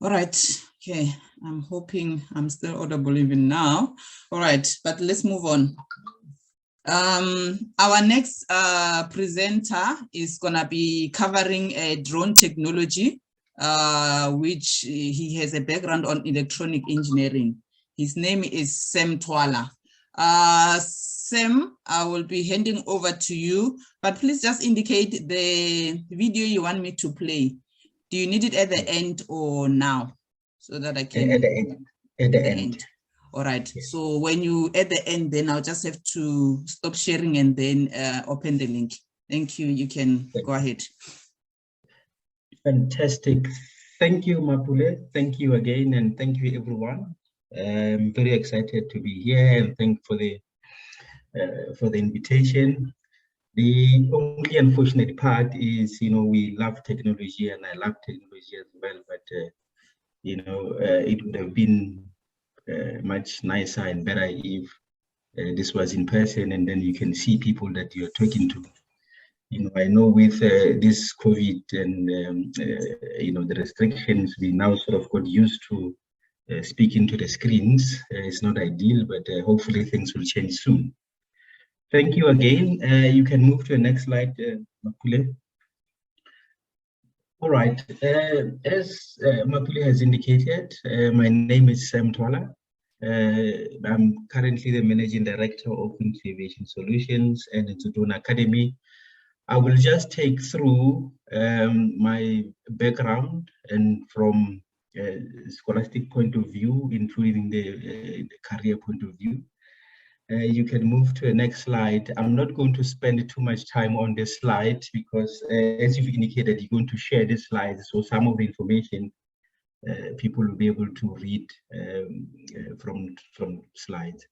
All right. Okay. I'm hoping I'm still audible even now. All right, but let's move on. Our next presenter is gonna be covering drone technology, which he has a background on electronic engineering. His name is Sam Twala. Sam, I will be handing over to you, but please just indicate the video you want me to play. Do you need it at the end or now? So that I can... At the end. At the end. All right. Yes. So when you at the end, then I'll just have to stop sharing and then open the link. Thank you. You can go ahead. Fantastic. Thank you, Mapule. Thank you again, and thank you, everyone. I'm very excited to be here, and thank for the invitation. The only unfortunate part is, we love technology, and I love technology as well. But it would have been much nicer and better if this was in person, and then you can see people that you're talking to. I know with this COVID and the restrictions, we now sort of got used to speaking to the screens. It's not ideal, but hopefully things will change soon. Thank you again. You can move to the next slide, Mapule. All right. As Mapule has indicated, my name is Sam Twala. I'm currently the Managing Director of Aviation Solutions and Institute Academy. I will just take through my background and from a scholastic point of view, including the career point of view. You can move to the next slide. I'm not going to spend too much time on this slide because as you've indicated, you're going to share this slide. So some of the information people will be able to read from slides.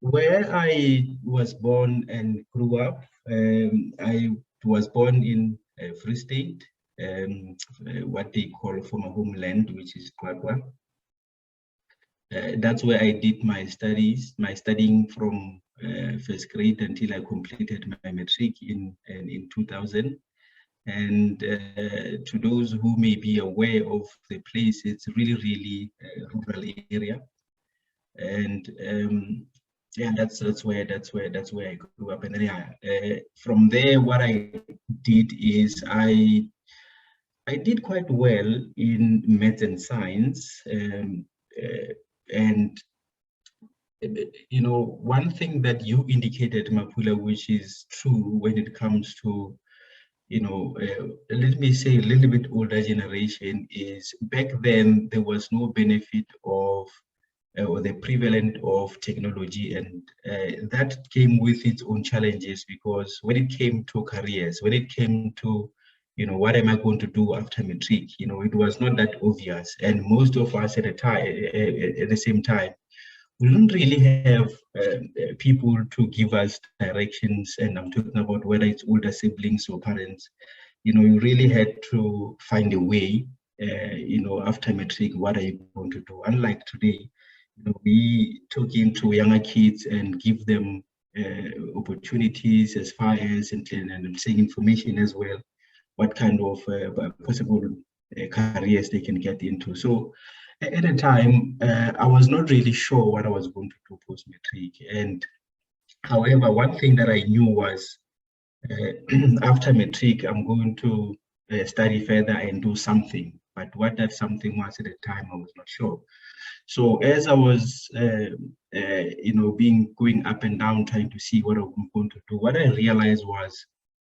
Where I was born and grew up, I was born in Free State, what they call former homeland, which is Kwakwa. That's where I did my studying from first grade until I completed my matric in 2000. And to those who may be aware of the place, it's really a rural area. And yeah, that's where I grew up. And then from there, what I did is I did quite well in maths and science. And one thing that you indicated, Mapula, which is true when it comes to let me say a little bit older generation, is back then there was no benefit of or the prevalent of technology, and that came with its own challenges, because when it came to careers, when it came to what am I going to do after matric, it was not that obvious. And most of us at the same time, we don't really have people to give us directions. And I'm talking about whether it's older siblings or parents. You really had to find a way, after matric, what are you going to do? Unlike today, we talk into younger kids and give them opportunities as far as, and I'm saying information as well, what kind of possible careers they can get into. So at the time, I was not really sure what I was going to do post-matric. And however, one thing that I knew was after matric, I'm going to study further and do something. But what that something was at the time, I was not sure. So as I was, going up and down, trying to see what I'm going to do, what I realized was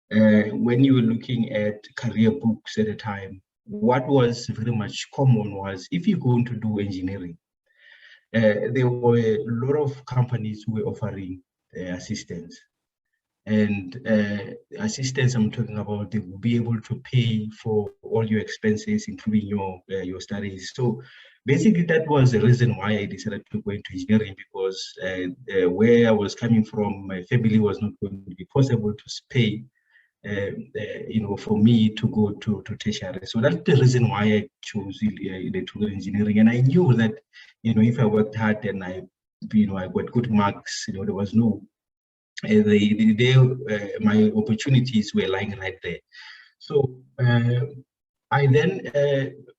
when you were looking at career books at the time, what was very much common was, if you're going to do engineering, there were a lot of companies who were offering assistance. And assistance, I'm talking about, they will be able to pay for all your expenses, including your studies. So basically, that was the reason why I decided to go into engineering, because where I was coming from, my family was not going to be possible to pay, for me to go to tertiary. So that's the reason why I chose electrical engineering. And I knew that, if I worked hard and I got good marks, there was no, my opportunities were lying right there. So I then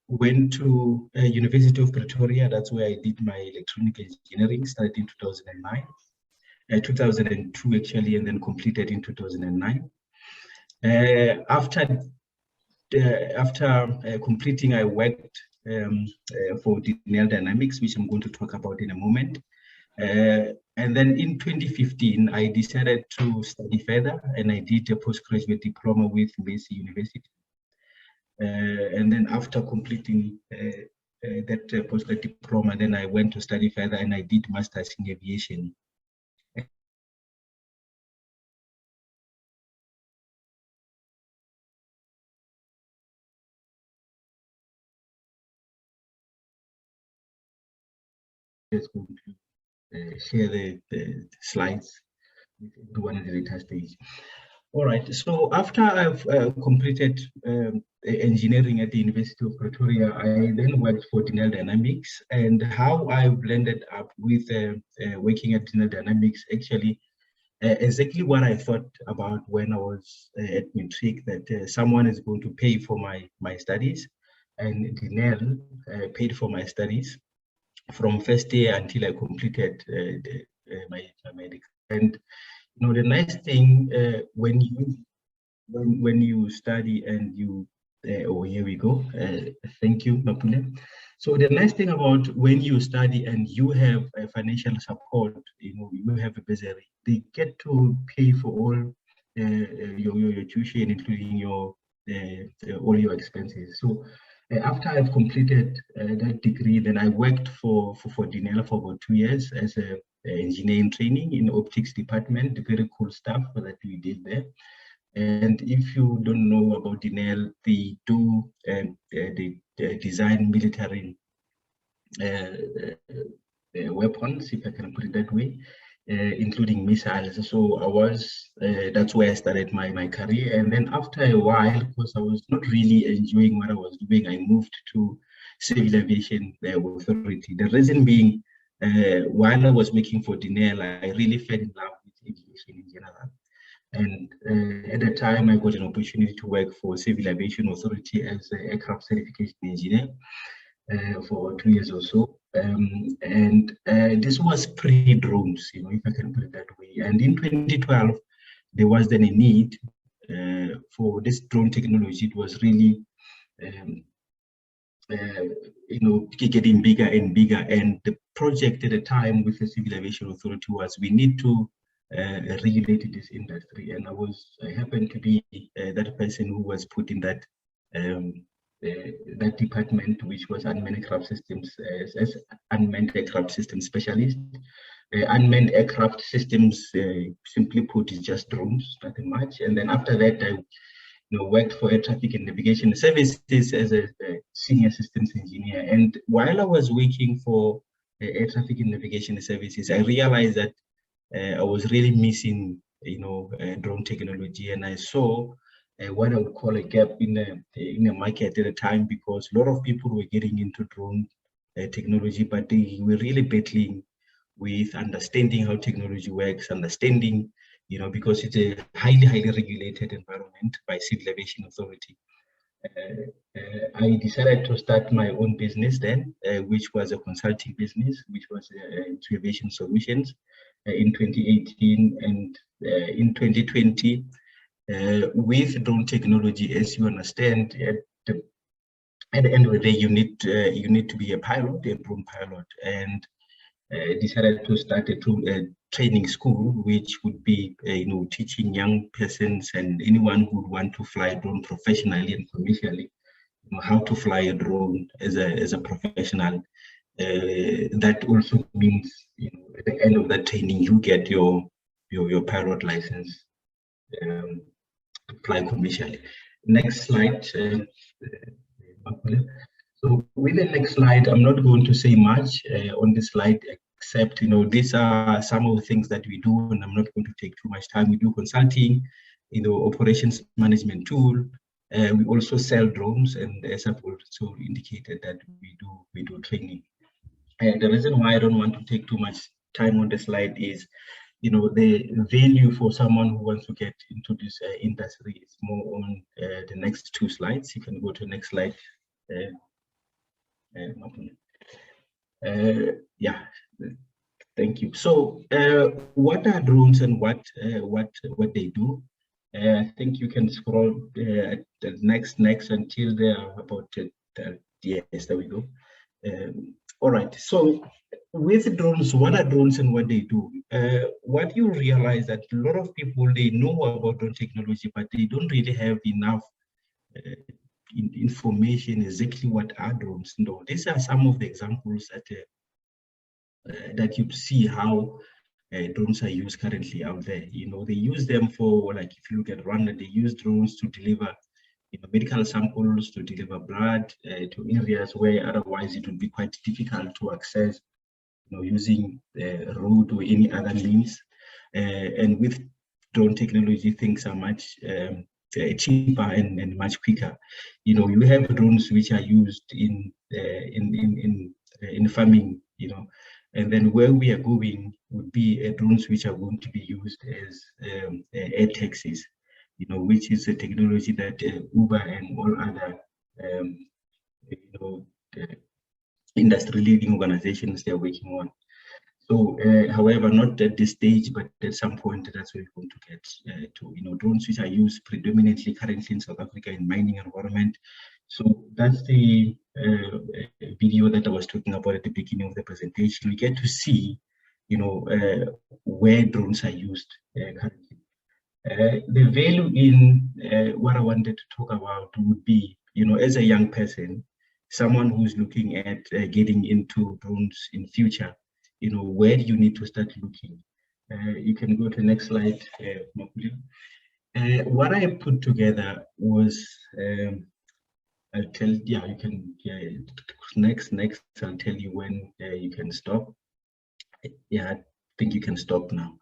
went to University of Pretoria. That's where I did my electronic engineering, started in 2009, 2002 actually, and then completed in 2009. After completing, I worked for Denel Dynamics, which I'm going to talk about in a moment. And then in 2015, I decided to study further, and I did a postgraduate diploma with Massey University. And then after completing that postgraduate diploma, then I went to study further, and I did masters in aviation. Just going to share the slides with everyone at the later stage. All right, so after I've completed engineering at the University of Pretoria, I then worked for Denel Dynamics, and how I've ended up with working at Denel Dynamics, actually exactly what I thought about when I was at matric, that someone is going to pay for my studies, and Denel paid for my studies from first year until I completed my medical. And you know, the nice thing when you study and you oh, here we go. Thank you, Mapule. So the nice thing about when you study and you have financial support, you know, you have a bursary, they get to pay for all your tuition, including your all your expenses. So after I've completed that degree, then I worked for Denel for about 2 years as a engineering training in optics department. The very cool stuff that we did there. And if you don't know about Denel, they do they design military weapons, if I can put it that way, including missiles. So I was that's where I started my career. And then after a while, because I was not really enjoying what I was doing, I moved to Civil Aviation Authority. The reason being, while I was working for Denel, I really fell in love with aviation in general. And at the time, I got an opportunity to work for Civil Aviation Authority as an aircraft certification engineer for 2 years or so. And this was pre-drones, you know, if I can put it that way. And in 2012, there was then a need for this drone technology. It was really, you know, getting bigger and bigger. And the project at the time with the Civil Aviation Authority was we need to regulate this industry. And I happened to be that person who was put in that that department, which was unmanned aircraft systems, as unmanned aircraft system specialist. Unmanned aircraft systems, simply put, is just drones, nothing much. And then after that, I worked for air traffic and navigation services as a senior systems engineer. And while I was working for air traffic and navigation services, I realized that I was really missing, drone technology, and I saw what I would call a gap in the market at the time, because a lot of people were getting into drone technology, but they were really battling with understanding how technology works, understanding, because it's a highly regulated environment by Civil Aviation Authority. I decided to start my own business then, which was a consulting business, which was Aviation Solutions in 2018. And in 2020, with drone technology, as you understand, at the end of the day, you need to be a pilot, a drone pilot, and decided to start a training school, which would be teaching young persons and anyone who would want to fly a drone professionally and commercially, how to fly a drone as a professional. That also means, at the end of that training, you get your pilot license to fly commercially. Next slide. So with the next slide, I'm not going to say much on this slide, except, these are some of the things that we do, and I'm not going to take too much time. We do consulting, operations management tool. We also sell drones, and as I've also indicated, that we do training. And the reason why I don't want to take too much time on the slide is, the value for someone who wants to get into this industry is more on the next two slides. You can go to the next slide. Yeah, thank you. So, what are drones and what they do? I think you can scroll the next until they are about yes, there we go. All right. So, with drones, what are drones and what they do? What you realize that a lot of people, they know about drone technology, but they don't really have enough information exactly what are drones. No, these are some of the examples that you see how drones are used currently out there. You know, they use them for, like, if you look at Rwanda, they use drones to deliver medical samples, to deliver blood to areas where otherwise it would be quite difficult to access, using road or any other means. And with drone technology, things are much cheaper and much quicker. You have drones which are used in farming, and then where we are going would be drones which are going to be used as air taxis, which is a technology that Uber and all other industry-leading organizations, they're working on. So, however, not at this stage, but at some point, that's where we're going to get to. Drones which are used predominantly currently in South Africa in mining environment. So that's the video that I was talking about at the beginning of the presentation. We get to see, where drones are used currently. The value in what I wanted to talk about would be, as a young person, someone who's looking at getting into drones in future, where do you need to start looking? You can go to the next slide, what I put together was, I'll tell, yeah, you can, next, I'll tell you when you can stop. Yeah, I think you can stop now.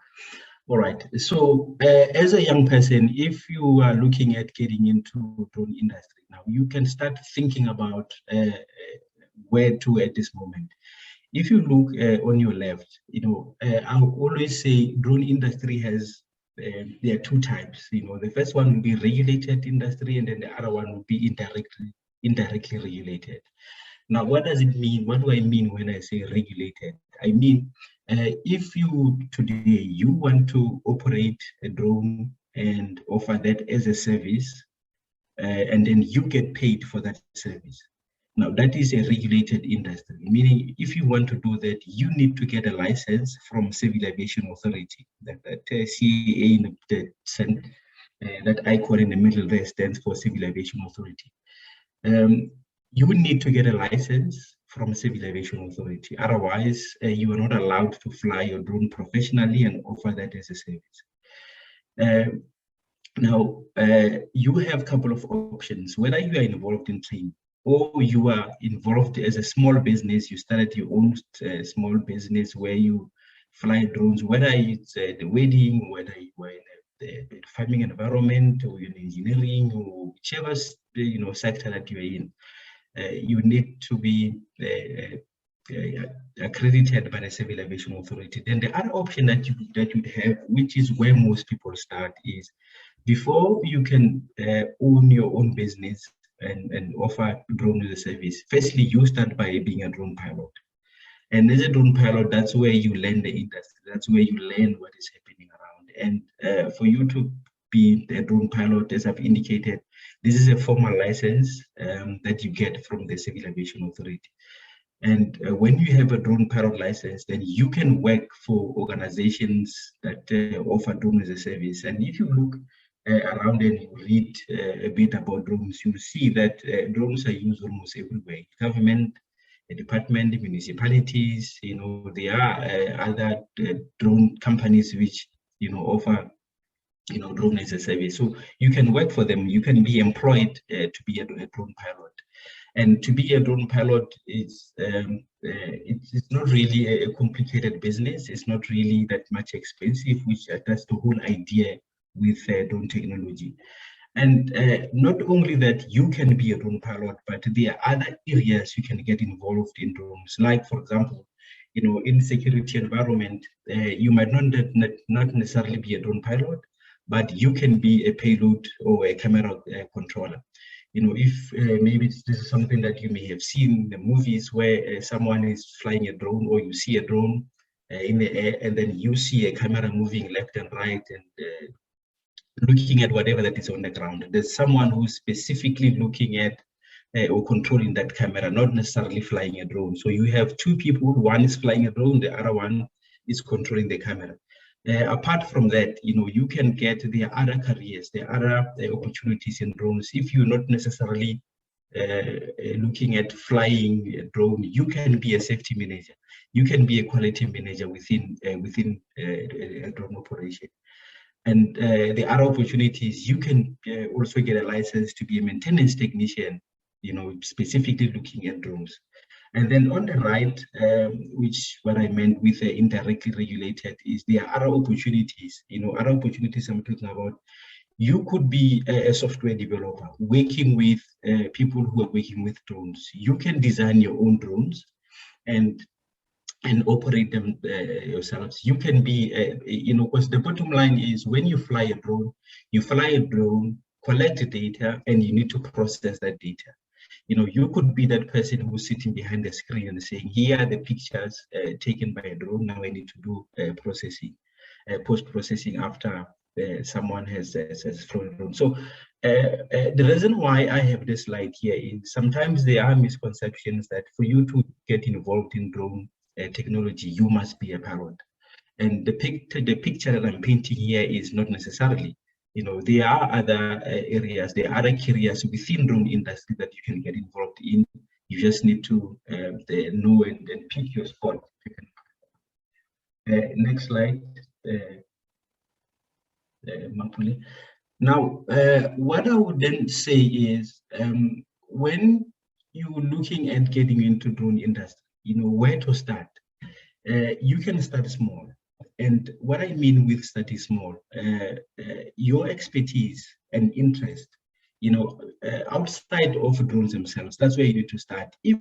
All right, so as a young person, if you are looking at getting into drone industry now, you can start thinking about where to at this moment. If you look on your left, I always say drone industry has, there are two types. The first one will be regulated industry, and then the other one will be indirectly regulated. Now, what does it mean? What do I mean when I say regulated? I mean, if you today, you want to operate a drone and offer that as a service, and then you get paid for that service. Now, that is a regulated industry, meaning if you want to do that, you need to get a license from Civil Aviation Authority. That CAA in the that icon in the middle there stands for Civil Aviation Authority. You would need to get a license from Civil Aviation Authority. Otherwise, you are not allowed to fly your drone professionally and offer that as a service. Now, you have a couple of options, whether you are involved in training or you are involved as a small business. You started your own small business where you fly drones, whether it's the wedding, whether you are in the farming environment, or in engineering, or whichever sector that you are in. You need to be accredited by the Civil Aviation Authority. Then the other option that you'd have, which is where most people start, is before you can own your own business and offer drone as a service. Firstly, you start by being a drone pilot. And as a drone pilot, that's where you learn the industry. That's where you learn what is happening around. And for you to be a drone pilot, as I've indicated, this is a formal license that you get from the Civil Aviation Authority. And when you have a drone pilot license, then you can work for organizations that offer drone as a service. And if you look around and you read a bit about drones, you'll see that drones are used almost everywhere. Government, department, municipalities, there are other drone companies which, offer, drone as a service. So you can work for them. You can be employed to be a drone pilot. And to be a drone pilot, it's not really a complicated business. It's not really that much expensive, which that's the whole idea with drone technology. And not only that you can be a drone pilot, but there are other areas you can get involved in drones. Like, for example, in security environment, you might not necessarily be a drone pilot, but you can be a payload or a camera controller. if maybe this is something that you may have seen in the movies where someone is flying a drone, or you see a drone in the air, and then you see a camera moving left and right and looking at whatever that is on the ground. There's someone who's specifically looking at or controlling that camera, not necessarily flying a drone. So you have two people, one is flying a drone, the other one is controlling the camera. Apart from that, you can get the other careers, the other opportunities in drones. If you're not necessarily looking at flying a drone, you can be a safety manager. You can be a quality manager within a drone operation. And the other opportunities, you can also get a license to be a maintenance technician, specifically looking at drones. And then on the right, which what I meant with indirectly regulated, is there are other opportunities. Other opportunities I'm talking about. You could be a software developer working with people who are working with drones. You can design your own drones and operate them yourselves. You can be, because the bottom line is when you fly a drone, collect the data, and you need to process that data. You could be that person who's sitting behind the screen and saying, here are the pictures taken by a drone. Now I need to do processing, post-processing after someone has flown a drone. So the reason why I have this slide here is sometimes there are misconceptions that for you to get involved in drone technology, you must be a pilot. And the picture that I'm painting here is not necessarily. There are other areas, there are other careers within drone industry that you can get involved in. You just need to know and pick your spot. Next slide, Mapule. Now, what I would then say is, when you're looking at getting into drone industry, where to start. You can start small. And what I mean with starting small, your expertise and interest, outside of drones themselves, that's where you need to start. If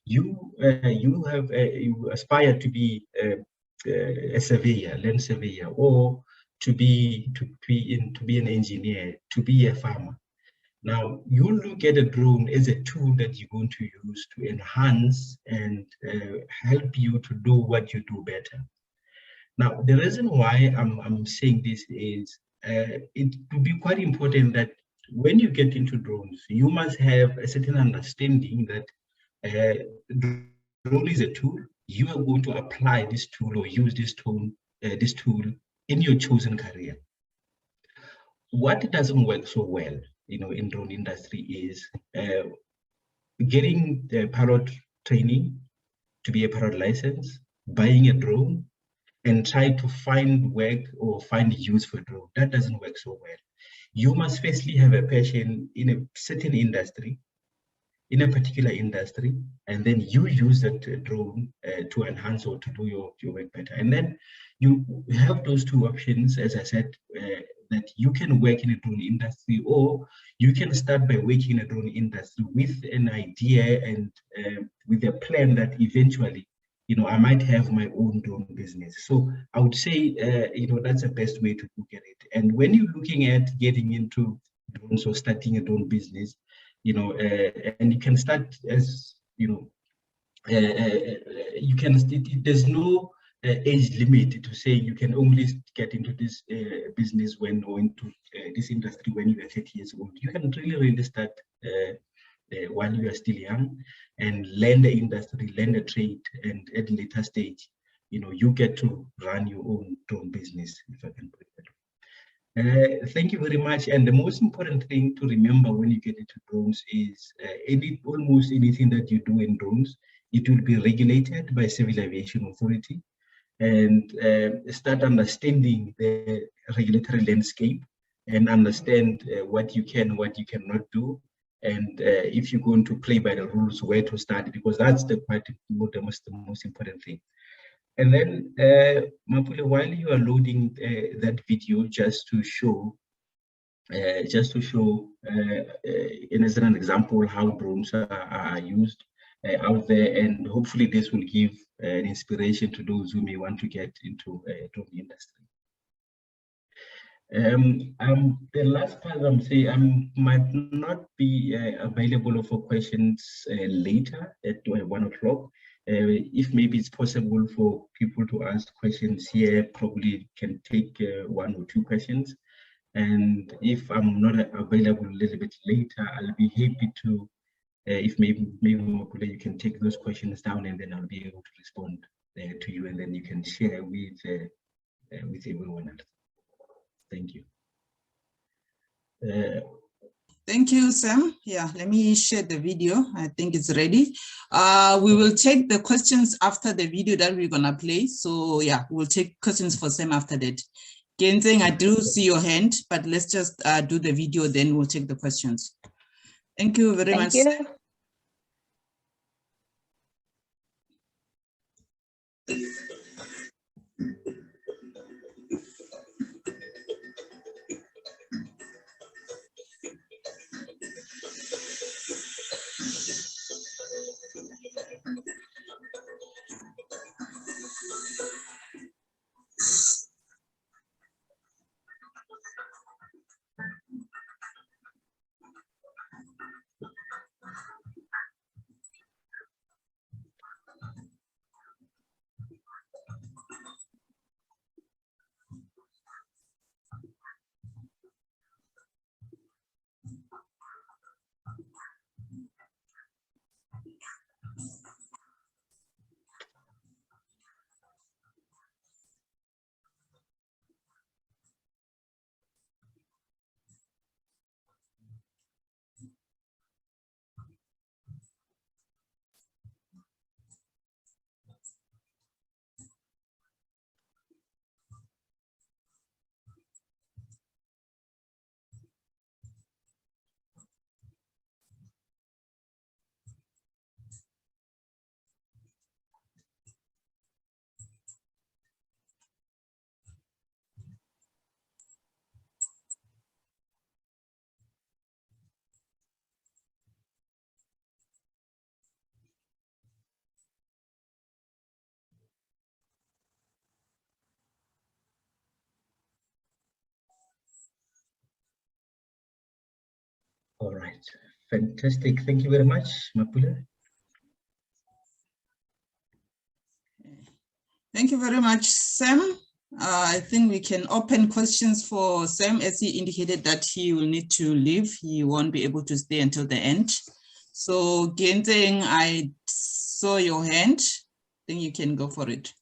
you you aspire to be a surveyor, land surveyor, or to be an engineer, to be a farmer. Now, you look at a drone as a tool that you're going to use to enhance and help you to do what you do better. Now, the reason why I'm saying this is it would be quite important that when you get into drones, you must have a certain understanding that drone is a tool. You are going to apply this tool or use this tool in your chosen career. What doesn't work so well, in drone industry is getting the pilot training to be a pilot license, buying a drone, and try to find work or find use for a drone. That doesn't work so well. You must firstly have a passion in a certain industry, in a particular industry, and then you use that drone to enhance or to do your work better. And then you have those two options, as I said, that you can work in a drone industry, or you can start by working in a drone industry with an idea and with a plan that eventually, I might have my own drone business. So I would say, that's the best way to look at it. And when you're looking at getting into drones or starting a drone business, and you can start as, you can, there's no age limit to say you can only get into this business when, or into this industry when you are 30 years old. You can really start while you are still young and learn the industry, learn the trade, and at a later stage, you get to run your own drone business, if I can put it that way. Thank you very much. And the most important thing to remember when you get into drones is almost anything that you do in drones, it will be regulated by Civil Aviation Authority, and start understanding the regulatory landscape and understand what you can, what you cannot do. And if you're going to play by the rules, where to start, because that's the most important thing. And then, Mapule, while you are loading that video, just to show, and as an example, how drones are used out there, and hopefully this will give an inspiration to those who may want to get into the drone industry. The last part I'm saying, I might not be available for questions later at 1 o'clock. If maybe it's possible for people to ask questions here, probably can take 1 or 2 questions. And if I'm not available a little bit later, I'll be happy to, if maybe Mapula, you can take those questions down, and then I'll be able to respond to you, and then you can share with everyone else. Thank you. Thank you, Sam. Yeah, let me share the video. I think it's ready. We will take the questions after the video that we're gonna play. So yeah, we'll take questions for Sam after that. Genzeng, I do see your hand, but let's just do the video, then we'll take the questions. Thank you very much. Thank you. All right, fantastic. Thank you very much, Mapula. Thank you very much, Sam. I think we can open questions for Sam, as he indicated that he will need to leave. He won't be able to stay until the end. So Genzeng, I saw your hand. I think you can go for it.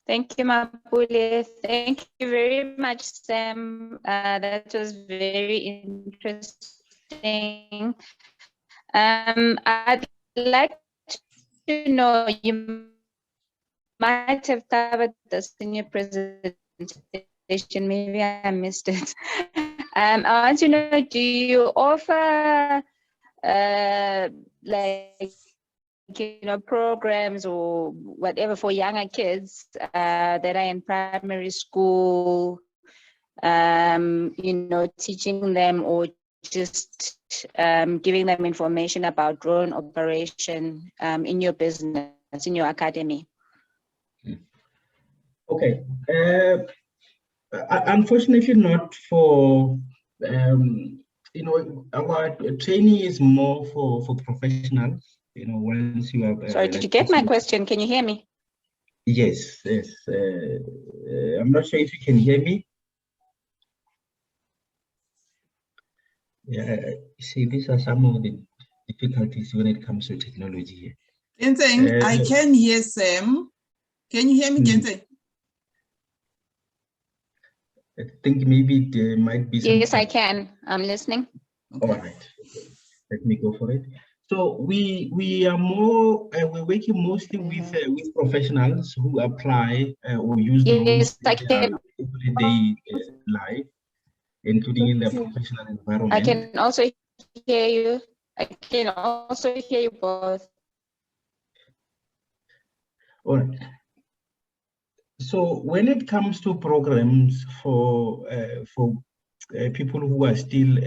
Thank you, Mapule. Thank you very much, Sam. That was very interesting. I'd like to know, you might have covered this in your presentation, maybe I missed it. I want to know, do you offer like, you know, programs or whatever for younger kids that are in primary school, you know, teaching them or just giving them information about drone operation in your business, in your academy? Okay. Unfortunately, not for, you know, our training is more for professionals. You know, once you have. Sorry, did you get my question? Can you hear me? Yes, yes. I'm not sure if you can hear me. Yeah, see, these are some of the difficulties when it comes to technology. Genzeng, I can hear Sam. Can you hear me, Genzeng? I think maybe there might be some. Yes, I can. I'm listening. Okay. All right. Let me go for it. So we are more we're working mostly with professionals who apply or use drones every day live, including in the professional environment. I can also hear you. I can also hear you both. All right. So when it comes to programs for people who are still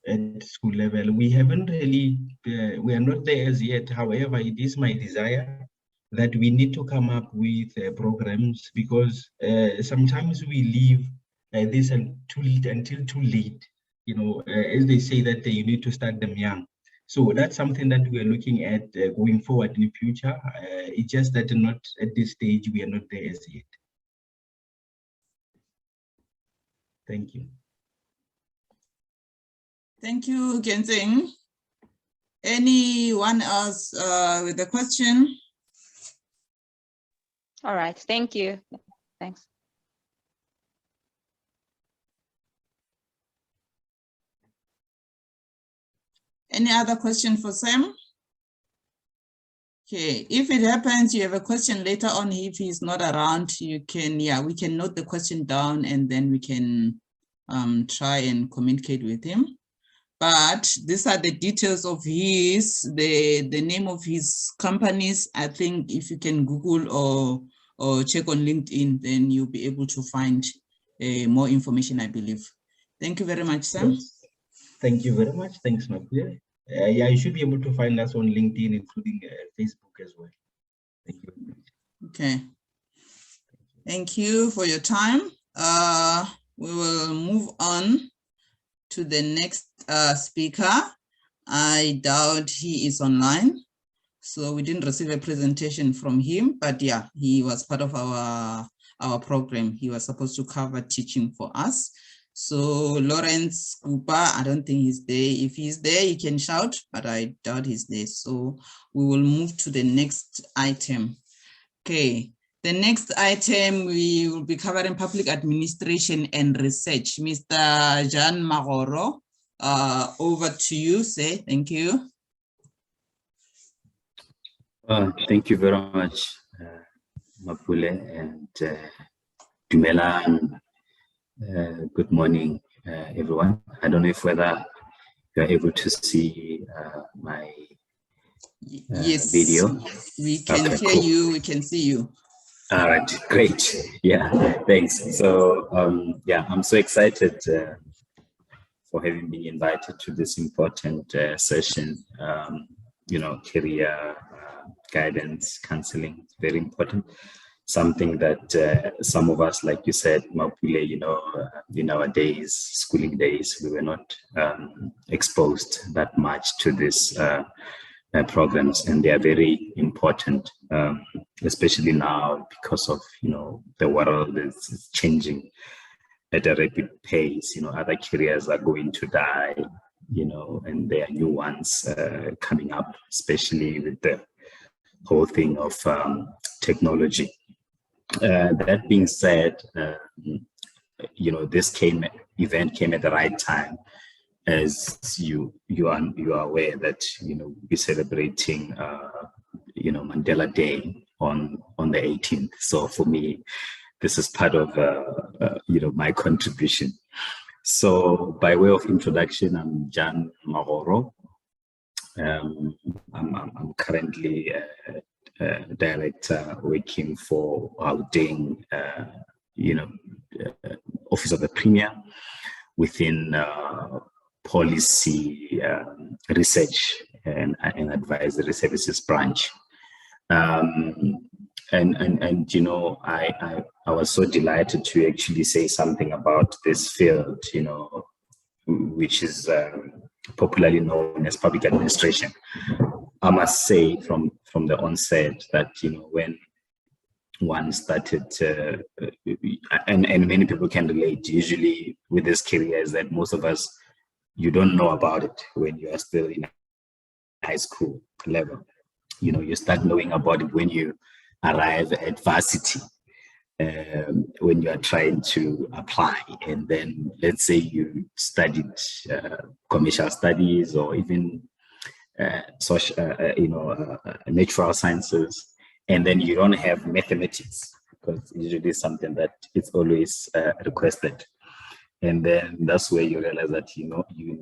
at school level, we haven't really, we are not there as yet. However, it is my desire that we need to come up with programs, because sometimes we leave this until too late. You know, as they say that you need to start them young. So that's something that we are looking at going forward in the future. It's just that not at this stage, we are not there as yet. Thank you. Thank you, Gensing. Anyone else with a question? All right, thank you. Thanks. Any other question for Sam? Okay, if it happens, you have a question later on, if he's not around, you can, we can note the question down and then we can try and communicate with him. But these are the details of his, the name of his companies. I think if you can Google or check on LinkedIn, then you'll be able to find more information, I believe. Thank you very much, Sam. Yes. Thank you very much. Thanks, Mapulia. Yeah, you should be able to find us on LinkedIn, including Facebook as well. Thank you very much. Okay. Thank you for your time. We will move on to the next speaker. I doubt he is online, so we didn't receive a presentation from him, but yeah, he was part of our program. He was supposed to cover teaching for us. So Lawrence Cooper, I don't think he's there. If he's there, he can shout, but I doubt he's there. So we will move to the next item. Okay. The next item, we will be covering public administration and research. Mr. Jan Magoro, over to you, say thank you. Thank you very much, Mapule and Dumelang. Good morning, everyone. I don't know if whether you're able to see my yes, video. We can hear you, we can see you. All right, great. Yeah, thanks. So, yeah, I'm so excited for having been invited to this important session. You know, career guidance, counseling, very important. Something that some of us, like you said, Mapule, you know, in our days, schooling days, we were not exposed that much to this programs, and they are very important, especially now because of, you know, the world is changing at a rapid pace. You know, other careers are going to die, you know, and there are new ones coming up, especially with the whole thing of technology. That being said, you know, this event came at the right time, as you are aware that, you know, we're celebrating you know, Mandela Day on the 18th. So for me, this is part of you know, my contribution. So by way of introduction, I'm Jan Magoro. I'm currently director working for Gauteng, you know, Office of the Premier within policy research and advisory services branch. And you know, I was so delighted to actually say something about this field, you know, which is popularly known as public administration. I must say from the onset that, you know, when one started, and many people can relate, usually with this career, is that most of us, you don't know about it when you are still in high school level. You know, you start knowing about it when you arrive at varsity, when you are trying to apply. And then let's say you studied commercial studies or even social, you know, natural sciences, and then you don't have mathematics, because usually something that it's always requested. And then that's where you realize that, you know, you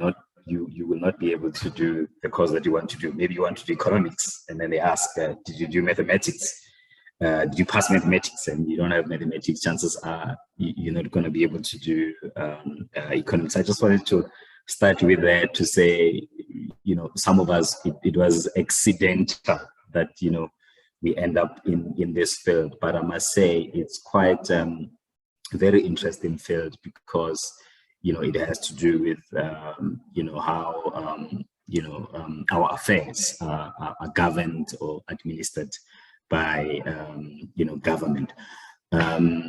will not be able to do the course that you want to do. Maybe you want to do economics, and then they ask, did you do mathematics? Did you pass mathematics? And you don't have mathematics, chances are you're not going to be able to do economics. I just wanted to start with that to say, you know, some of us, it was accidental that, you know, we end up in this field. But I must say it's quite very interesting field because, you know, it has to do with, you know, how, you know, our affairs are governed or administered by, you know, government.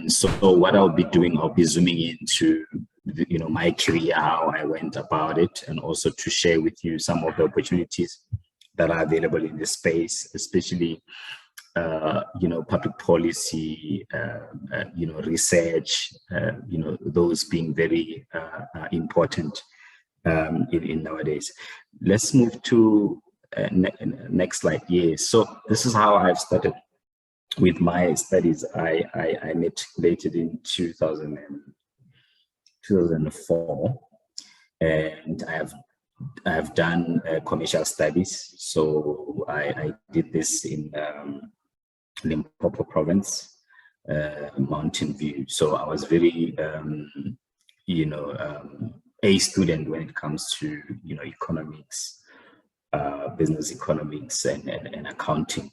So what I'll be doing, I'll be zooming into, you know, my career, how I went about it, and also to share with you some of the opportunities that are available in this space, especially you know, public policy, you know, research, you know, those being very important in nowadays. Let's move to next slide. Yes, so this is how I've started with my studies. I matriculated in 2004, and I have done commercial studies. So I did this in Limpopo province, Mountain View. So I was very, you know, a student when it comes to, you know, economics, business economics and accounting.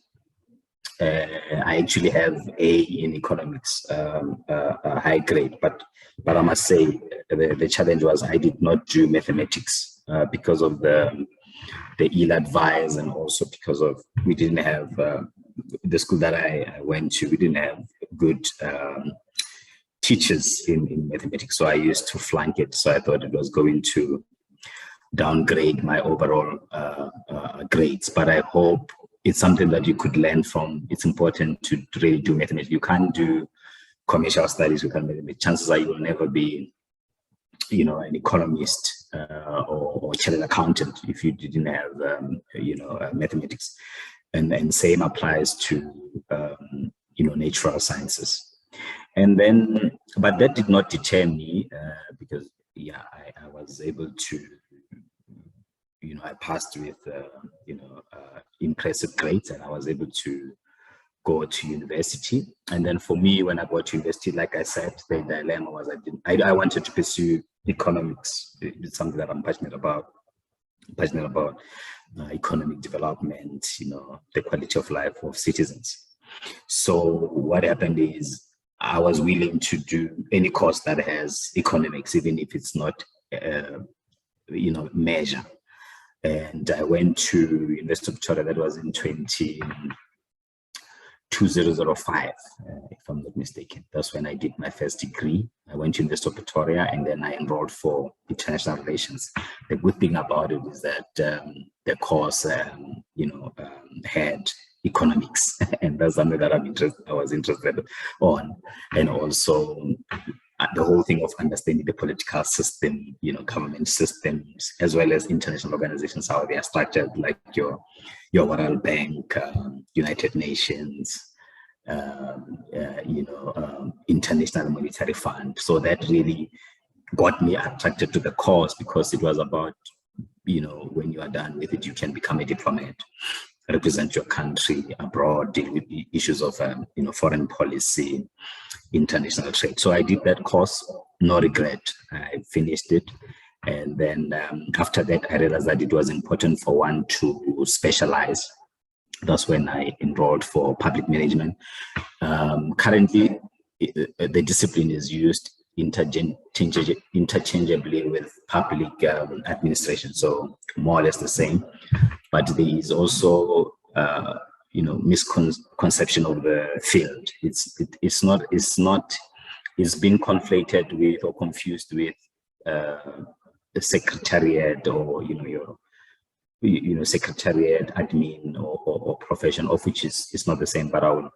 I actually have A in economics, a high grade, but I must say the challenge was I did not do mathematics because of the ill advised, and also because of we didn't have the school that I went to, we didn't have good teachers in mathematics, so I used to flunk it. So I thought it was going to downgrade my overall grades, but I hope it's something that you could learn from. It's important to really do mathematics. You can't do commercial studies without mathematics. Chances are you will never be, you know, an economist or chartered accountant if you didn't have, you know, mathematics. And same applies to, you know, natural sciences. And then, but that did not deter me because, yeah, I was able to, you know, I passed with, you know, impressive grades, and I was able to go to university. And then for me, when I got to university, like I said, the dilemma was I wanted to pursue economics. It's something that I'm passionate about economic development, you know, the quality of life of citizens. So what happened is I was willing to do any course that has economics, even if it's not, you know, measure. And I went to University of Pretoria. That was in 2005, if I'm not mistaken. That's when I did my first degree. I went to University of Pretoria, and then I enrolled for international relations. The good thing about it is that the course, you know, had economics, and that's something that I was interested on, and also the whole thing of understanding the political system, you know, government systems, as well as international organizations, how they are structured, like your World Bank, United Nations, you know, International Monetary Fund. So that really got me attracted to the course, because it was about, you know, when you are done with it, you can become a diplomat, represent your country abroad, deal with the issues of, you know, foreign policy, international trade. So I did that course, no regret. I finished it. And then after that, I realized that it was important for one to specialize. That's when I enrolled for public management. Currently, the discipline is used interchangeably with public administration, so more or less the same. But there is also, you know, misconception of the field. It's been conflated with or confused with the secretariat, or, you know, secretariat, admin, or profession, of which is not the same. But I will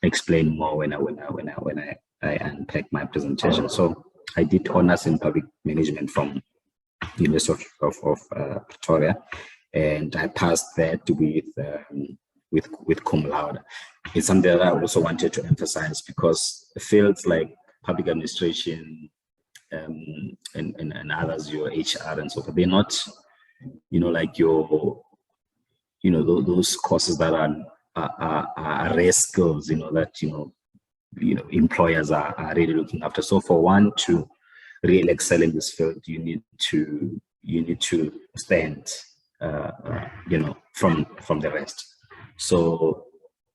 explain more when I unpack my presentation. So I did honors in public management from University of Pretoria, and I passed that with cum laude. It's something that I also wanted to emphasize, because fields like public administration and others, your HR and so forth, they're not, you know, like your, you know, those courses that are rare skills, you know, that, you know, employers are really looking after. So for one to really excel in this field, you need to stand, you know, from the rest. So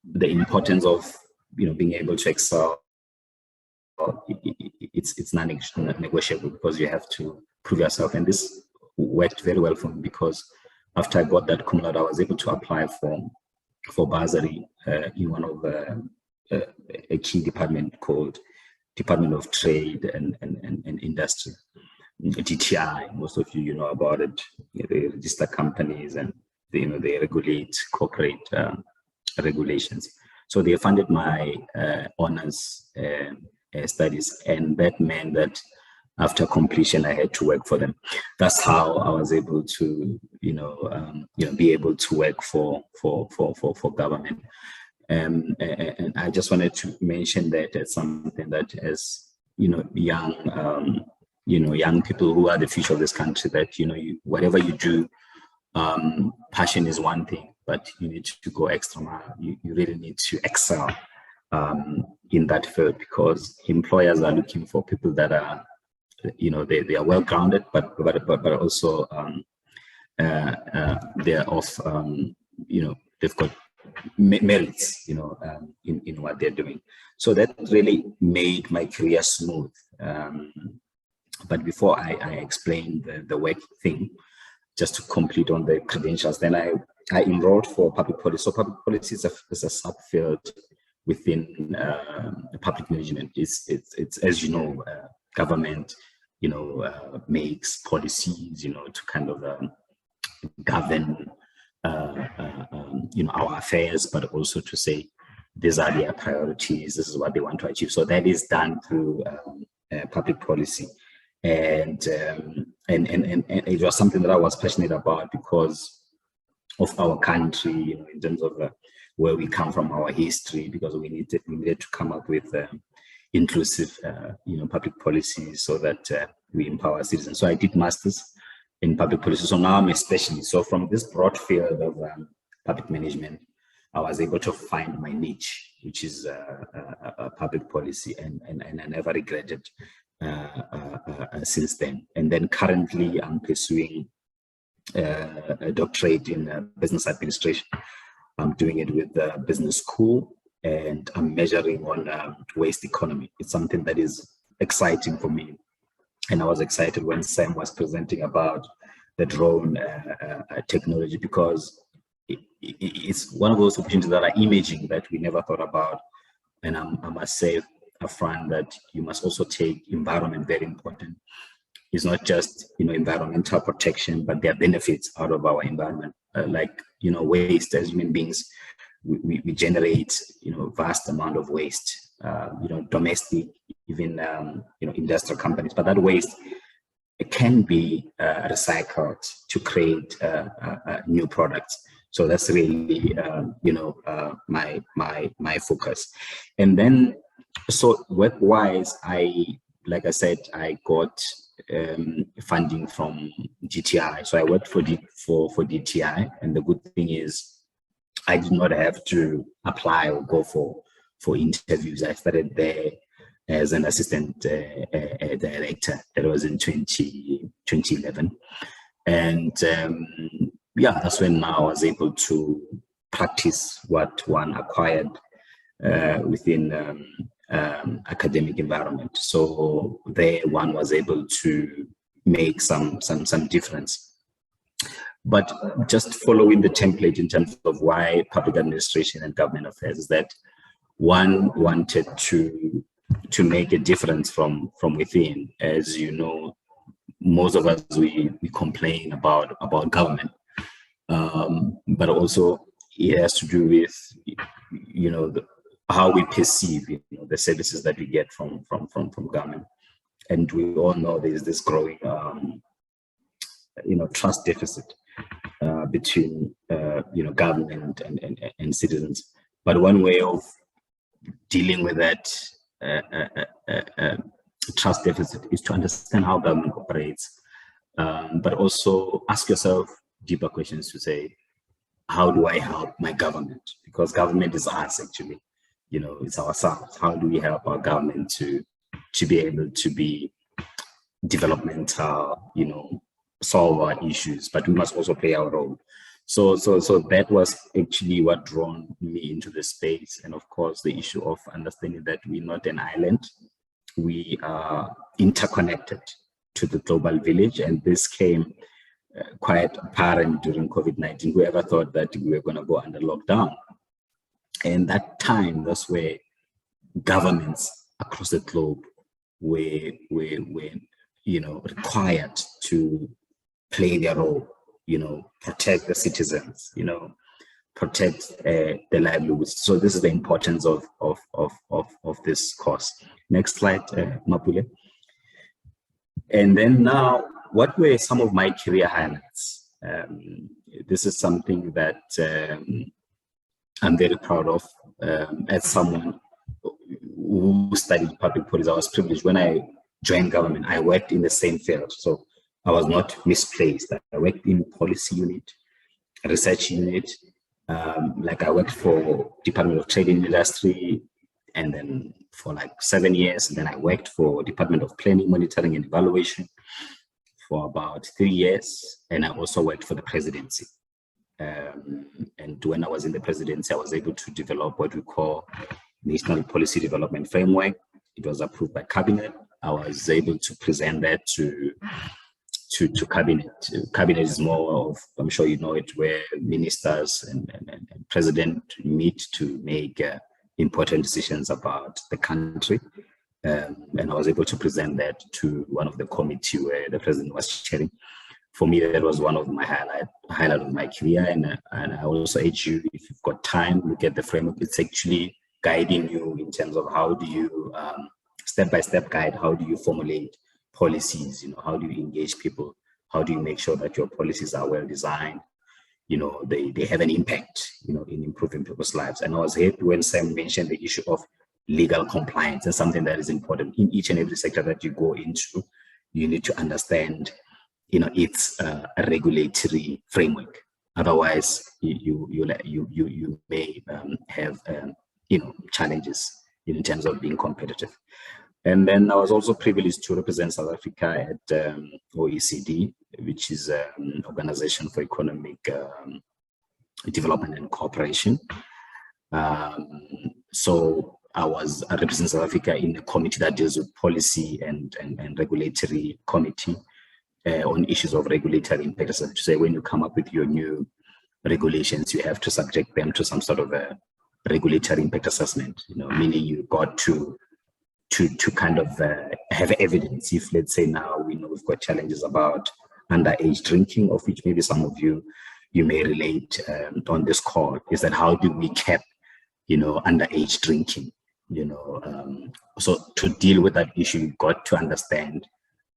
the importance of, being able to excel, it's non-negotiable, because you have to prove yourself. And this worked very well for me, because after I got that cum laude, I was able to apply for bursary in one of a key department called Department of Trade and Industry, DTI. Most of you know about it. They register companies, and they regulate corporate regulations. So they funded my honors studies, and that meant that after completion, I had to work for them. That's how I was able to, be able to work for government. And I just wanted to mention that as something that, as young people who are the future of this country, that whatever you do, passion is one thing, but you need to go extra mile. You really need to excel in that field, because employers are looking for people that are, they are well grounded, but also they're of they've got merits, in what they're doing. So that really made my career smooth. But before I explain the work thing, just to complete on the credentials, then I enrolled for public policy. So public policy is a subfield within public management. It's as you know, government makes policies, to kind of govern our affairs, but also to say these are their priorities, this is what they want to achieve. So that is done through public policy. And it was something that I was passionate about because of our country, in terms of where we come from, our history, because we needed to come up with inclusive, public policies so that we empower citizens. So I did masters in public policy. So now I'm a specialist. So from this broad field of public management, I was able to find my niche, which is public policy, and I never regretted since then. And then currently I'm pursuing a doctorate in business administration. I'm doing it with the business school, and I'm measuring on waste economy. It's something that is exciting for me. And I was excited when Sam was presenting about the drone technology, because it's one of those opportunities that are emerging that we never thought about. And I must say upfront that you must also take environment very important. It's not just environmental protection, but there are benefits out of our environment, like waste. As human beings, we generate vast amount of waste, domestic, even industrial companies. But that waste, it can be recycled to create new products. So that's really my focus. And then, so work-wise, like I said, I got funding from DTI. So I worked for DTI, and the good thing is I did not have to apply or go for interviews. I started there as an assistant director. That was in 2011. And yeah, that's when now I was able to practice what one acquired within academic environment. So there one was able to make some difference. But just following the template in terms of why public administration and government affairs is that one wanted to make a difference from within. As you know, most of us, we complain about government, but also it has to do with how we perceive the services that we get from government. And we all know there's this growing trust deficit between government and citizens. But one way of dealing with that trust deficit is to understand how government operates, but also ask yourself deeper questions to say, how do I help my government? Because government is us, actually. It's ourselves. How do we help our government to be able to be developmental, solve our issues, but we must also play our role. So that was actually what drawn me into the space. And of course, the issue of understanding that we're not an island, we are interconnected to the global village. And this came quite apparent during COVID-19. Whoever thought that we were going to go under lockdown? And that time, that's where governments across the globe were required to play their role, protect the citizens, protect the livelihoods. So this is the importance of this course. Next slide, Mapule. And then now, what were some of my career highlights? This is something that I'm very proud of. As someone who studied public policy, I was privileged. When I joined government, I worked in the same field. So I was not misplaced. I worked in policy unit, research unit. I worked for Department of Trade and Industry, and then for like 7 years. And then I worked for Department of Planning, Monitoring and Evaluation for about 3 years. And I also worked for the presidency. And when I was in the presidency, I was able to develop what we call National Policy Development Framework. It was approved by Cabinet. I was able to present that to Cabinet. Cabinet is more of, I'm sure you know it, where ministers and president meet to make important decisions about the country. And I was able to present that to one of the committee where the president was chairing. For me, that was one of my highlight of my career. And I also urge you, if you've got time, look at the framework. It's actually guiding you in terms of how do you, step-by-step guide, how do you formulate policies, how do you engage people, how do you make sure that your policies are well designed, they have an impact, in improving people's lives. And I was happy when Sam mentioned the issue of legal compliance, and something that is important in each and every sector that you go into. You need to understand, it's a regulatory framework. Otherwise, you may have challenges in terms of being competitive. And then I was also privileged to represent South Africa at OECD, which is an Organization for Economic Development and Cooperation. So I represent South Africa in a committee that deals with policy and regulatory committee on issues of regulatory impact. So to say, when you come up with your new regulations, you have to subject them to some sort of a regulatory impact assessment, meaning you got to kind of have evidence. If, let's say, now we know we've got challenges about underage drinking, of which maybe some of you may relate on this call, is that how do we cap, underage drinking? So to deal with that issue, you've got to understand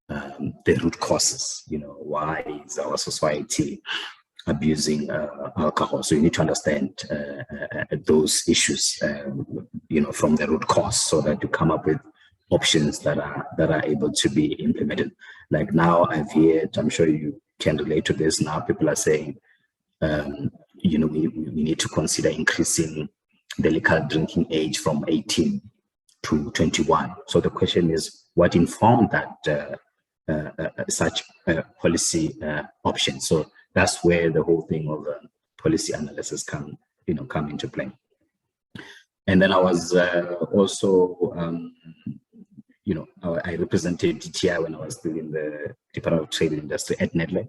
the root causes. Why is our society abusing alcohol? So you need to understand those issues, from the root cause, so that you come up with options that are able to be implemented. Like now, I've heard, I'm sure you can relate to this. Now people are saying, we need to consider increasing the liquor drinking age from 18 to 21. So the question is, what informed that such policy option? So that's where the whole thing of policy analysis come into play. And then I was also, I represented DTI when I was still in the Department of Trade and Industry at NEDLEG.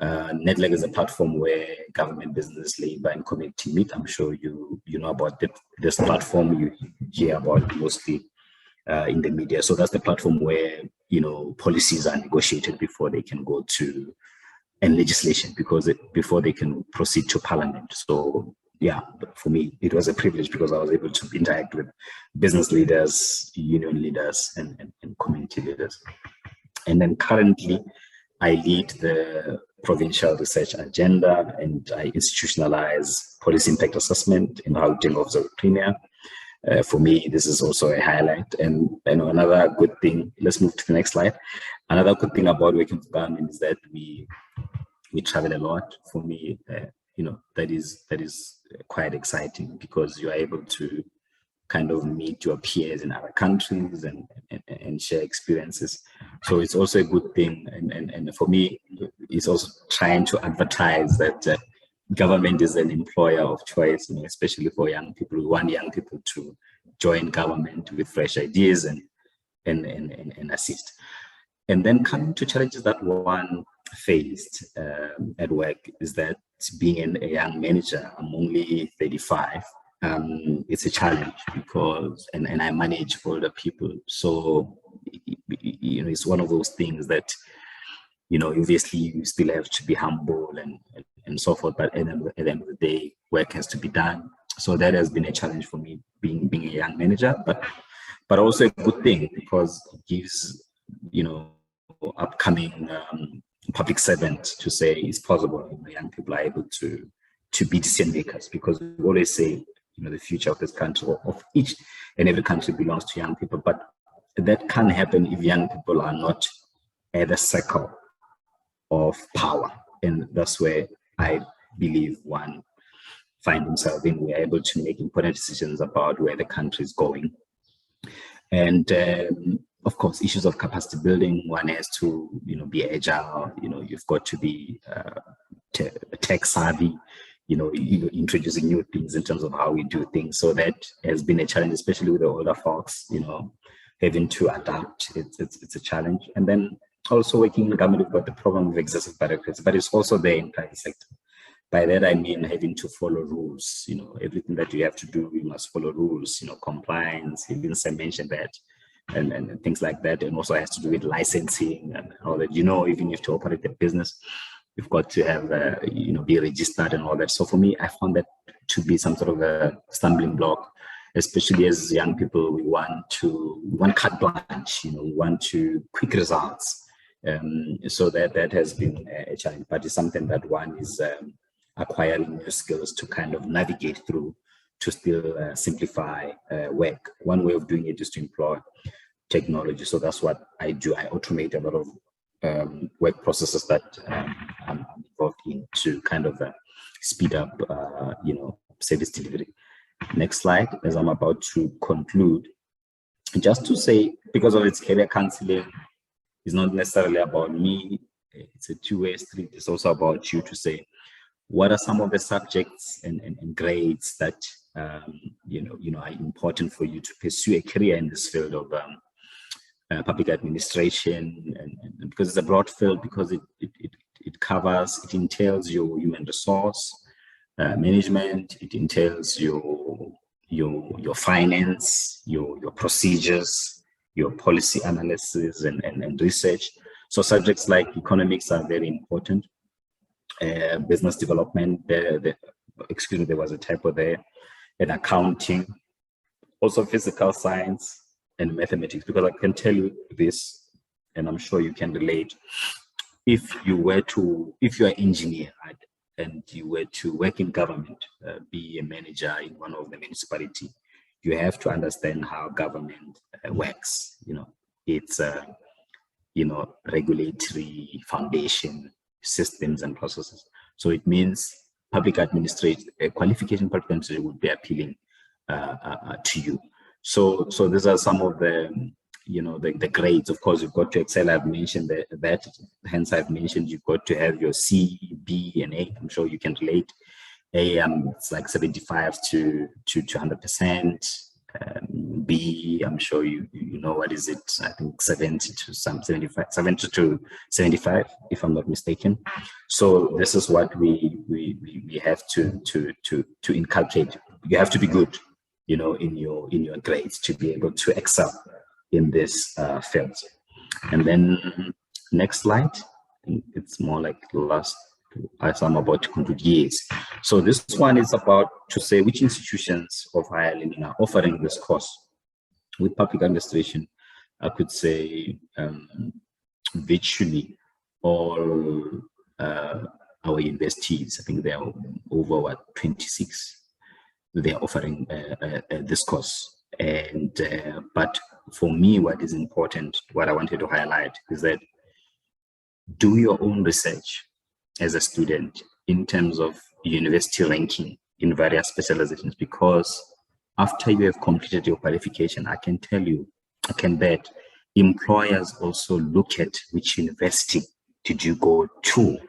NEDLEG is a platform where government, business, labor, and community meet. I'm sure you know about this platform. You hear about it mostly in the media. So that's the platform where policies are negotiated before they can go to and legislation, before they can proceed to parliament. So yeah, for me, it was a privilege because I was able to interact with business leaders, union leaders, and community leaders. And then currently, I lead the provincial research agenda, and I institutionalize policy impact assessment in Gauteng Office of the Premier. For me, this is also a highlight. And another good thing, let's move to the next slide. Another good thing about working with government is that we travel a lot. For me, that is quite exciting, because you are able to kind of meet your peers in other countries and share experiences. So it's also a good thing. And for me, it's also trying to advertise that government is an employer of choice, especially for young people. We want young people to join government with fresh ideas and assist. And then coming to challenges that one faced at work is that being a young manager, I'm only 35. It's a challenge because, and I manage older people. So, it's one of those things that, obviously you still have to be humble and so forth, but at the end of the day, work has to be done. So that has been a challenge for me, being a young manager, but also a good thing because it gives, upcoming public servants to say it's possible. Young people are able to be decision makers, because we always say, the future of this country, or of each and every country, belongs to young people. But that can't happen if young people are not at the circle of power. And that's where I believe one find himself in. We're able to make important decisions about where the country is going. And of course, issues of capacity building, one has to, be agile, you've got to be tech savvy, introducing new things in terms of how we do things. So that has been a challenge, especially with the older folks, having to adapt. It's a challenge. And then also working in government, we've got the problem of excessive bureaucracy, but it's also there in private sector. By that, I mean having to follow rules. Everything that you have to do, you must follow rules, compliance, even Sam mentioned that, and things like that. And also has to do with licensing and all that. Even if to operate a business, you've got to have, be registered and all that. So for me, I found that to be some sort of a stumbling block, especially as young people. We want carte blanche, we want quick results. So that has been a challenge, but it's something that one is acquiring new skills to kind of navigate through to still simplify work. One way of doing it is to employ technology. So that's what I do. I automate a lot of work processes that I'm involved in to kind of speed up, service delivery. Next slide, as I'm about to conclude, just to say, because of its career counseling, it's not necessarily about me. It's a two-way street. It's also about you to say, what are some of the subjects and grades that are important for you to pursue a career in this field of public administration, and because it's a broad field, because it covers, it entails your human resource management, it entails your finance, your procedures, your policy analysis and research. So subjects like economics are very important. Business development, excuse me, there was a typo there, and accounting, also physical science and mathematics, because I can tell you this, and I'm sure you can relate. If you're an engineer, right, and you were to work in government, be a manager in one of the municipality, you have to understand how government works. It's regulatory foundation, systems and processes. So it means public administration, qualification public administration would be appealing to you. So these are some of the the grades. Of course, you've got to excel. I've mentioned that. Hence, I've mentioned you've got to have your C, B, and A. I'm sure you can relate. A, it's like 75 to 100%. B, I'm sure you know what is it. I think 70 to 75, if I'm not mistaken. So this is what we have to inculcate. You have to be good, in your grades to be able to excel in this field. And then next slide. I think it's more like the last, as I'm about to conclude. Yes. So this one is about to say which institutions of higher learning are offering this course. With public administration, I could say virtually all our universities, I think they are over 26, they are offering this course. And but for me, what is important, what I wanted to highlight is that do your own research as a student in terms of university ranking in various specializations, because after you have completed your qualification, I can tell you, I can bet employers also look at which university did you go to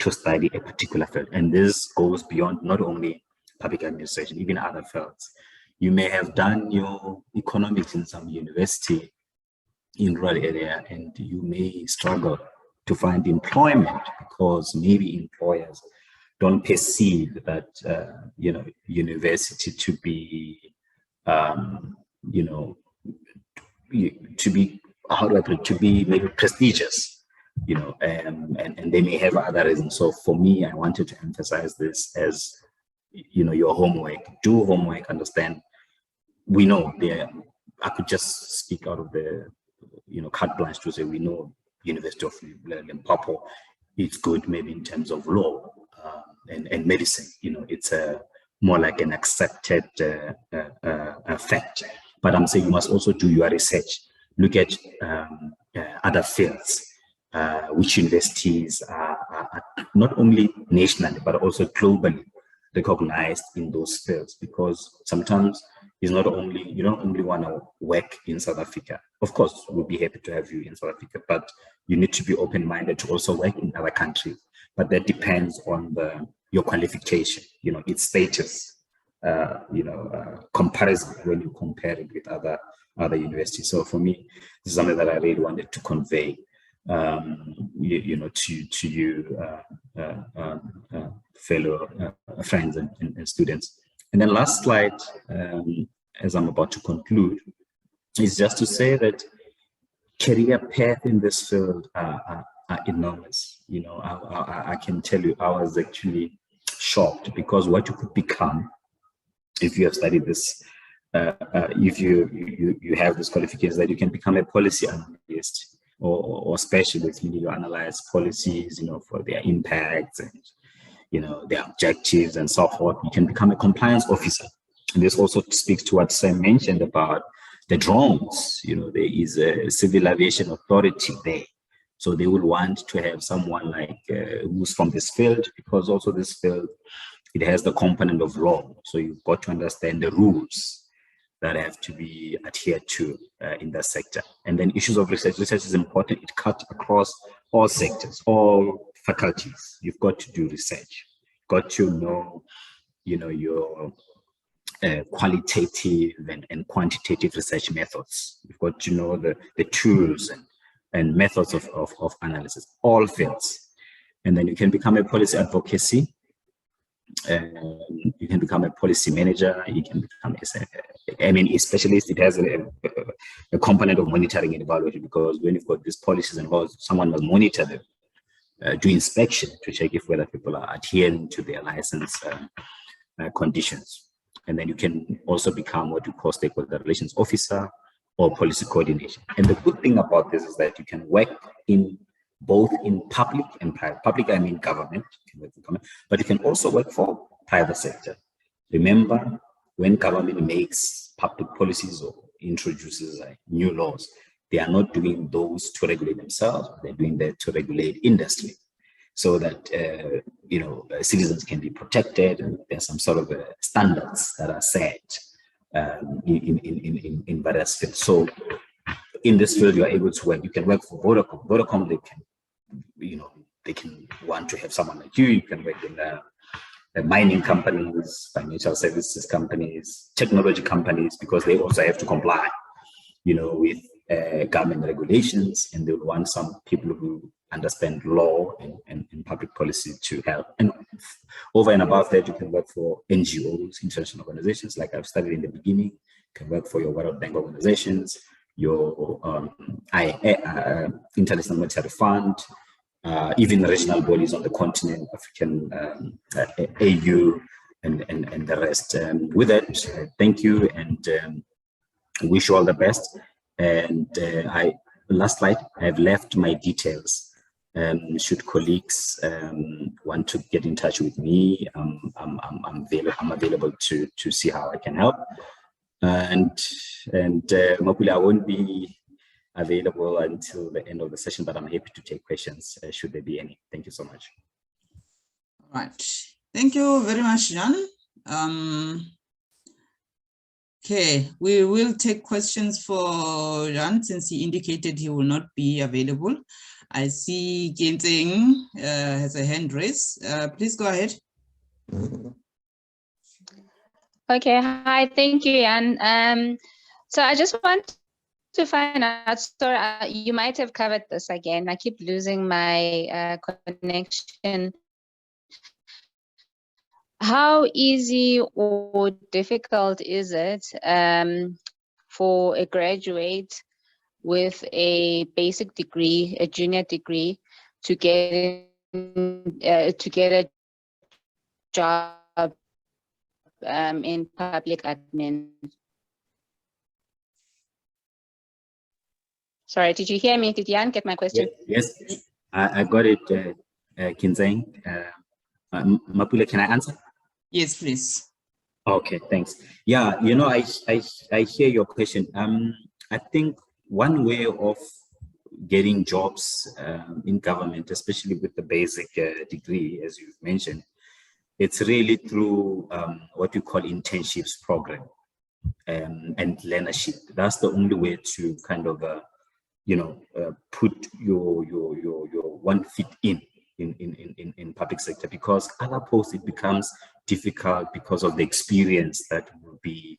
to study a particular field. And this goes beyond not only public administration, even other fields. You may have done your economics in some university in rural area, and you may struggle to find employment because maybe employers don't perceive that university to be to be, how do I put it, to be maybe prestigious, and they may have other reasons. So for me, I wanted to emphasize this as, your homework. Do homework, understand. We know there, I could just speak out of the, carte blanche to say, we know University of Limpopo, it's good maybe in terms of law and medicine. It's more like an accepted fact. But I'm saying you must also do your research. Look at other fields, which universities are not only nationally, but also globally recognized in those fields, because sometimes it's not only, you don't only want to work in South Africa. Of course, we'll be happy to have you in South Africa, but you need to be open-minded to also work in other countries. But that depends on your qualification, its status, comparison when you compare it with other universities. So for me, this is something that I really wanted to convey, to you, fellow friends and students. And then last slide, as I'm about to conclude, is just to say that career path in this field are enormous. I can tell you, I was actually shocked, because what you could become if you have studied this, if you have this qualification, that you can become a policy analyst or specialist, meaning you analyze policies, for their impacts and their objectives and so forth. You can become a compliance officer. And this also speaks to what Sam mentioned about the drones. There is a civil aviation authority there. So they will want to have someone like who's from this field, because also this field, it has the component of law. So you've got to understand the rules that have to be adhered to in that sector. And then issues of research. Research is important. It cuts across all sectors, all faculties. You've got to do research. You've got to know, your qualitative and quantitative research methods. You've got to know the tools and methods of analysis, all fields. And then you can become a policy advocacy. You can become a policy manager. You can become a specialist. It has a component of monitoring and evaluation, because when you've got these policies involved, someone must monitor them, do inspection to check if whether people are adhering to their license conditions. And then you can also become what you call stakeholder relations officer or policy coordination. And the good thing about this is that you can work in both in public and private. Public, I mean government, but you can also work for private sector. Remember, when government makes public policies or introduces new laws, they are not doing those to regulate themselves. They're doing that to regulate industry, so that citizens can be protected, and there's some sort of standards that are set in various fields. So in this field, you are able to work. You can work for Vodacom. Vodacom, they can want to have someone like you. You can work in mining companies, financial services companies, technology companies, because they also have to comply, with government regulations, and they will want some people who understand law and public policy to help. And over and above that, you can work for NGOs, international organizations, like I've studied in the beginning. You can work for your World Bank organizations, your International Monetary Fund, even regional bodies on the continent, African AU, and the rest. With that, thank you, and wish you all the best. And last slide, I've left my details. Should colleagues want to get in touch with me, I'm available to see how I can help. And Mapule, I won't be available until the end of the session, but I'm happy to take questions should there be any. Thank you so much. All right. Thank you very much, Jan. Okay, we will take questions for Jan, since he indicated he will not be available. I see Ginseng has a hand raised. Please go ahead. Okay, hi, thank you, Jan. So I just want to find out, so you might have covered this again. I keep losing my connection. How easy or difficult is it for a graduate with a basic degree, a junior degree, to get a job in public admin? Sorry, did you hear me? Did Jan get my question? Yes, I got it, Kinzeng. Mapule, can I answer? Yes, please. Okay, thanks. Yeah, you know, I hear your question. I think one way of getting jobs in government, especially with the basic degree, as you've mentioned, it's really through what we call internships program and learnership. That's the only way to kind of put your one foot in public sector, because other posts it becomes difficult because of the experience that will be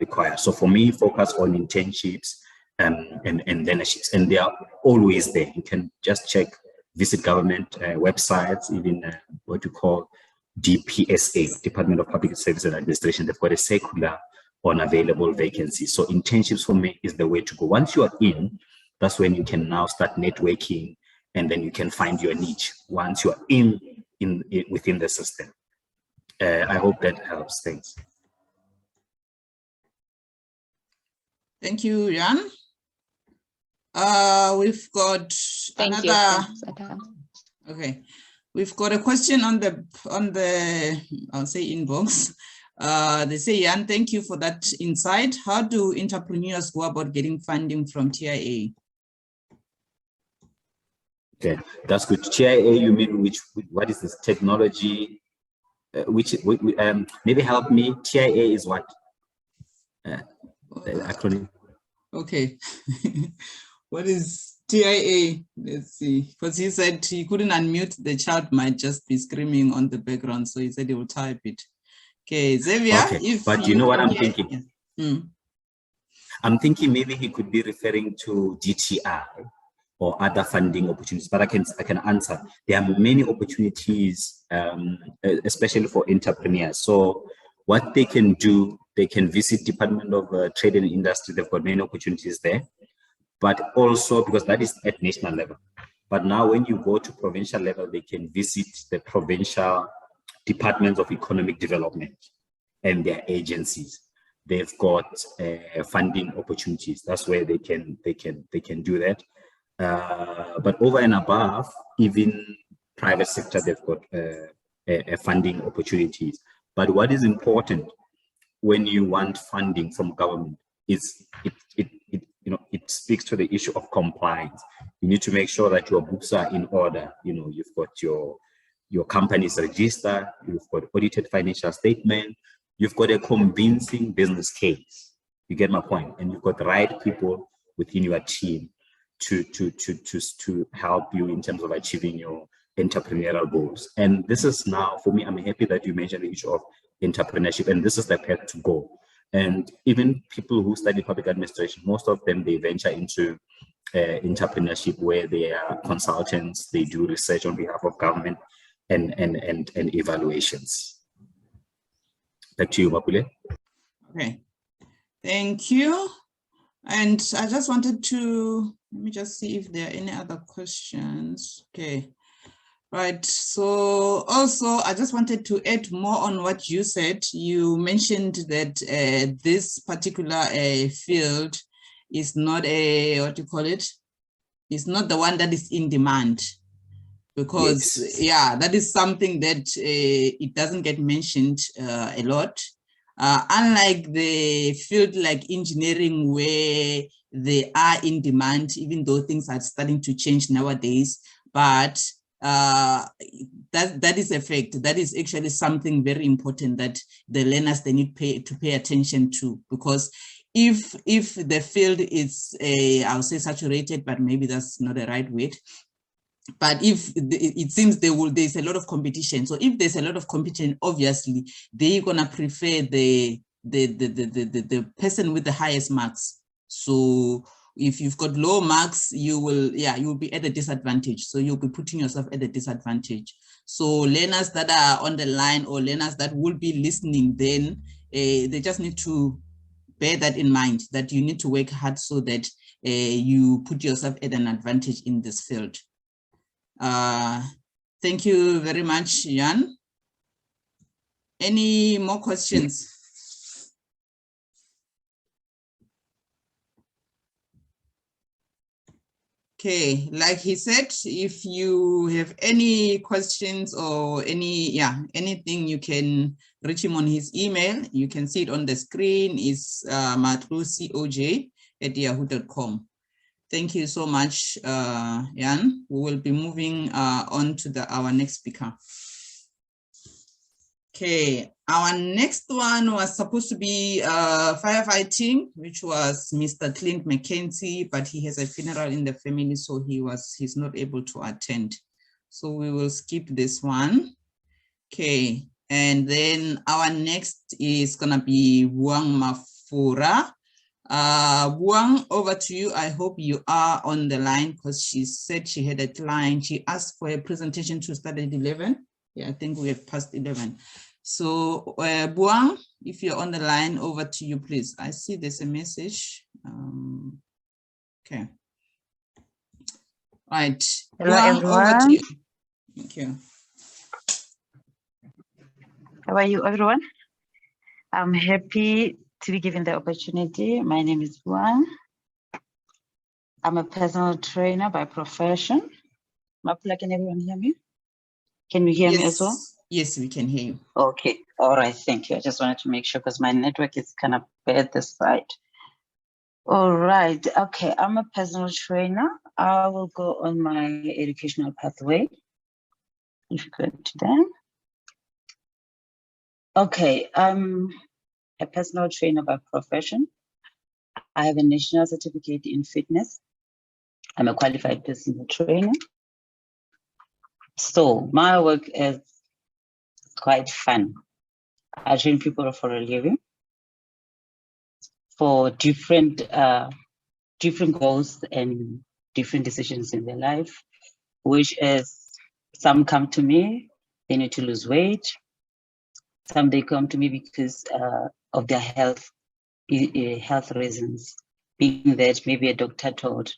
required. So for me, focus on internships and learnerships, and they are always there. You can just check, visit government websites, even what you call DPSA, Department of Public Service and Administration. They've got a circular on available vacancies. So internships for me is the way to go. Once you are in, that's when you can now start networking, and then you can find your niche once you are within the system. I hope that helps. Thanks. Thank you, Jan. We've got another. Okay, we've got a question on the I'll say inbox. They say, Jan, thank you for that insight. How do entrepreneurs go about getting funding from TIA? Okay, that's good. TIA, you mean what is this technology? Maybe help me. TIA is what? The acronym. Okay. What is TIA? Let's see. Because he said he couldn't unmute. The child might just be screaming on the background, so he said he will type it. Okay, Xavier. Okay, but you know what I'm thinking? Yeah. I'm thinking maybe he could be referring to GTI or other funding opportunities, but I can answer. There are many opportunities, especially for entrepreneurs. So what they can do, they can visit Department of Trade and Industry. They've got many opportunities there, but also because that is at national level. But now when you go to provincial level, they can visit the provincial Departments of Economic Development and their agencies. They've got funding opportunities. That's where they can do that. But over and above, even private sector, they've got funding opportunities. But what is important when you want funding from government is it speaks to the issue of compliance. You need to make sure that your books are in order. You've got your company's register, you've got audited financial statement, you've got a convincing business case. You get my point? And you've got the right people within your team to help you in terms of achieving your entrepreneurial goals. And this is now, for me, I'm happy that you mentioned the issue of entrepreneurship, and this is the path to go. And even people who study public administration, most of them, they venture into entrepreneurship, where they are consultants, they do research on behalf of government and evaluations. Back to you, Mapule. Okay, thank you. And I just wanted to, let me just see if there are any other questions. Okay, right. So also, I just wanted to add more on what you said. You mentioned that this particular field is not what you call it? It's not the one that is in demand. Because, yes, yeah, that is something that it doesn't get mentioned a lot. Unlike the field like engineering, where they are in demand, even though things are starting to change nowadays, but that is a fact. That is actually something very important that the learners, they need to pay attention to, because if the field is I'll say saturated, but maybe that's not the right word. But if it seems there's a lot of competition. So if there's a lot of competition, obviously they're gonna prefer the person with the highest marks. So if you've got low marks, you will be at a disadvantage. So you'll be putting yourself at a disadvantage. So learners that are on the line or learners that will be listening, then they just need to bear that in mind, that you need to work hard so that you put yourself at an advantage in this field. Thank you very much, Jan. Any more questions? Okay, like he said, if you have any questions or anything, you can reach him on his email. You can see it on the screen. It's matlucoj@yahoo.com. Thank you so much, Jan. We will be moving on to our next speaker. Okay, our next one was supposed to be firefighting, which was Mr. Clint McKenzie, but he has a funeral in the family, so he's not able to attend. So we will skip this one. Okay, and then our next is gonna be Buang Mafura. Buang, over to you. I hope you are on the line, because she said she had a client. She asked for a presentation to start at 11. Yeah, I think we have passed 11. So Buang, if you're on the line, over to you, please. I see there's a message. Okay. Right. Hello, Buang, everyone. over to you. Thank you. How are you, everyone? I'm happy to be given the opportunity. My name is Buang. I'm a personal trainer by profession. Mapula, can everyone hear me? Can you hear me as well? Yes, we can hear you. Okay, all right, thank you. I just wanted to make sure because my network is kind of bad this side. All right, okay, I'm a personal trainer. I will go on my educational pathway. If you go to them. Okay, I'm a personal trainer by profession. I have a national certificate in fitness. I'm a qualified personal trainer. So my work is quite fun. I train people for a living for different goals and different decisions in their life, which is some come to me, they need to lose weight. Some they come to me because of their health reasons, being that maybe a doctor told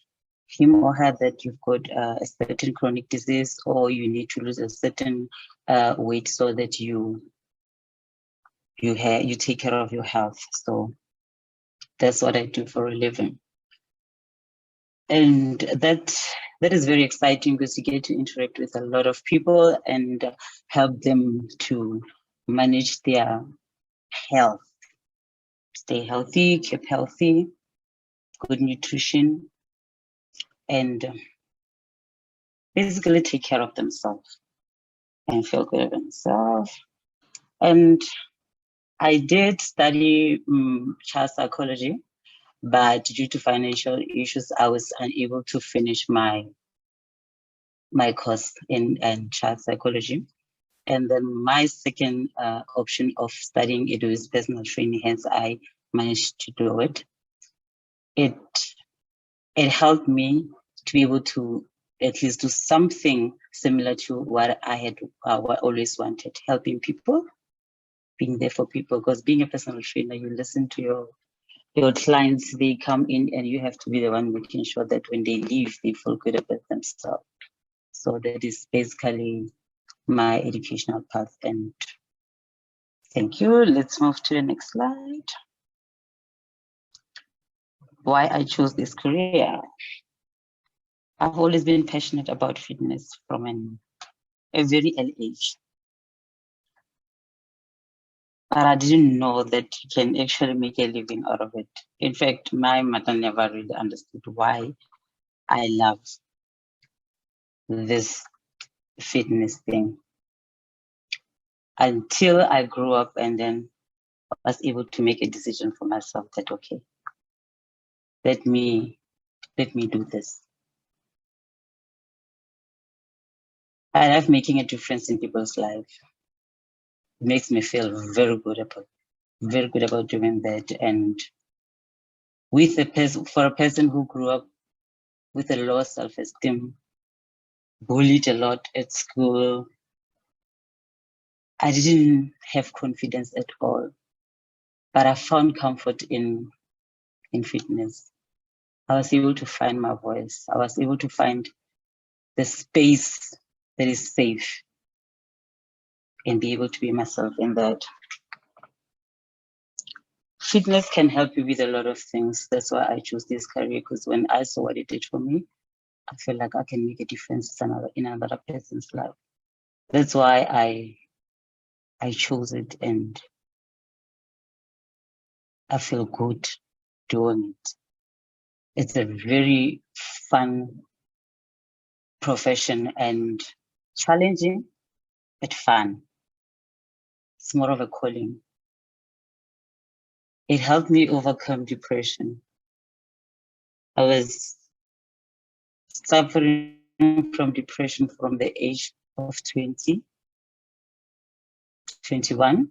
him or her that you've got a certain chronic disease or you need to lose a certain weight so that you take care of your health. So that's what I do for a living. And that is very exciting because you get to interact with a lot of people and help them to manage their health, stay healthy, keep healthy, good nutrition, and basically take care of themselves and feel good about themselves. And I did study child psychology, but due to financial issues, I was unable to finish my course in child psychology. And then my second option of studying it was personal training, hence I managed to do it. It helped me to be able to at least do something similar to what I had always wanted, helping people, being there for people. Because being a personal trainer, you listen to your clients, they come in and you have to be the one making sure that when they leave, they feel good about themselves. So that is basically my educational path. And thank you. Let's move to the next slide. Why I chose this career. I've always been passionate about fitness from a very early age. But I didn't know that you can actually make a living out of it. In fact, my mother never really understood why I love this fitness thing until I grew up and then was able to make a decision for myself that, okay, let me do this. I love making a difference in people's lives. It makes me feel very good about doing that. And with for a person who grew up with a low self-esteem, bullied a lot at school, I didn't have confidence at all, but I found comfort in fitness. I was able to find my voice. I was able to find the space that is safe and be able to be myself in that. Fitness can help you with a lot of things. That's why I chose this career, because when I saw what it did for me, I feel like I can make a difference in another person's life. That's why I chose it, and I feel good doing it. It's a very fun profession and challenging, but fun. It's more of a calling. It helped me overcome depression. I was suffering from depression from the age of 20, 21.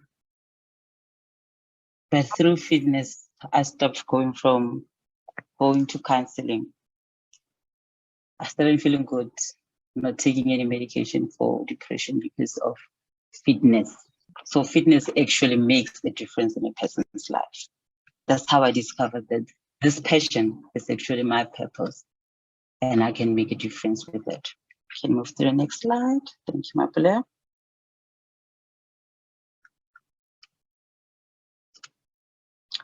But through fitness, I stopped going to counseling. I started feeling good, not taking any medication for depression because of fitness. So fitness actually makes a difference in a person's life. That's how I discovered that this passion is actually my purpose, and I can make a difference with it. Can move to the next slide. Thank you, Mapule.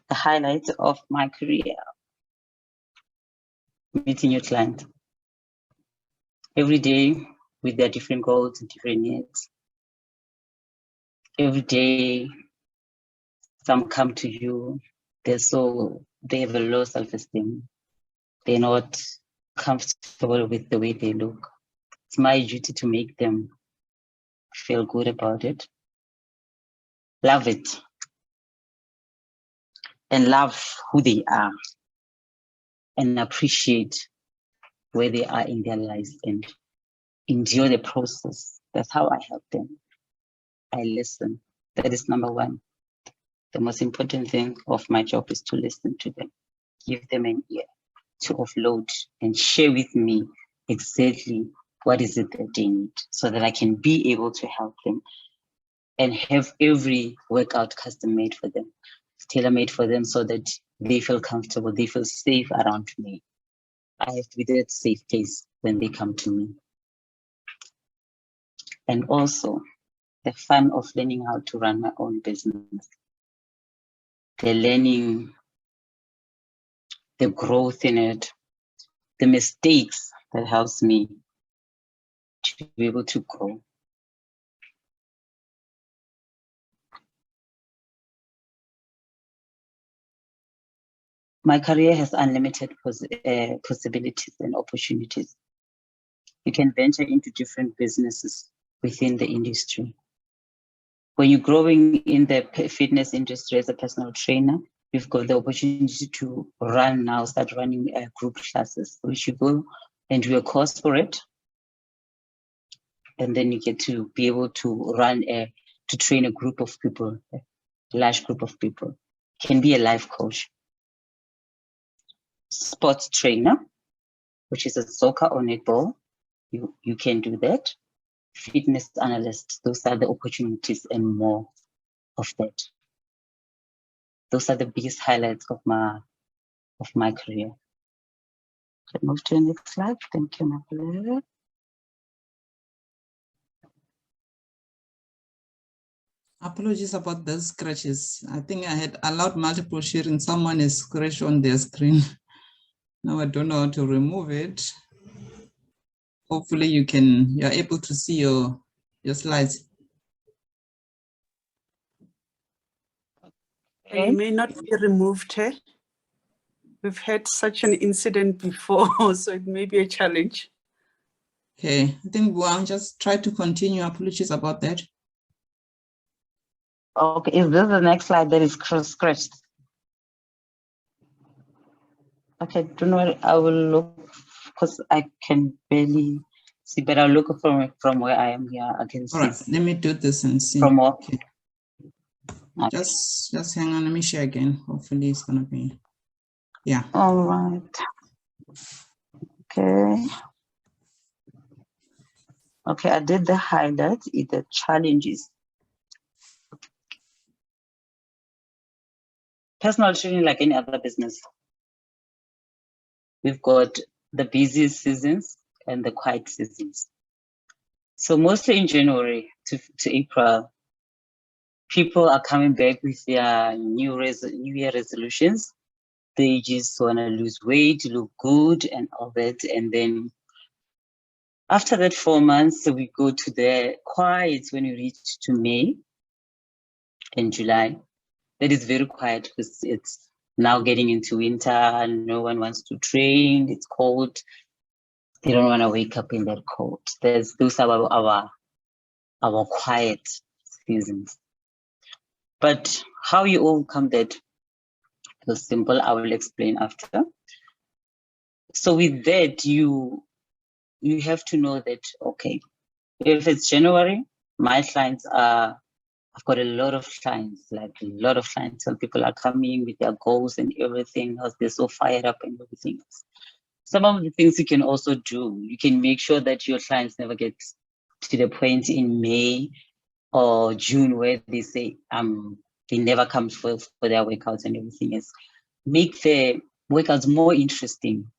The highlights of my career. Meeting your client. Every day with their different goals and different needs. Every day, some come to you, they have a low self-esteem. They're not comfortable with the way they look. It's my duty to make them feel good about it, love it, and love who they are, and appreciate where they are in their lives and enjoy the process. That's how I help them. I listen. That is number one. The most important thing of my job is to listen to them, give them an ear to offload and share with me exactly what is it that they need, so that I can be able to help them and have every workout custom made for them, tailor-made for them, so that they feel comfortable, they feel safe around me. I have to be that safe place when they come to me. And also the fun of learning how to run my own business. The learning, the growth in it, the mistakes that helps me to be able to grow. My career has unlimited possibilities and opportunities. You can venture into different businesses within the industry. When you're growing in the fitness industry as a personal trainer, you've got the opportunity to start running group classes, which you go and do a course for it. And then you get to be able to to train a group of people, a large group of people. Can be a life coach. Sports trainer, which is a soccer or netball, you can do that. Fitness analyst, those are the opportunities and more of that. Those are the biggest highlights of my career. Let's move to the next slide. Thank you, Mapule. Apologies about those scratches. I think I had allowed multiple sharing. Someone has scratched on their screen. Now I don't know how to remove it. Hopefully you're able to see your slides. You may not be removed. We've had such an incident before, so it may be a challenge. Okay, I think we'll just try to continue. Apologies about that. Okay, is this the next slide that is scratched? Okay, don't worry, I will look because I can barely see, but I'll look from where I am here. I can All see. right, let me do this and see. From what? Okay. Okay. Just hang on, let me share again. Hopefully it's gonna be, yeah. All right. Okay. Okay, I did the highlight, the challenges. Personal training, like any other business, we've got the busy seasons and the quiet seasons. So mostly in January to April, people are coming back with their New Year resolutions. They just want to lose weight, look good, and all that. And then after that 4 months, we go to the quiet when we reach to May and July. That is very quiet because it's now getting into winter. No one wants to train. It's cold. They don't want to wake up in that cold. Those are our quiet seasons. But how you overcome that is simple. I will explain after. So with that, you have to know that, okay, if it's January, my clients are, I've got a lot of clients, like a lot of clients. Some people are coming with their goals and everything else. They're so fired up and everything else. Some of the things you can also do, you can make sure that your clients never get to the point in May or June where they say they never come for their workouts and everything else. Make the workouts more interesting.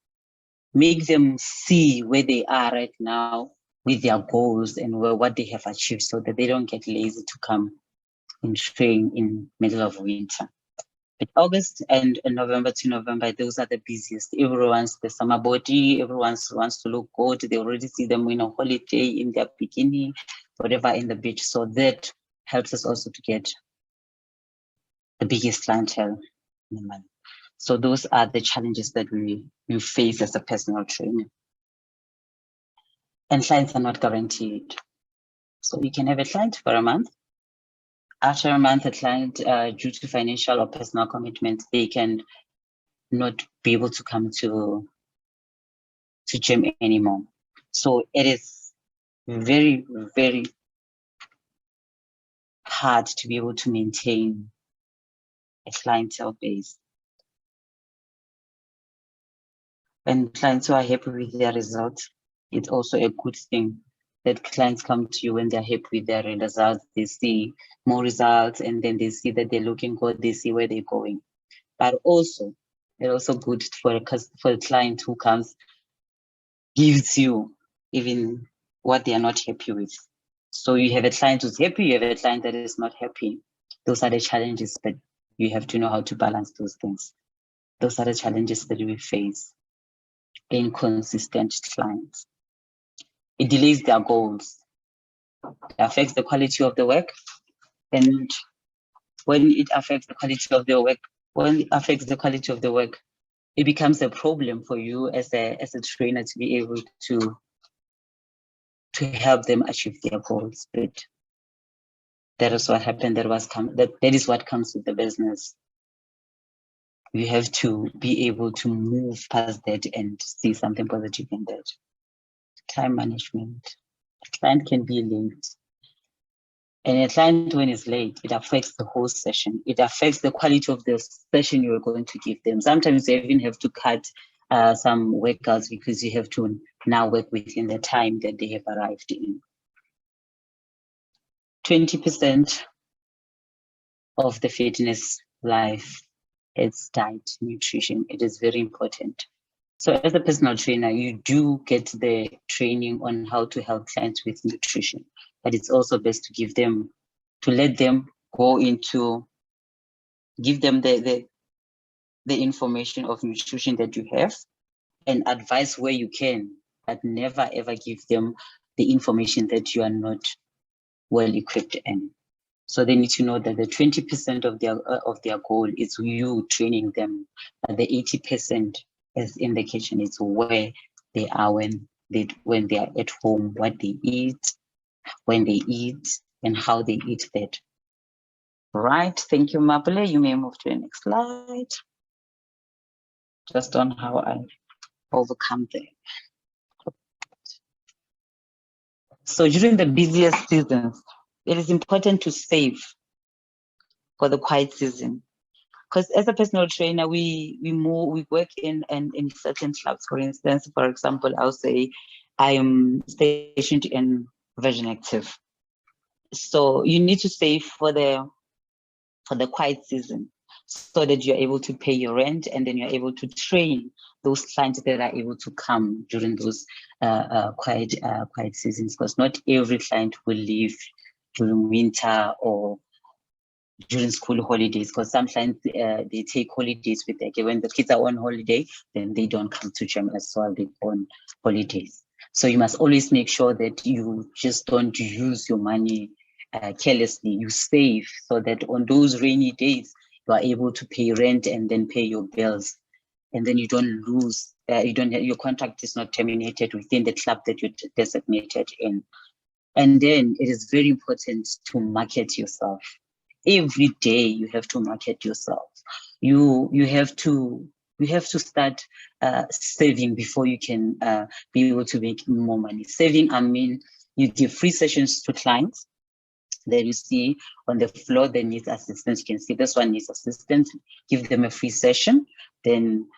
Make them see where they are right now with their goals and what they have achieved so that they don't get lazy to come and train in middle of winter. But August and November to November, those are the busiest. Everyone's the summer body, everyone wants to look good. They already see them in a holiday, in their bikini, whatever, in the beach. So that helps us also to get the biggest clientele in the month. So those are the challenges that we face as a personal trainer. And clients are not guaranteed. So you can have a client for a month. After a month, a client, due to financial or personal commitments, they can not be able to come to gym anymore. So it is very, very hard to be able to maintain a clientele base. When clients who are happy with their results, it's also a good thing that clients come to you when they're happy with their results. They see more results and then they see that they're looking good, they see where they're going. But also, it's also good for a client who comes, gives you even what they are not happy with. So you have a client who's happy, you have a client that is not happy. Those are the challenges, but you have to know how to balance those things. Those are the challenges that we face. Inconsistent clients. It delays their goals. It affects the quality of the work. And when it affects the quality of the work, it becomes a problem for you as a trainer to be able to help them achieve their goals. But that is what happened. That is what comes with the business. You have to be able to move past that and see something positive in that. Time management. A client can be late. And a client, when it's late, it affects the whole session. It affects the quality of the session you're going to give them. Sometimes you even have to cut some workouts because you have to now work within the time that they have arrived in. 20% of the fitness life is diet, nutrition. It is very important. So as a personal trainer, you do get the training on how to help clients with nutrition, but it's also best to let them go into, give them the information of nutrition that you have and advise where you can, but never ever give them the information that you are not well equipped in. So they need to know that the 20% of their goal is you training them, but the 80% is in the kitchen. It's where they are when they are at home, what they eat, when they eat, and how they eat that. Right. Thank you, Mapule. You may move to the next slide. just on how I overcome them. So during the busiest seasons, it is important to save for the quiet season. Because as a personal trainer, we work in certain clubs. For instance, for example, I'll say I am stationed in Virgin Active. So you need to save for the quiet season so that you're able to pay your rent, and then you're able to train those clients that are able to come during those quiet seasons, because not every client will leave during winter or during school holidays, because some clients they take holidays with their, when the kids are on holiday, then they don't come to gym as well, they're on holidays. So you must always make sure that you just don't use your money carelessly. You save so that on those rainy days, you are able to pay rent and then pay your bills. And then you don't lose, your contract is not terminated within the club that you're designated in. And then it is very important to market yourself. Every day you have to market yourself. You have to start saving before you can be able to make more money. Saving, I mean, you give free sessions to clients. There you see on the floor that needs assistance. You can see this one needs assistance. Give them a free session. Then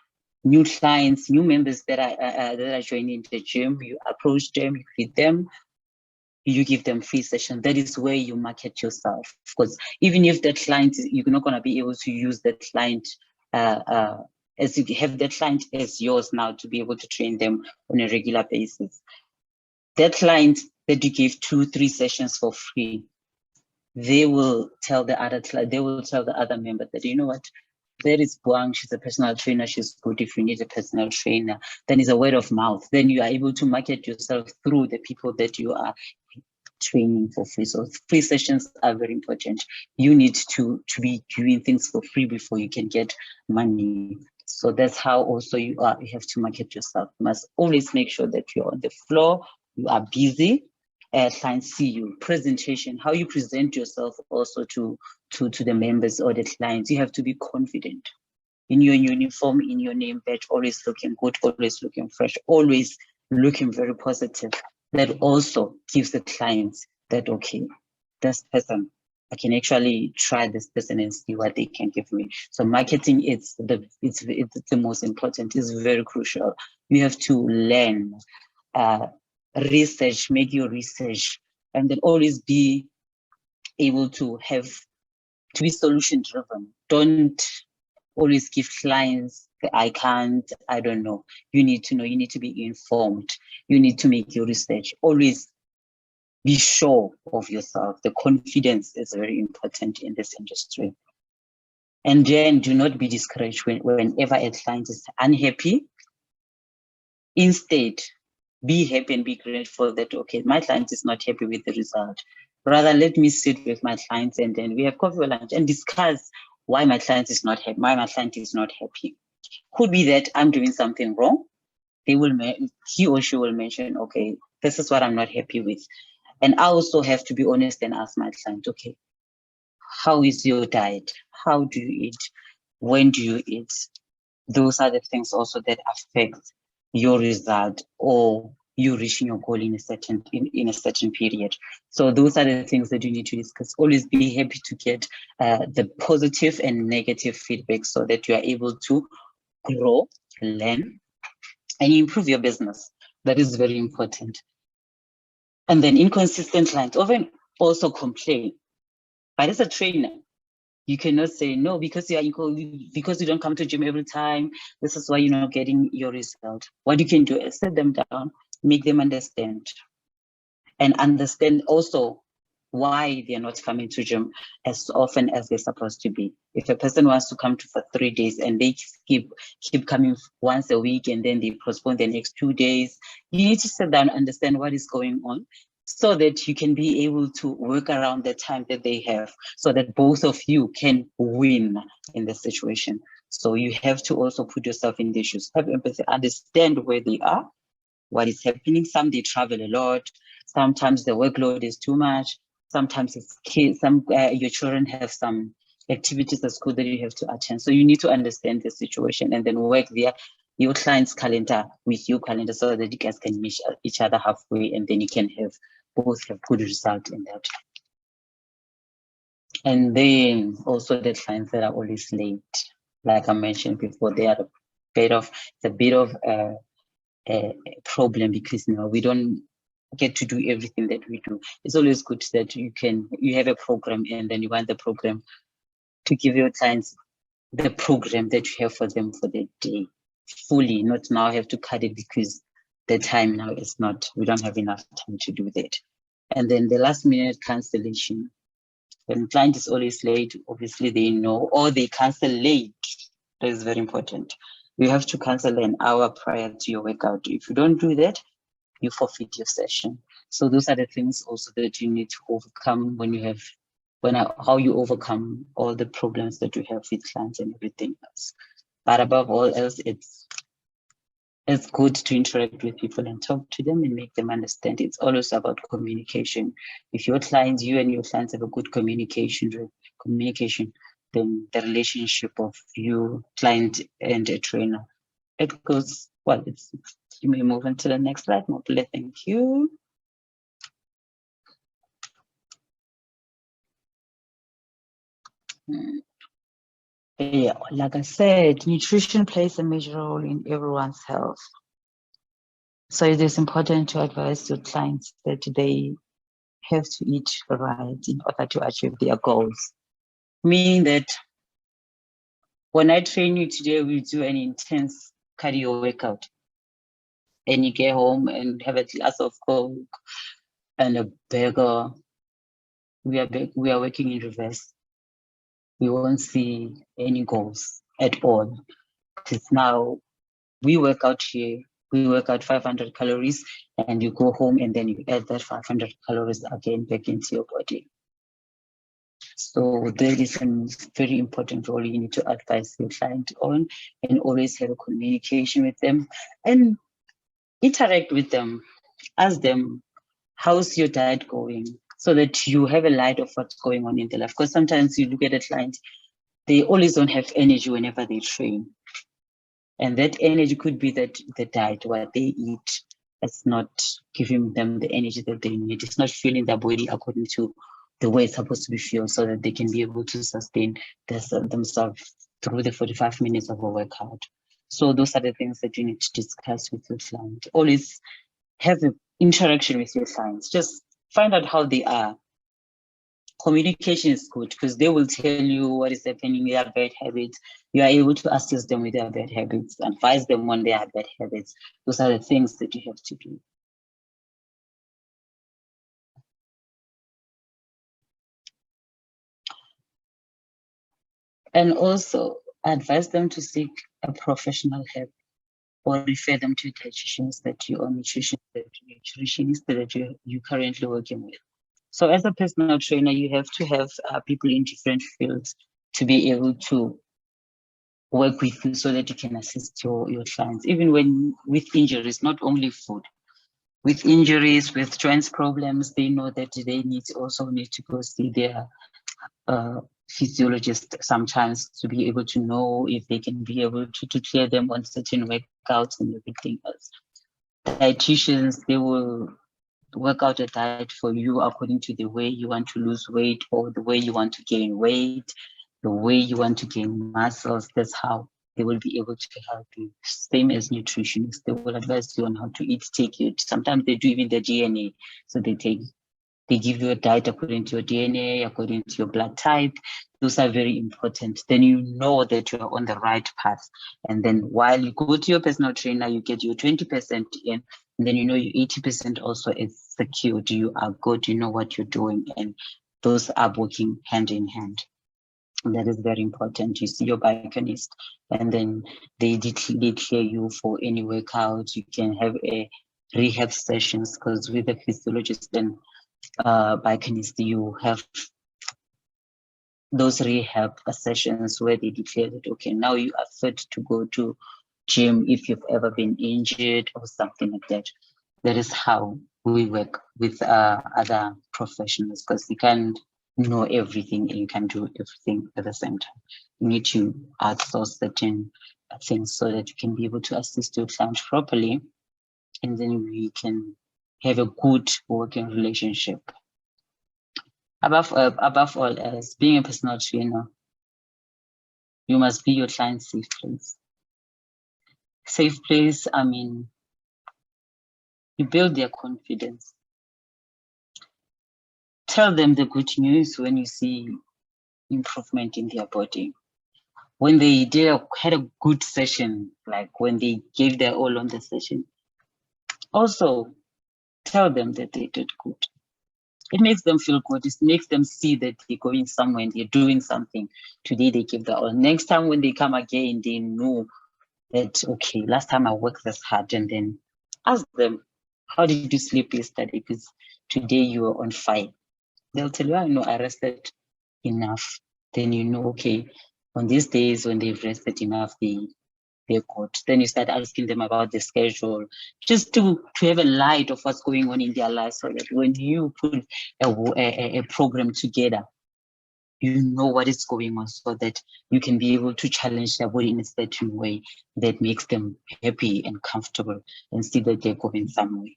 new clients, new members that are joining the gym, you approach them, you greet them, you give them free session. That is where you market yourself. Because even if that client, you're not going to be able to use that client as you have that client as yours now to be able to train them on a regular basis. That client that you give 2-3 sessions for free, they will tell the other member that, you know what, there is Buang, she's a personal trainer, she's good. If you need a personal trainer, then it's a word of mouth. Then you are able to market yourself through the people that you are training for free. So free sessions are very important. You need to be doing things for free before you can get money. So that's how also you have to market yourself. You must always make sure that you're on the floor, you are busy, clients see you. Presentation, how you present yourself also to the members or the clients. You have to be confident in your uniform, in your name badge, always looking good, always looking fresh, always looking very positive. That also gives the clients that, okay, this person, I can actually try this person and see what they can give me. So marketing, it's the most important, it's very crucial. You have to learn, research, make your research, and then always be able to be solution driven. Don't always give clients the I can't, I don't know. You need to know, you need to be informed. You need to make your research. Always be sure of yourself. The confidence is very important in this industry. And then do not be discouraged whenever a client is unhappy. Instead, be happy and be grateful that, okay, my client is not happy with the result. Rather, let me sit with my clients and then we have coffee or lunch and discuss why my client is not happy. Could be that I'm doing something wrong. He or she will mention, okay, this is what I'm not happy with. And I also have to be honest and ask my client, okay, how is your diet? How do you eat? When do you eat? Those are the things also that affect your result or you reaching your goal in a certain period. So those are the things that you need to discuss. Always be happy to get the positive and negative feedback so that you are able to grow, learn, and improve your business. That is very important. And then inconsistent clients often also complain. But as a trainer, you cannot say no because you don't come to gym every time. This is why you're not getting your result. What you can do is sit them down, make them understand, and understand also why they're not coming to gym as often as they're supposed to be. If a person wants to come for 3 days and they keep coming once a week and then they postpone the next 2 days, you need to sit down and understand what is going on so that you can be able to work around the time that they have so that both of you can win in the situation. So you have to also put yourself in their shoes, have empathy, understand where they are, what is happening. Some they travel a lot. Sometimes the workload is too much. Sometimes it's kids. Your children have some activities at school that you have to attend. So you need to understand the situation and then work your client's calendar with your calendar so that you guys can meet each other halfway, and then you can both have good result in that. And then also the clients that are always late, like I mentioned before, they are a bit of a problem, because now we don't get to do everything that we do. It's always good that you have a program, and then you want the program to give your clients the program that you have for them for the day fully, not now have to cut it because the time now is not, we don't have enough time to do that. And then the last minute cancellation. When client is always late, obviously they know, or they cancel late. That is very important. You have to cancel an hour prior to your workout. If you don't do that, you forfeit your session. So those are the things also that you need to overcome how you overcome all the problems that you have with clients and everything else. But above all else, it's good to interact with people and talk to them and make them understand. It's always about communication. If you and your clients have a good communication, then the relationship of you, client, and a trainer, it goes well. You may move on to the next slide, Mopule. Thank you. Yeah, like I said, nutrition plays a major role in everyone's health. So it is important to advise your clients that they have to eat right in order to achieve their goals. Meaning that when I train you today, we do an intense cardio workout, and you get home and have a glass of Coke and a burger. We are working in reverse. We won't see any goals at all. Because now we work out here, we work out 500 calories, and you go home and then you add that 500 calories again back into your body. So there is a very important role you need to advise your client on, and always have a communication with them and interact with them. Ask them, how's your diet going? So that you have a light of what's going on in their life. Because sometimes you look at a client, they always don't have energy whenever they train. And that energy could be that the diet, what they eat, it's not giving them the energy that they need. It's not filling their body according to the way it's supposed to be filled, so that they can be able to sustain themselves through the 45 minutes of a workout. So those are the things that you need to discuss with your client. Always have an interaction with your clients. Just find out how they are. Communication is good, because they will tell you what is happening with their bad habits. You are able to assist them with their bad habits, advise them on their bad habits. Those are the things that you have to do. And also advise them to seek a professional help, or refer them to dietitians that you or nutritionist that you're currently working with. So as a personal trainer, you have to have people in different fields to be able to work with you, so that you can assist your clients, even when with injuries, not only food. With injuries, with joints problems, they know that they also need to go see their physiologist sometimes, to be able to know if they can be able to clear them on certain workouts and everything else. Dietitians, they will work out a diet for you according to the way you want to lose weight, or the way you want to gain weight, the way you want to gain muscles. That's how they will be able to help you. Same as nutritionists, they will advise you on how to eat, take it. Sometimes they do even the DNA. So they give you a diet according to your DNA, according to your blood type. Those are very important. Then you know that you are on the right path. And then while you go to your personal trainer, you get your 20% in, and then you know your 80% also is secured. You are good, you know what you're doing, and those are working hand in hand. And that is very important. You see your biochemist, and then they clear you for any workout. You can have a rehab sessions, because with a physiologist and biochemist, you have those rehab sessions where they declare that, okay, now you are fit to go to gym if you've ever been injured or something like that. That is how we work with other professionals, because you can't know everything and you can do everything at the same time. You need to outsource certain things so that you can be able to assist your client properly, and then we can have a good working relationship. Above all else, being a personal trainer, you must be your client's safe place. Safe place, I mean, you build their confidence. Tell them the good news when you see improvement in their body. When they had a good session, like when they gave their all on the session, also tell them that they did good. It makes them feel good. It makes them see that they're going somewhere and they're doing something. Today they give their all. Next time when they come again, they know that, okay, last time I worked this hard, and then ask them, how did you sleep yesterday? Because today you were on fire. They'll tell you, I know I rested enough. Then you know, okay, on these days when they've rested enough, they're good. Then you start asking them about the schedule, just to have a light of what's going on in their lives, so that when you put a program together, you know what is going on, so that you can be able to challenge their body in a certain way that makes them happy and comfortable and see that they're going somewhere.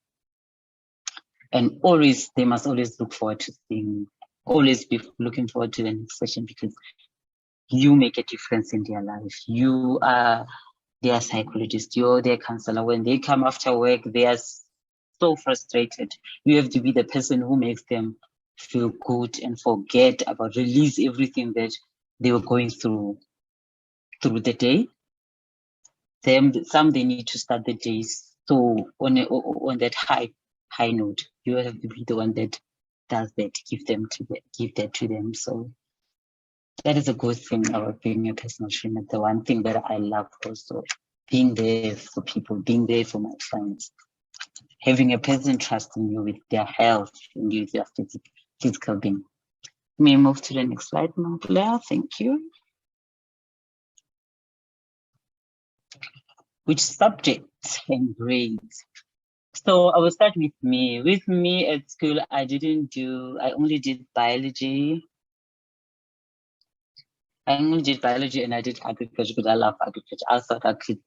And always, they must always look forward to seeing, always be looking forward to the next session, because you make a difference in their life. You are their psychologist, you're their counselor. When they come after work, they are so frustrated. You have to be the person who makes them feel good and forget about, release everything that they were going through the day. Some they need to start the day so on that high note. You have to be the one that does that, give that to them. So that is a good thing about being a personal trainer. The one thing that I love also, being there for people, being there for my clients, having a person trusting you with their health and with their physical being. May I move to the next slide, Mabula? Thank you. Which subjects and grades? So I will start with me. With me at school, I only did biology. I only did biology and I did agriculture because I love agriculture. I thought I could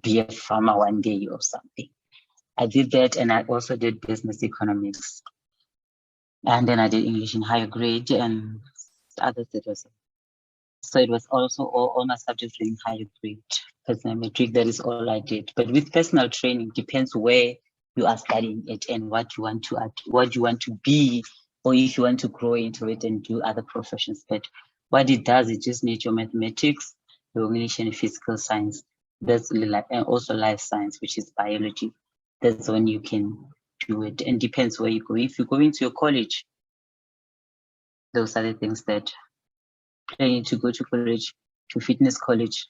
be a farmer one day or something. I did that, and I also did business economics. And then I did English in higher grade and others that was. So it was also all my subjects in higher grade. Personal metric, that is all I did. But with personal training, depends where you are studying it and what you want to be, or if you want to grow into it and do other professions. But what it does, it just needs your mathematics, your English and physical science. That's really and also life science, which is biology. That's when you can do it, and depends where you go. If you go into your college, those are the things that planning to go to college, to fitness college.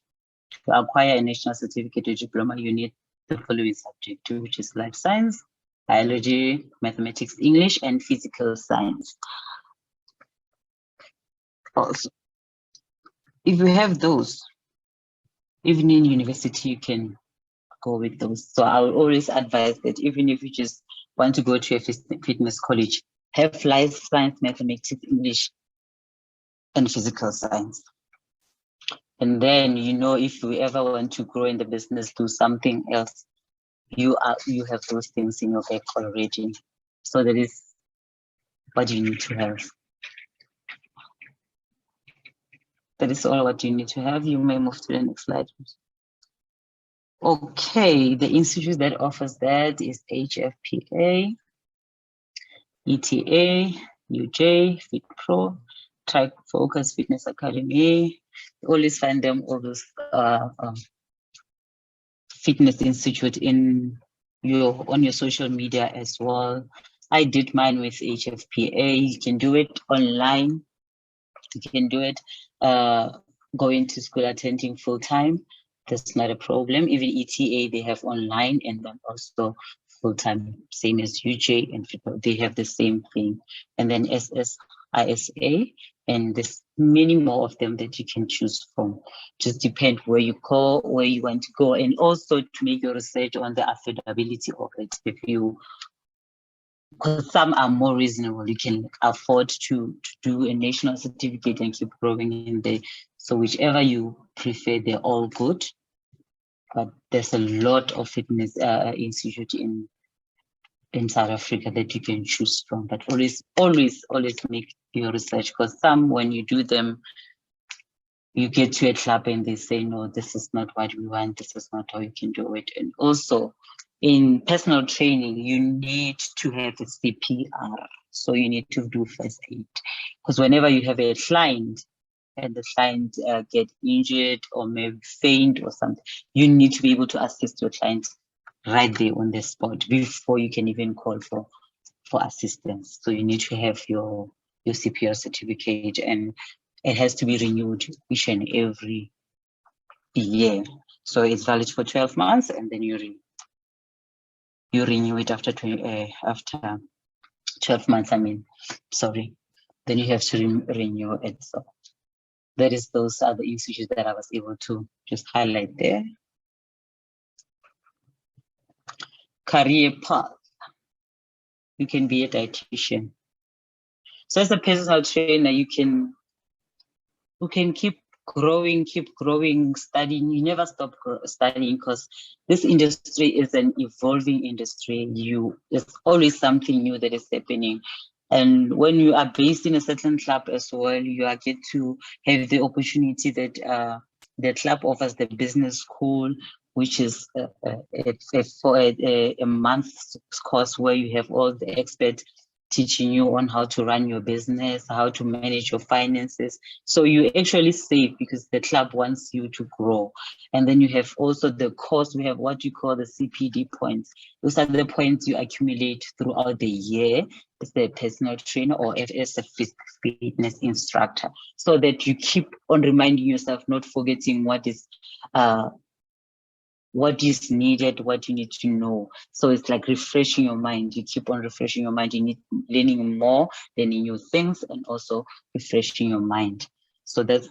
To acquire a national certificate or diploma, you need the following subject, which is life science, biology, mathematics, English, and physical science. Also, if you have those, even in university, you can go with those. So I would always advise that even if you just want to go to a fitness college, have life science, mathematics, English, and physical science. And then, if you ever want to grow in the business, do something else, you have those things in your back already. So that is what you need to have. That is all what you need to have. You may move to the next slide. Okay, the institute that offers that is HFPA, ETA, UJ, FitPro, Track Focus Fitness Academy. You always find them, all those fitness institute on your social media as well. I did mine with HFPA. You can do it online. You can do it going to school, attending full time. That's not a problem. Even ETA, they have online and then also full time, same as UJ and they have the same thing. And then SSISA, and there's many more of them that you can choose from. Just depend where you go, where you want to go, and also to make your research on the affordability of it. If you because some are more reasonable. You can afford to do a national certificate and keep growing in there. So whichever you prefer, they're all good. But there's a lot of fitness institute in South Africa that you can choose from. But always make your research, because some, when you do them, you get to a club and they say, no, this is not what we want. This is not how you can do it. And also in personal training, you need to have a CPR. So you need to do first aid, because whenever you have a client and the client get injured or maybe faint or something, you need to be able to assist your client right there on the spot before you can even call for assistance. So you need to have your CPR certificate, and it has to be renewed each and every year. So it's valid for 12 months, and then you renew it after 12 months. Then you have to renew it. So those are the institutions that I was able to just highlight there. Career path. You can be a dietitian. So as a personal trainer, you can keep growing, studying. You never stop studying, because this industry is an evolving industry. There's always something new that is happening. And when you are based in a certain club as well, you get to have the opportunity that the club offers the business school, which is a month's course where you have all the experts teaching you on how to run your business, how to manage your finances. So you actually save because the club wants you to grow. And then you have also the course, we have what you call the CPD points. Those are the points you accumulate throughout the year as a personal trainer or as a fitness instructor, so that you keep on reminding yourself, not forgetting what is needed, what you need to know. So it's like refreshing your mind. You keep on refreshing your mind. You need learning more, learning new things, and also refreshing your mind. So that's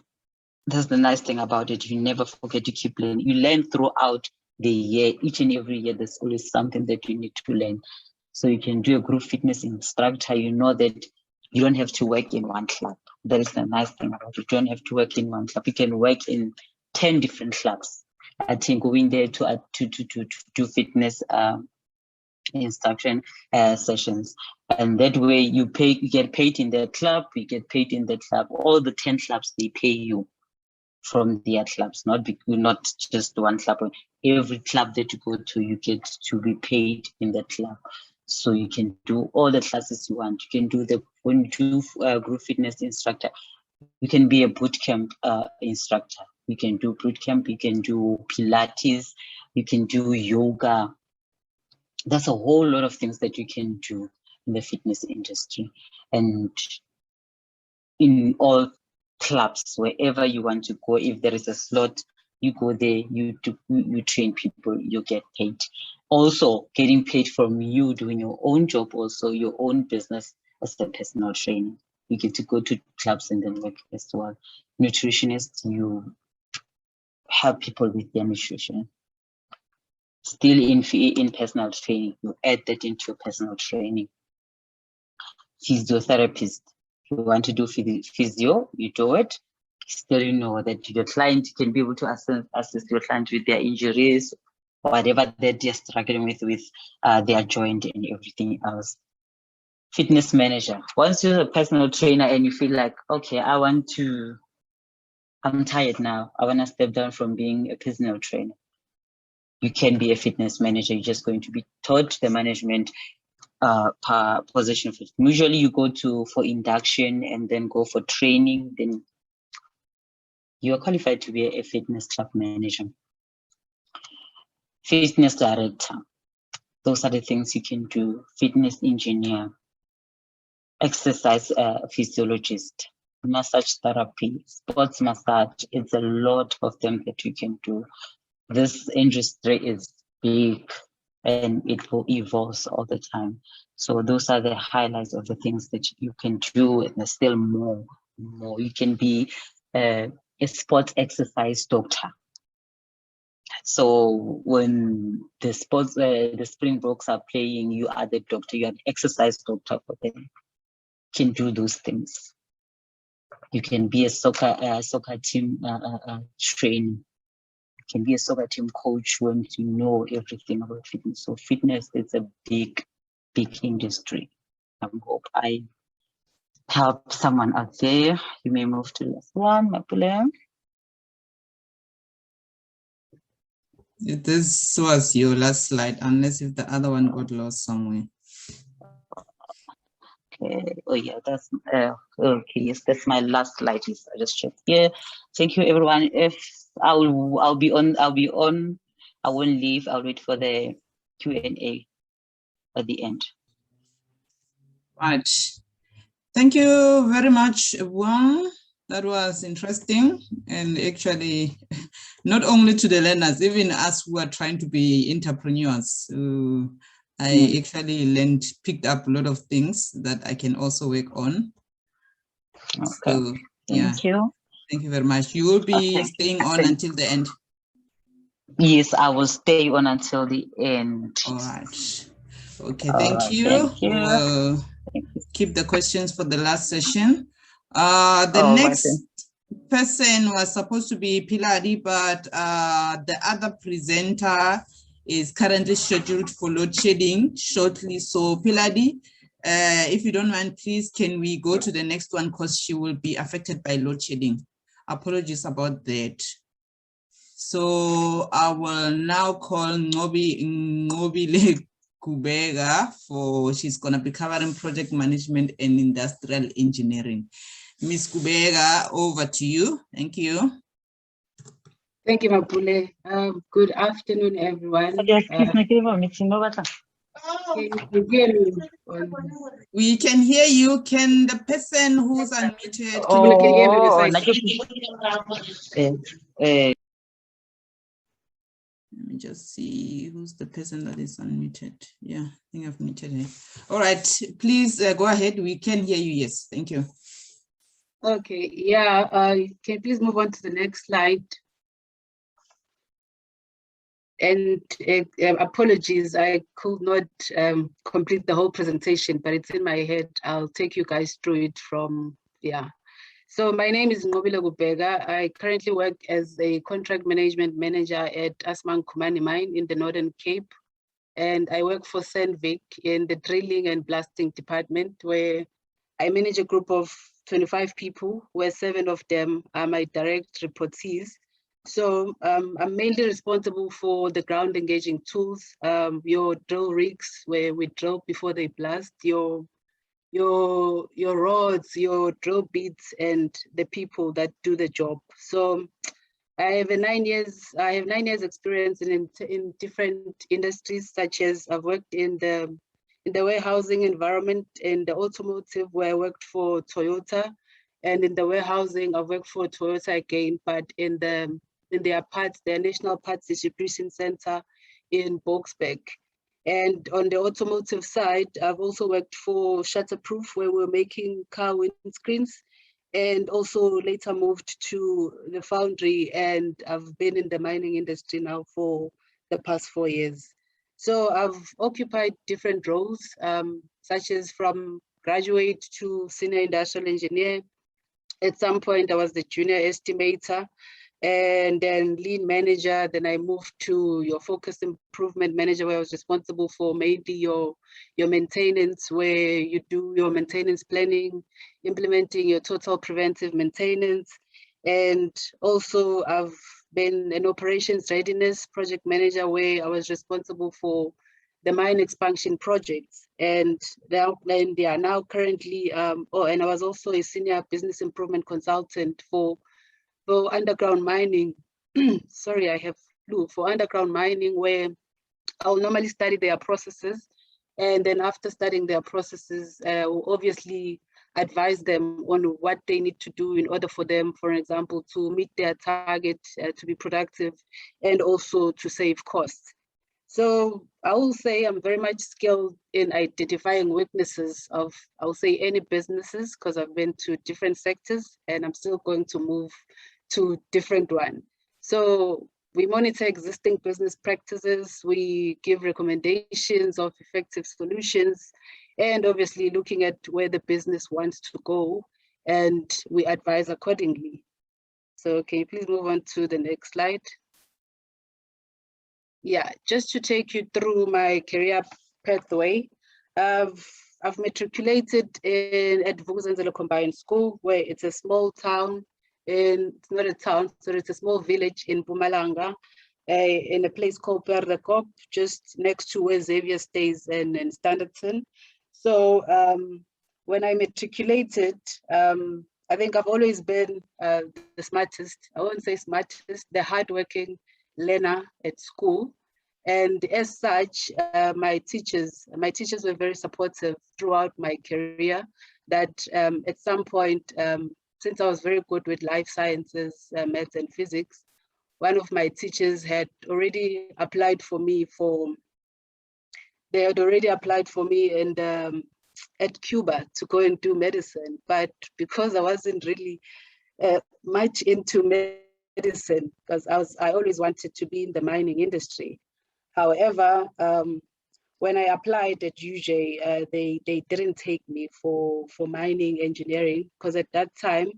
the nice thing about it. You never forget to keep learning. You learn throughout the year. Each and every year, there's always something that you need to learn. So you can do a group fitness instructor. You know that you don't have to work in one club. That is the nice thing about it. You don't have to work in one club. You can work in 10 different clubs. I think going there to do fitness instruction sessions, and that way you get paid in the club. You get paid in the club. All the 10 clubs, they pay you from their clubs, not just one club. Every club that you go to, you get to be paid in the club. So you can do all the classes you want. You can when you do group fitness instructor, you can be a boot camp instructor. You can do boot camp, you can do Pilates, you can do yoga. There's a whole lot of things that you can do in the fitness industry. And in all clubs, wherever you want to go, if there is a slot, you go there, you train people, you get paid. Also, getting paid from you doing your own job, also your own business as a personal trainer. You get to go to clubs and then work as well. Nutritionist, you help people with their nutrition. Still in personal training, you add that into your personal training. Physiotherapist, you want to do physio, you do it. Still, you know that your client can be able to assist your client with their injuries, whatever that they're struggling with their joint and everything else. Fitness manager, once you're a personal trainer and you feel like, okay, I'm tired now, I want to step down from being a personal trainer, you can be a fitness manager. You're just going to be taught the management position. Usually you go for induction and then go for training, then you are qualified to be a fitness club manager. Fitness director, those are the things you can do. Fitness engineer, exercise physiologist, massage therapy, sports massage. It's a lot of them that you can do. This industry is big and it will evolve all the time. So those are the highlights of the things that you can do, and there's still more. You can be a sports exercise doctor. So when the sports, the Springboks are playing, you are the doctor, you are the exercise doctor for them. You can do those things. You can be a soccer team trainer. You can be a soccer team coach when you know everything about fitness. So fitness is a big industry. I hope I help someone out there. You may move to the next one, Mapule. This was your last slide, unless if the other one got lost somewhere. Okay. Oh yeah, that's okay. Yes, that's my last slide. Yes, I just checked. Yeah. Thank you, everyone. If I'll be on. I won't leave. I'll wait for the Q&A at the end. Right. Thank you very much, everyone. That was interesting, and actually, not only to the learners, even us who are trying to be entrepreneurs. I actually picked up a lot of things that I can also work on. Okay. So, yeah. Thank you. Thank you very much. You will be staying on until the end. Yes, I will stay on until the end. All right. Okay, thank you. Thank you. We'll keep the questions for the last session. The next person was supposed to be Piladi, but the other presenter is currently scheduled for load shedding shortly. So Piladi, if you don't mind, please, can we go to the next one, because she will be affected by load shedding. Apologies about that. So I will now call Ngobile Kubega she's going to be covering project management and industrial engineering. Ms. Kubega, over to you. Thank you. Thank you, Mapule. Good afternoon, everyone. Can you hear me? We can hear you. Can the person who's unmuted? Let me just see who's the person that is unmuted. Yeah, I think I've muted her. All right, please go ahead. We can hear you. Yes, thank you. Okay, yeah, can you please move on to the next slide? And apologies, I could not complete the whole presentation, but it's in my head. I'll take you guys through it from, yeah. So my name is Ngobile Kubega. I currently work as a contract management manager at Asman Kumani Mine in the Northern Cape. And I work for Sandvik in the drilling and blasting department, where I manage a group of 25 people, where 7 of them are my direct reportees. So I'm mainly responsible for the ground engaging tools, your drill rigs, where we drill before they blast, your rods, your drill bits, and the people that do the job. So I have 9 years experience in different industries, such as I've worked in the warehousing environment, in the automotive, where I worked for Toyota, and in the warehousing I've worked for Toyota again, but in their parts, their national parts distribution center in Boksburg. And on the automotive side, I've also worked for Shutterproof, where we're making car windscreens, and also later moved to the foundry, and I've been in the mining industry now for the past 4 years. So I've occupied different roles, such as from graduate to senior industrial engineer. At some point, I was the junior estimator, and then lean manager. Then I moved to your focused improvement manager, where I was responsible for mainly your maintenance, where you do your maintenance planning, implementing your total preventive maintenance. And also I've been an operations readiness project manager, where I was responsible for the mine expansion projects. And they are now currently, and I was also a senior business improvement consultant for underground mining. Sorry, I have flu. For underground mining, where I'll normally study their processes, and then after studying their processes, we'll obviously advise them on what they need to do in order for them, for example, to meet their target, to be productive, and also to save costs. So I will say I'm very much skilled in identifying weaknesses of, I'll say, any businesses, because I've been to different sectors and I'm still going to move to different one. So we monitor existing business practices, we give recommendations of effective solutions, and obviously looking at where the business wants to go, and we advise accordingly. So can you please move on to the next slide? Yeah, just to take you through my career pathway. I've matriculated at Vukuzenzele Combined School, where it's a small town, and it's not a town, so it's a small village in Mpumalanga, in a place called Perdekop, just next to where Xavier stays in Standerton. So when I matriculated, I think I've always been the smartest, I won't say smartest, the hardworking learner at school. And as such, my teachers were very supportive throughout my career, that at some point, since I was very good with life sciences, maths and physics, one of my teachers had already applied for me and at Cuba to go and do medicine. But because I wasn't really much into medicine, because I always wanted to be in the mining industry. However, when I applied at UJ, they didn't take me for mining engineering, because at that time,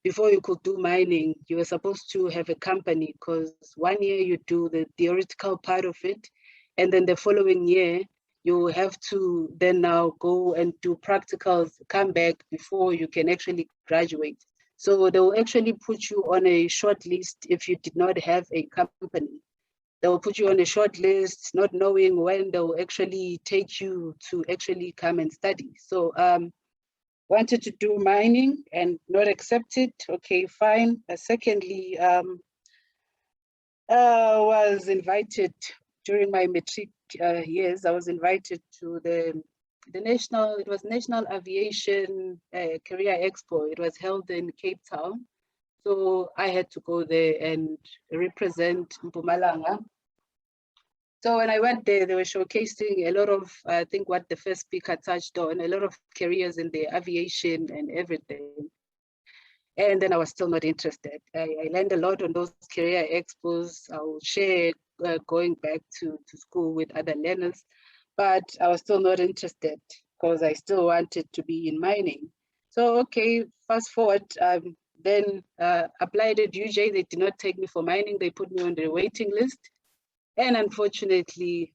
before you could do mining, you were supposed to have a company, because 1 year you do the theoretical part of it, and then the following year, you have to then now go and do practicals, come back before you can actually graduate. So they will actually put you on a short list if you did not have a company. They will put you on a short list, not knowing when they'll actually take you to actually come and study. So wanted to do mining and not accepted. Okay, fine. Secondly, was invited during my matric years. I was invited to the National Aviation Career Expo. It was held in Cape Town. So I had to go there and represent Mpumalanga. So when I went there, they were showcasing a lot of, I think what the first speaker touched on, a lot of careers in the aviation and everything. And then I was still not interested. I learned a lot on those career expos. I will share going back to school with other learners, but I was still not interested because I still wanted to be in mining. So, okay, fast forward, then applied at UJ. They did not take me for mining. They put me on the waiting list. And unfortunately,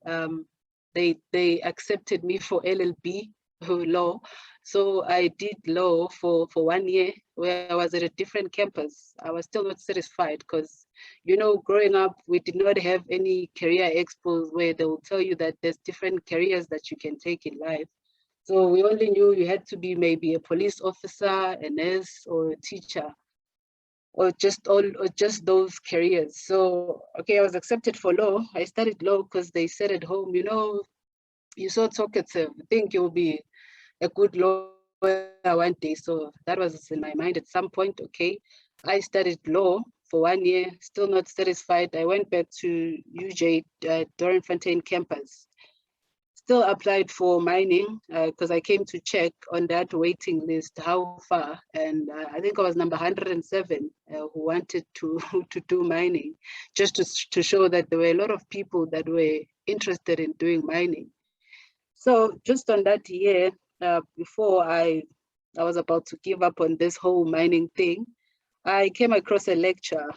they accepted me for LLB, law. So I did law for 1 year, where I was at a different campus. I was still not satisfied because, you know, growing up, we did not have any career expos where they will tell you that there's different careers that you can take in life. So we only knew you had to be maybe a police officer, a nurse, or a teacher, or just those careers. So, okay, I was accepted for law. I studied law because they said at home, you know, you're so talkative, I think you'll be a good lawyer one day. So that was in my mind at some point. Okay, I studied law for 1 year, still not satisfied. I went back to UJ, Dorenfontein campus. Still applied for mining because I came to check on that waiting list how far, and I think I was number 107 who wanted to do mining, just to show that there were a lot of people that were interested in doing mining. So just on that year, before I was about to give up on this whole mining thing, I came across a lecture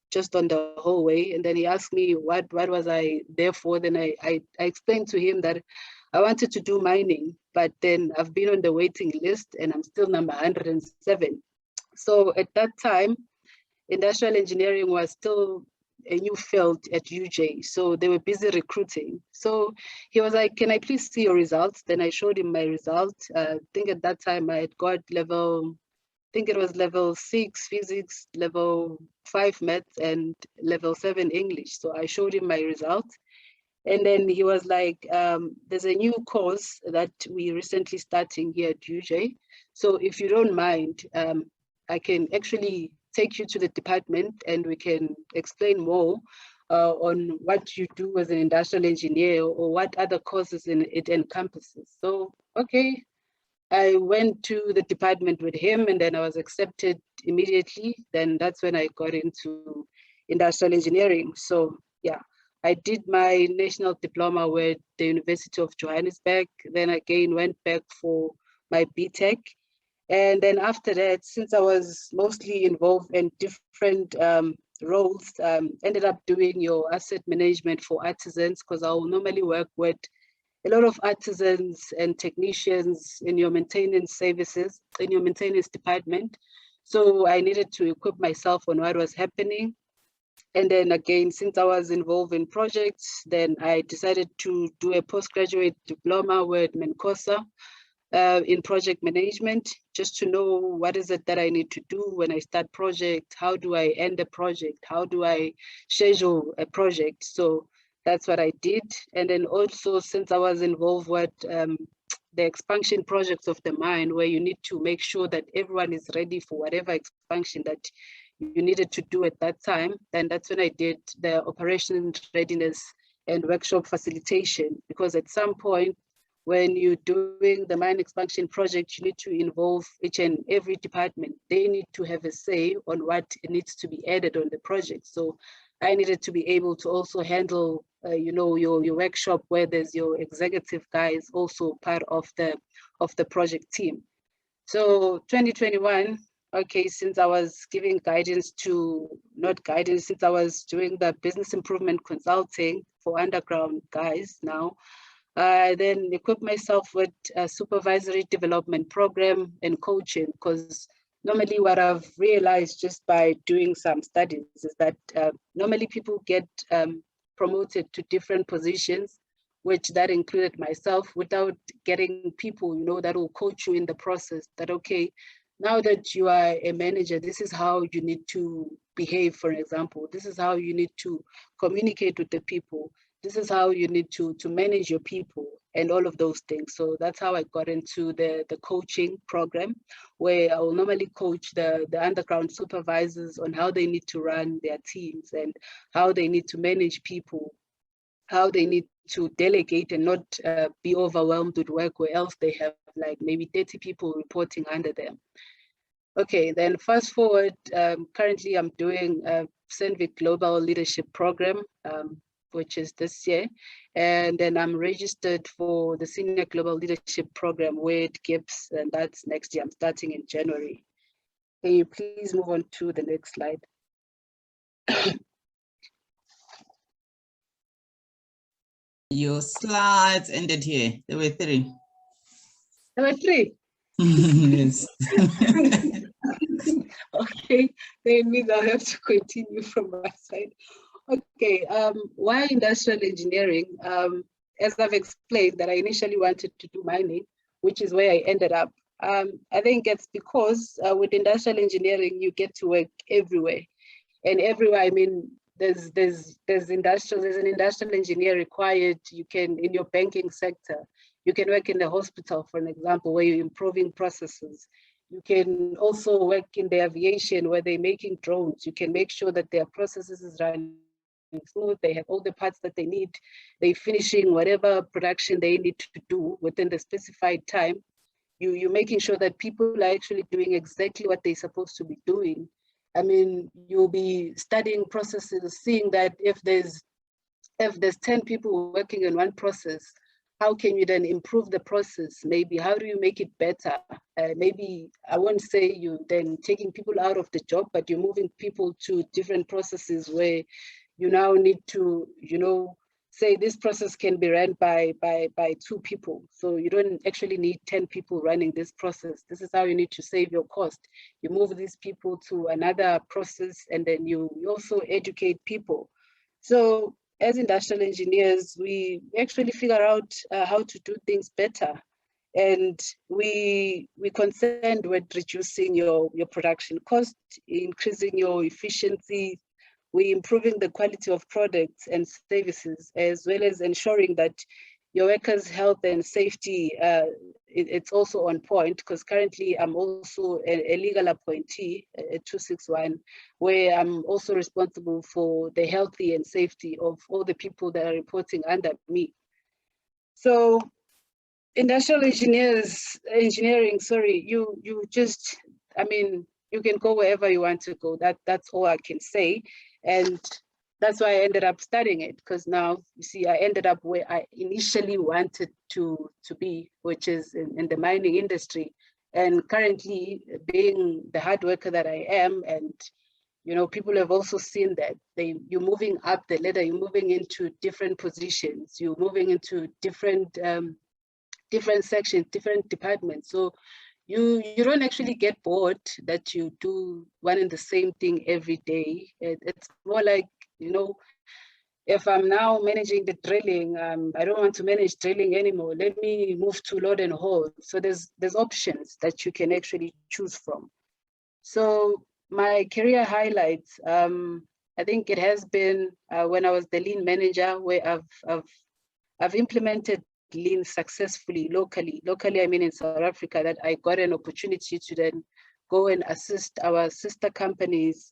just on the hallway, and then he asked me what was I there for. Then I explained to him that I wanted to do mining, but then I've been on the waiting list and I'm still number 107. So at that time, industrial engineering was still a new field at UJ, so they were busy recruiting. So he was like, can I please see your results? Then I showed him my results. I think at that time I had got level 6 physics, level 5 maths, and level 7 English. So I showed him my results. And then he was like, there's a new course that we recently starting here at UJ. So if you don't mind, I can actually take you to the department and we can explain more on what you do as an industrial engineer or what other courses it encompasses. So, okay. I went to the department with him and then I was accepted immediately. Then that's when I got into industrial engineering. So yeah, I did my national diploma with the University of Johannesburg, then again went back for my BTech. And then after that, since I was mostly involved in different roles, ended up doing your asset management for artisans, because I will normally work with a lot of artisans and technicians in your maintenance services, in your maintenance department. So I needed to equip myself on what was happening. And then again, since I was involved in projects, then I decided to do a postgraduate diploma with Menkosa in project management, just to know what is it that I need to do when I start project, how do I end a project, how do I schedule a project. So that's what I did. And then also, since I was involved with the expansion projects of the mine, where you need to make sure that everyone is ready for whatever expansion that you needed to do at that time, then that's when I did the operation readiness and workshop facilitation, because at some point, when you're doing the mine expansion project, you need to involve each and every department. They need to have a say on what needs to be added on the project. So I needed to be able to also handle, your workshop, where there's your executive guys also part of the project team. So 2021, okay, since I was giving guidance to, not guidance, since I was doing the business improvement consulting for underground guys now, I then equip myself with a supervisory development program and coaching, because normally what I've realized just by doing some studies is that normally people get promoted to different positions, which that included myself, without getting people, that will coach you in the process, that, okay, now that you are a manager, this is how you need to behave, for example. This is how you need to communicate with the people. This is how you need to manage your people and all of those things. So that's how I got into the coaching program, where I will normally coach the underground supervisors on how they need to run their teams and how they need to manage people, how they need to delegate and not be overwhelmed with work, where else they have like maybe 30 people reporting under them. Okay, then fast forward, currently I'm doing a Senvic Global Leadership Program, which is this year. And then I'm registered for the Senior Global Leadership Program with GIBS, and that's next year. I'm starting in January. Can you please move on to the next slide? Your slides ended here. There were 3. There were 3? Yes. Okay, then means I'll have to continue from my side. Okay, why industrial engineering? As I've explained, that I initially wanted to do mining, which is where I ended up. I think it's because with industrial engineering, you get to work everywhere. And everywhere, I mean, there's an industrial engineer required. You can, in your banking sector, you can work in the hospital, for an example, where you're improving processes. You can also work in the aviation, where they're making drones. You can make sure that their processes is running smooth, they have all the parts that they need, they're finishing whatever production they need to do within the specified time. You're making sure that people are actually doing exactly what they're supposed to be doing. I mean, you'll be studying processes, seeing that if there's 10 people working on one process, how can you then improve the process? Maybe how do you make it better? Maybe I won't say you then taking people out of the job, but you're moving people to different processes where you now need to, say this process can be run by 2 people. So you don't actually need 10 people running this process. This is how you need to save your cost. You move these people to another process, and then you also educate people. So as industrial engineers, we actually figure out how to do things better. And we're concerned with reducing your production cost, increasing your efficiency. We're improving the quality of products and services, as well as ensuring that your workers' health and safety, it's also on point, because currently I'm also a legal appointee at 261, where I'm also responsible for the healthy and safety of all the people that are reporting under me. So industrial engineering, sorry, you just, I mean, you can go wherever you want to go. That's all I can say. And that's why I ended up studying it, because now you see I ended up where I initially wanted to be, which is in the mining industry. And currently, being the hard worker that I am, and you know, people have also seen that you're moving up the ladder, you're moving into different positions, you're moving into different sections, different departments. So you don't actually get bored that you do one and the same thing every day. It's more like, you know, if I'm now managing the drilling, I don't want to manage drilling anymore. Let me move to load and haul. So there's options that you can actually choose from. So my career highlights, I think it has been when I was the lean manager, where I've implemented lean successfully locally. Locally, I mean in South Africa, that I got an opportunity to then go and assist our sister companies,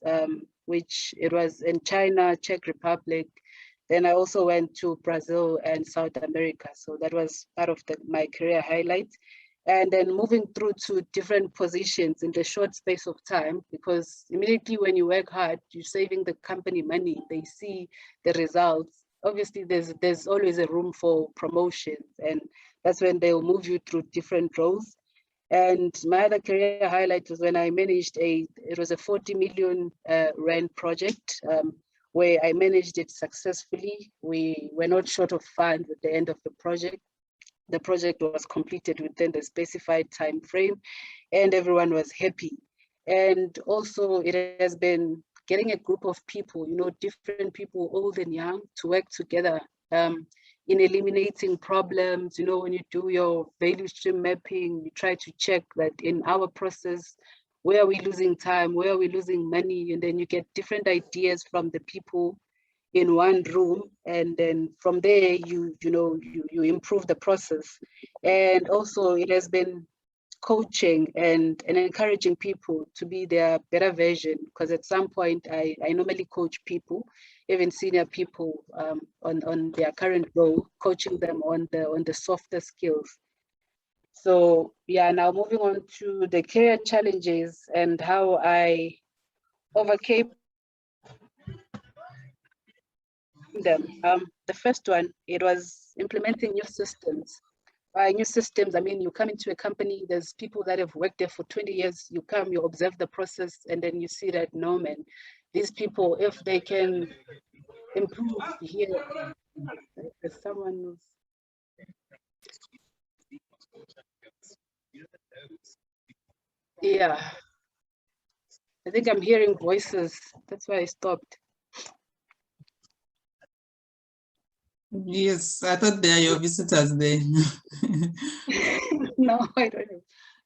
which it was in China, Czech Republic. Then I also went to Brazil and South America. So that was part of my career highlights. And then moving through to different positions in the short space of time, because immediately when you work hard, you're saving the company money, they see the results. Obviously, there's always a room for promotions, and that's when they'll move you through different roles. And my other career highlight was when I managed it was a 40 million rand project, where I managed it successfully. We were not short of funds at the end of the project. The project was completed within the specified time frame, and everyone was happy. And also it has been getting a group of people, you know, different people, old and young, to work together in eliminating problems. You know, when you do your value stream mapping, you try to check that in our process, where are we losing time, where are we losing money, and then you get different ideas from the people in one room, and then from there you improve the process. And also it has been coaching and encouraging people to be their better version, because at some point I normally coach people, even senior people, on their current role, coaching them on the softer skills. So yeah, now moving on to the career challenges and how I overcame them. The first one, it was implementing new systems. By new systems, I mean, you come into a company, there's people that have worked there for 20 years, you come, you observe the process, and then you see that, no, man, these people, if they can improve here, there's someone who's... Yeah, I think I'm hearing voices, that's why I stopped. Yes, I thought they are your visitors there. No, I don't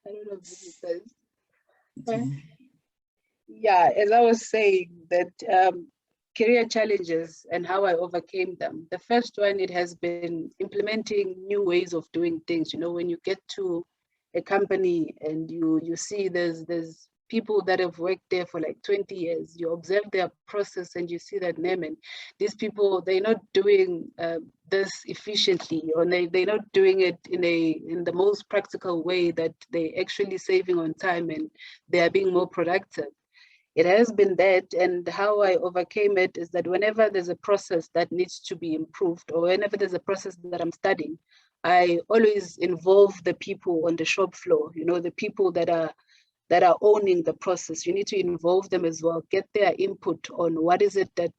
have visitors. Okay. Yeah, as I was saying, that career challenges and how I overcame them. The first one, it has been implementing new ways of doing things. You know, when you get to a company and you see there's people that have worked there for like 20 years, you observe their process and you see that, man, these people, they're not doing this efficiently, or they're not doing it in the most practical way, that they're actually saving on time and they are being more productive. It has been that, and how I overcame it is that whenever there's a process that needs to be improved, or whenever there's a process that I'm studying, I always involve the people on the shop floor, you know, the people that are owning the process. You need to involve them as well, get their input on what is it that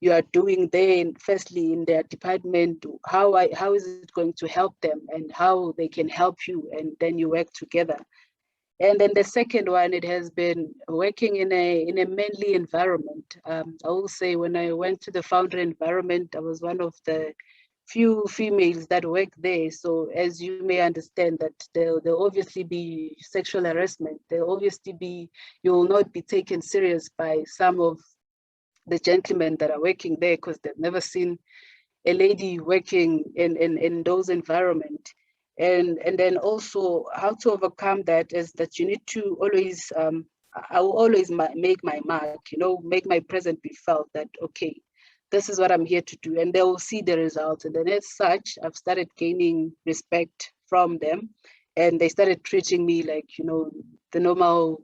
you are doing there, firstly in their department, how is it going to help them, and how they can help you, and then you work together. And then the second one, it has been working in a manly environment. I will say, when I went to the founder environment, I was one of the few females that work there. So as you may understand, that there'll obviously be sexual harassment. There'll obviously be, you will not be taken serious by some of the gentlemen that are working there, because they've never seen a lady working in those environments. And then also how to overcome that is that you need to always, I will always make my mark, you know, make my presence be felt, that, okay, this is what I'm here to do, and they will see the results. And then as such, I've started gaining respect from them, and they started treating me like, you know, the normal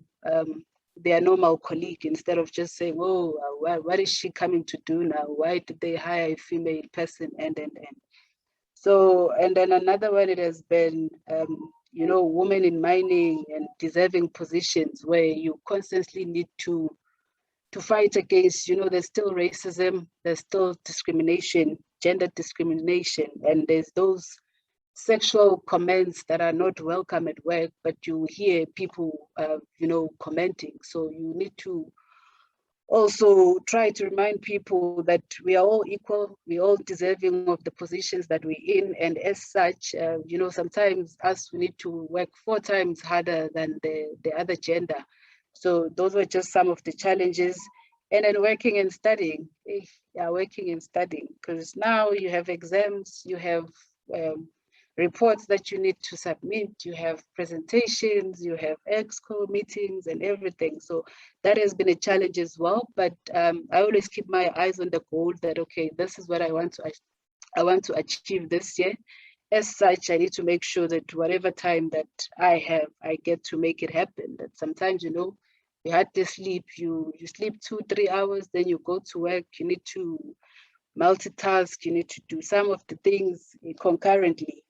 their normal colleague, instead of just saying, oh, what is she coming to do now? Why did they hire a female person? And. So, and then another one, it has been, you know, women in mining and deserving positions where you constantly need to fight against, you know, there's still racism, there's still discrimination, gender discrimination, and there's those sexual comments that are not welcome at work, but you hear people, you know, commenting. So you need to also try to remind people that we are all equal, we're all deserving of the positions that we're in, and as such, you know, sometimes we need to work 4 times harder than the other gender. So those were just some of the challenges. And then working and studying, working and studying, because now you have exams, you have reports that you need to submit, you have presentations, you have exco meetings and everything. So that has been a challenge as well. But I always keep my eyes on the goal that, okay, this is what I want to achieve this year. As such, I need to make sure that whatever time that I have, I get to make it happen. That sometimes, you know, you had to sleep, you sleep 2-3 hours, then you go to work, you need to multitask, you need to do some of the things concurrently.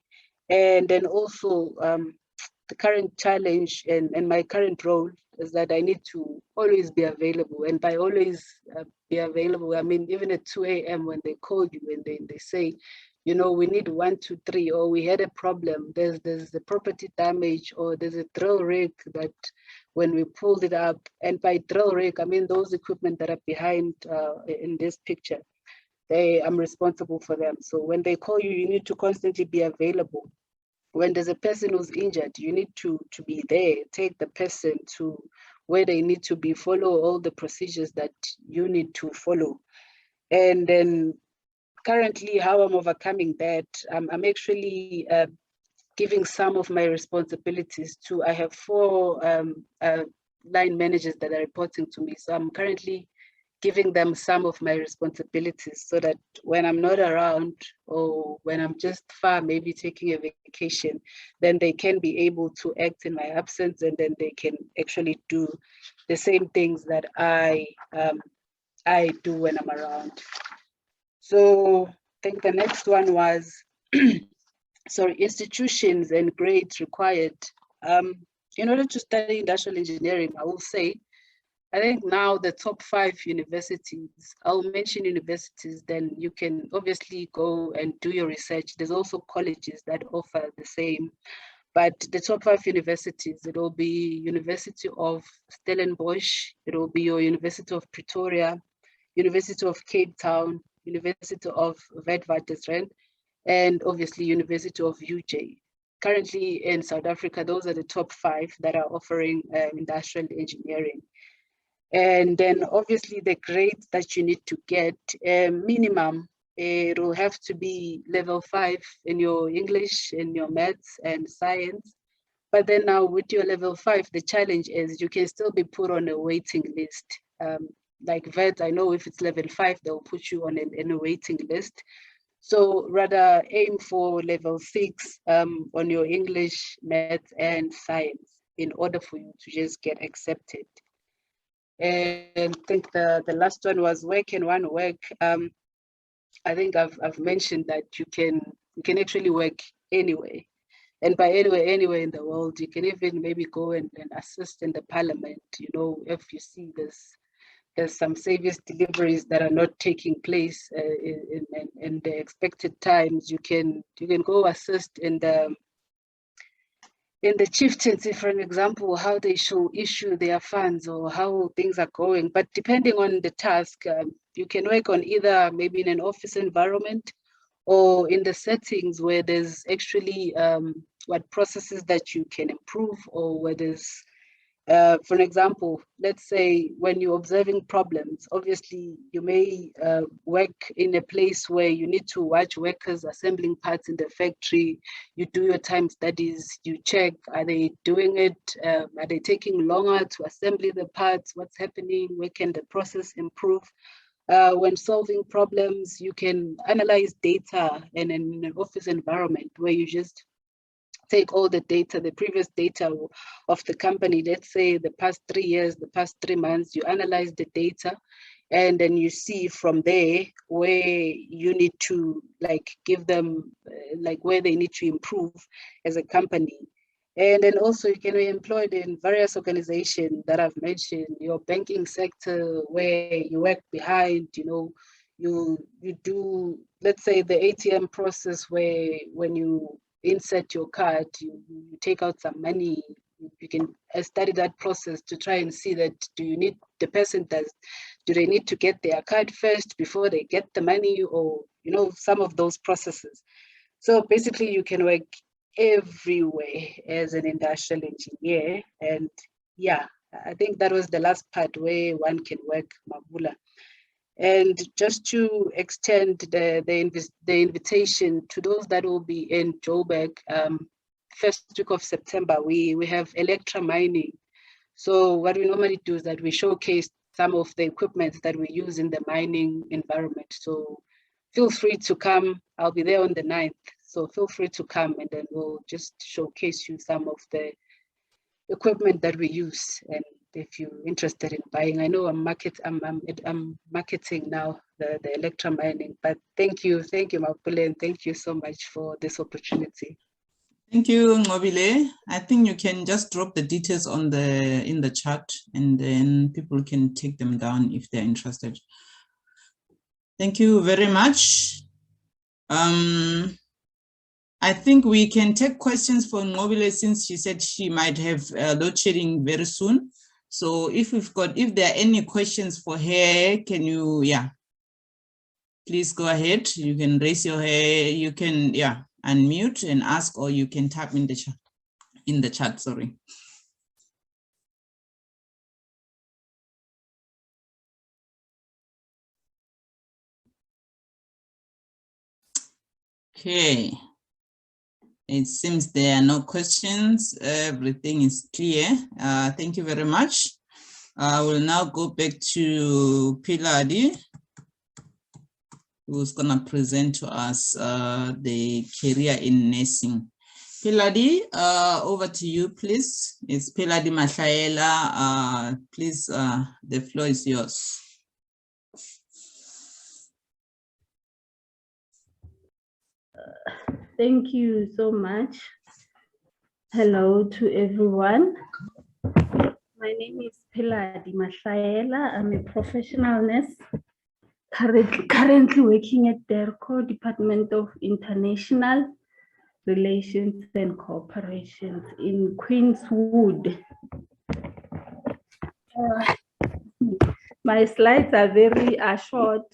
And then also the current challenge and my current role is that I need to always be available. And by always be available, I mean, even at 2 a.m. when they call you and they say, you know, we need 1, 2, 3, or we had a problem, there's the property damage, or there's a drill rig that when we pulled it up, and by drill rig, I mean those equipment that are behind in this picture, I'm responsible for them. So when they call you, you need to constantly be available. When there's a person who's injured, you need to be there, take the person to where they need to be, follow all the procedures that you need to follow. And then currently how I'm overcoming that, I'm actually giving some of my responsibilities to, I have 4 line managers that are reporting to me. So I'm currently giving them some of my responsibilities so that when I'm not around or when I'm just far, maybe taking a vacation, then they can be able to act in my absence, and then they can actually do the same things that I do when I'm around. So I think the next one was, sorry, institutions and grades required. In order to study industrial engineering, I will say, I think now the top 5 universities, I'll mention universities, then you can obviously go and do your research. There's also colleges that offer the same, but the top 5 universities, it will be University of Stellenbosch, it will be your University of Pretoria, University of Cape Town, University of Witwatersrand, and obviously University of UJ. Currently in South Africa, those are the top 5 that are offering industrial engineering. And then obviously the grades that you need to get, minimum, it will have to be level 5 in your English, in your maths and science. But then now with your level 5, the challenge is you can still be put on a waiting list. Like VET, I know if it's level 5, they'll put you on a waiting list. So rather aim for level 6 on your English, maths and science in order for you to just get accepted. And I think the last one was where can one work? I think I've mentioned that you can actually work anywhere. And by anywhere in the world, you can even maybe go and assist in the parliament. You know, if you see there's some service deliveries that are not taking place in the expected times, you can go assist in the chieftaincy, for an example, how they should issue their funds or how things are going. But depending on the task, you can work on either maybe in an office environment or in the settings where there's actually what processes that you can improve, or where there's, for an example, let's say when you're observing problems, obviously you may work in a place where you need to watch workers assembling parts in the factory. You do your time studies, you check, are they doing it? Are they taking longer to assemble the parts? What's happening? Where can the process improve? When solving problems, you can analyze data in an office environment where you just take all the data, the previous data of the company, let's say the past 3 years, the past 3 months, you analyze the data, and then you see from there where you need to like give them like where they need to improve as a company. And then also you can be employed in various organizations that I've mentioned, your banking sector where you work behind, you know, you do, let's say the ATM process where when you insert your card, you take out some money. You can study that process to try and see that do they need to get their card first before they get the money, or you know, some of those processes. So basically you can work everywhere as an industrial engineer. And yeah, I think that was the last part where one can work, Mabula. And just to extend the invitation to those that will be in Joburg, first week of September, we have electro mining. So what we normally do is that we showcase some of the equipment that we use in the mining environment. So feel free to come. I'll be there on the 9th. So feel free to come, and then we'll just showcase you some of the equipment that we use. And if you're interested in buying, I know I'm marketing now the electro mining. But thank you, Mapule, and thank you so much for this opportunity. Thank you, Ngobile. I think you can just drop the details in the chat, and then people can take them down if they're interested. Thank you very much. I think we can take questions for Ngobile since she said she might have load shedding very soon. So if there are any questions for her, can you, please go ahead. You can raise your hand, you can, unmute and ask, or you can type in the chat, sorry. Okay. It seems there are no questions. Everything is clear. Thank you very much. I will now go back to Piladi, who's going to present to us the career in nursing. Piladi, over to you, please. It's Piladi Mahlaela. Please, the floor is yours. Thank you so much. Hello to everyone. My name is Piladi Mahlaela. I'm a professional nurse, currently working at DERCO, Department of International Relations and Cooperations in Queenswood. My slides are very short.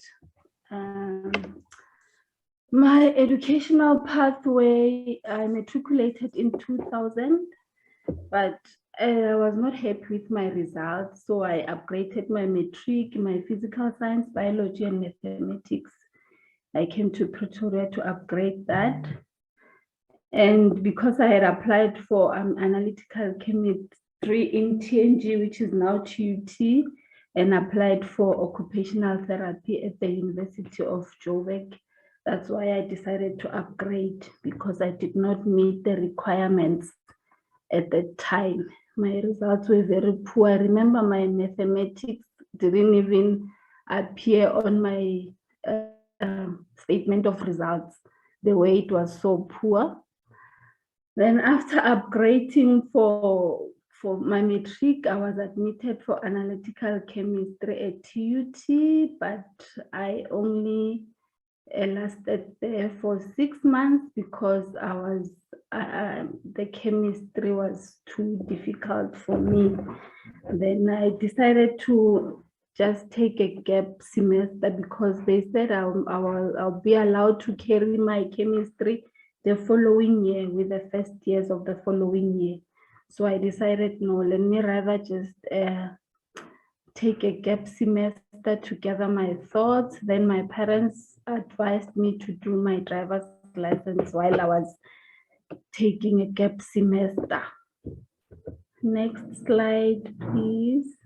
My educational pathway, I matriculated in 2000, but I was not happy with my results, so I upgraded my matric, my physical science, biology, and mathematics. I came to Pretoria to upgrade that. And because I had applied for analytical chemistry in TNG, which is now TUT, and applied for occupational therapy at the University of Joburg, that's why I decided to upgrade, because I did not meet the requirements at that time. My results were very poor. I remember my mathematics didn't even appear on my statement of results, the way it was so poor. Then after upgrading for my matric, I was admitted for analytical chemistry at TUT, but I only lasted there for 6 months because the chemistry was too difficult for me. Then I decided to just take a gap semester because they said I'll be allowed to carry my chemistry the following year with the first years of the following year. So I decided, no, let me rather just take a gap semester to gather my thoughts. Then my parents advised me to do my driver's license while I was taking a gap semester. Next slide, please.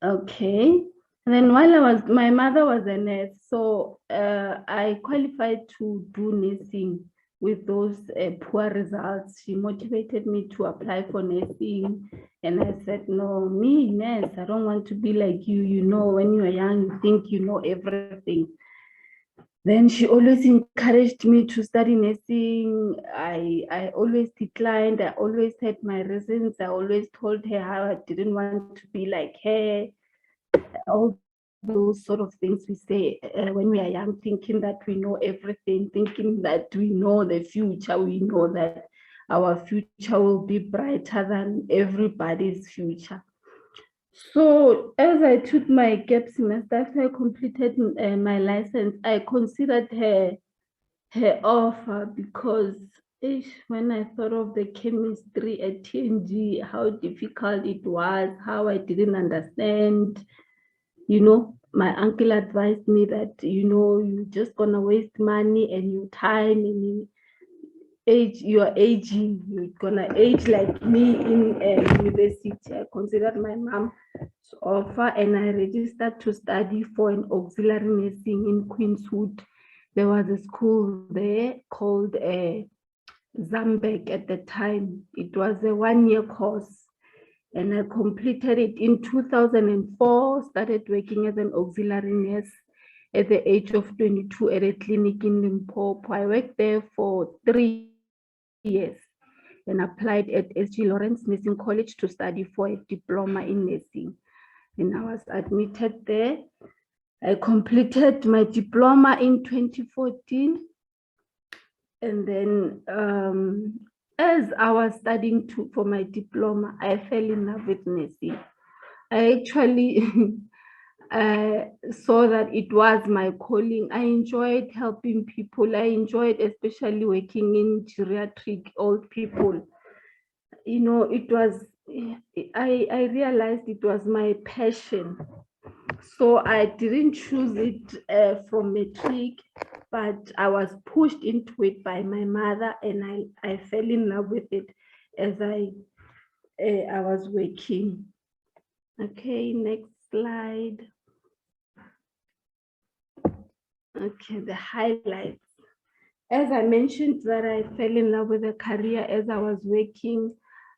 Okay, And then my mother was a nurse, so I qualified to do nursing with those poor results. She motivated me to apply for nursing, and I said, no, me, nurse, I don't want to be like you. You know, when you are young, you think you know everything. Then she always encouraged me to study nursing. I always declined. I always had my reasons. I always told her how I didn't want to be like her. All those sort of things we say when we are young, thinking that we know everything, thinking that we know the future. We know that our future will be brighter than everybody's future. So as I took my gap semester, after I completed my license, I considered her offer because when I thought of the chemistry at TNG, how difficult it was, how I didn't understand, you know, my uncle advised me that, you know, you're just gonna waste money and your time and you're aging, you're gonna age like me in university. I considered my mom's offer and I registered to study for an auxiliary nursing in Queenswood. There was a school there called Zambek at the time. It was a 1-year course and I completed it in 2004, started working as an auxiliary nurse at the age of 22 at a clinic in Limpopo. I worked there for 3 years and applied at SG Lawrence Nursing College to study for a diploma in nursing. And I was admitted there. I completed my diploma in 2014. And then as I was studying for my diploma, I fell in love with nursing. I actually saw that it was my calling. I enjoyed helping people. I enjoyed especially working in geriatric old people. You know, it was, I realized it was my passion. So I didn't choose it from matric, but I was pushed into it by my mother and I fell in love with it as I was working. Okay, next slide. Okay, the highlights. As I mentioned that I fell in love with a career as I was working.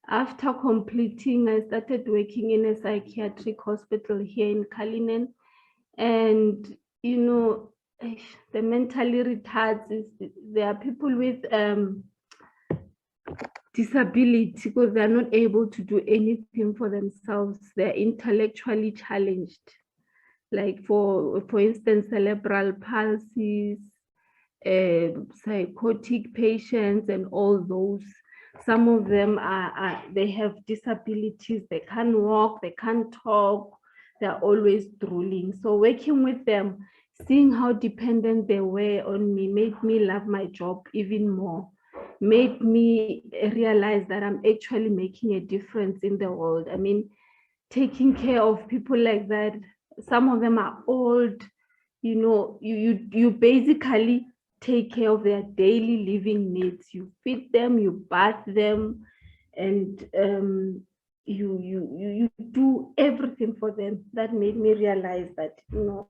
After completing, I started working in a psychiatric hospital here in Cullinan. And, you know, the mentally retarded, there are people with disability because they're not able to do anything for themselves. They're intellectually challenged. Like for instance, cerebral palsy, psychotic patients and all those. Some of them they have disabilities, they can't walk, they can't talk, they're always drooling. So working with them, seeing how dependent they were on me made me love my job even more, made me realize that I'm actually making a difference in the world. I mean, taking care of people like that, some of them are old, you know, you basically take care of their daily living needs. You feed them, you bath them, and you do everything for them. That made me realize that, you know,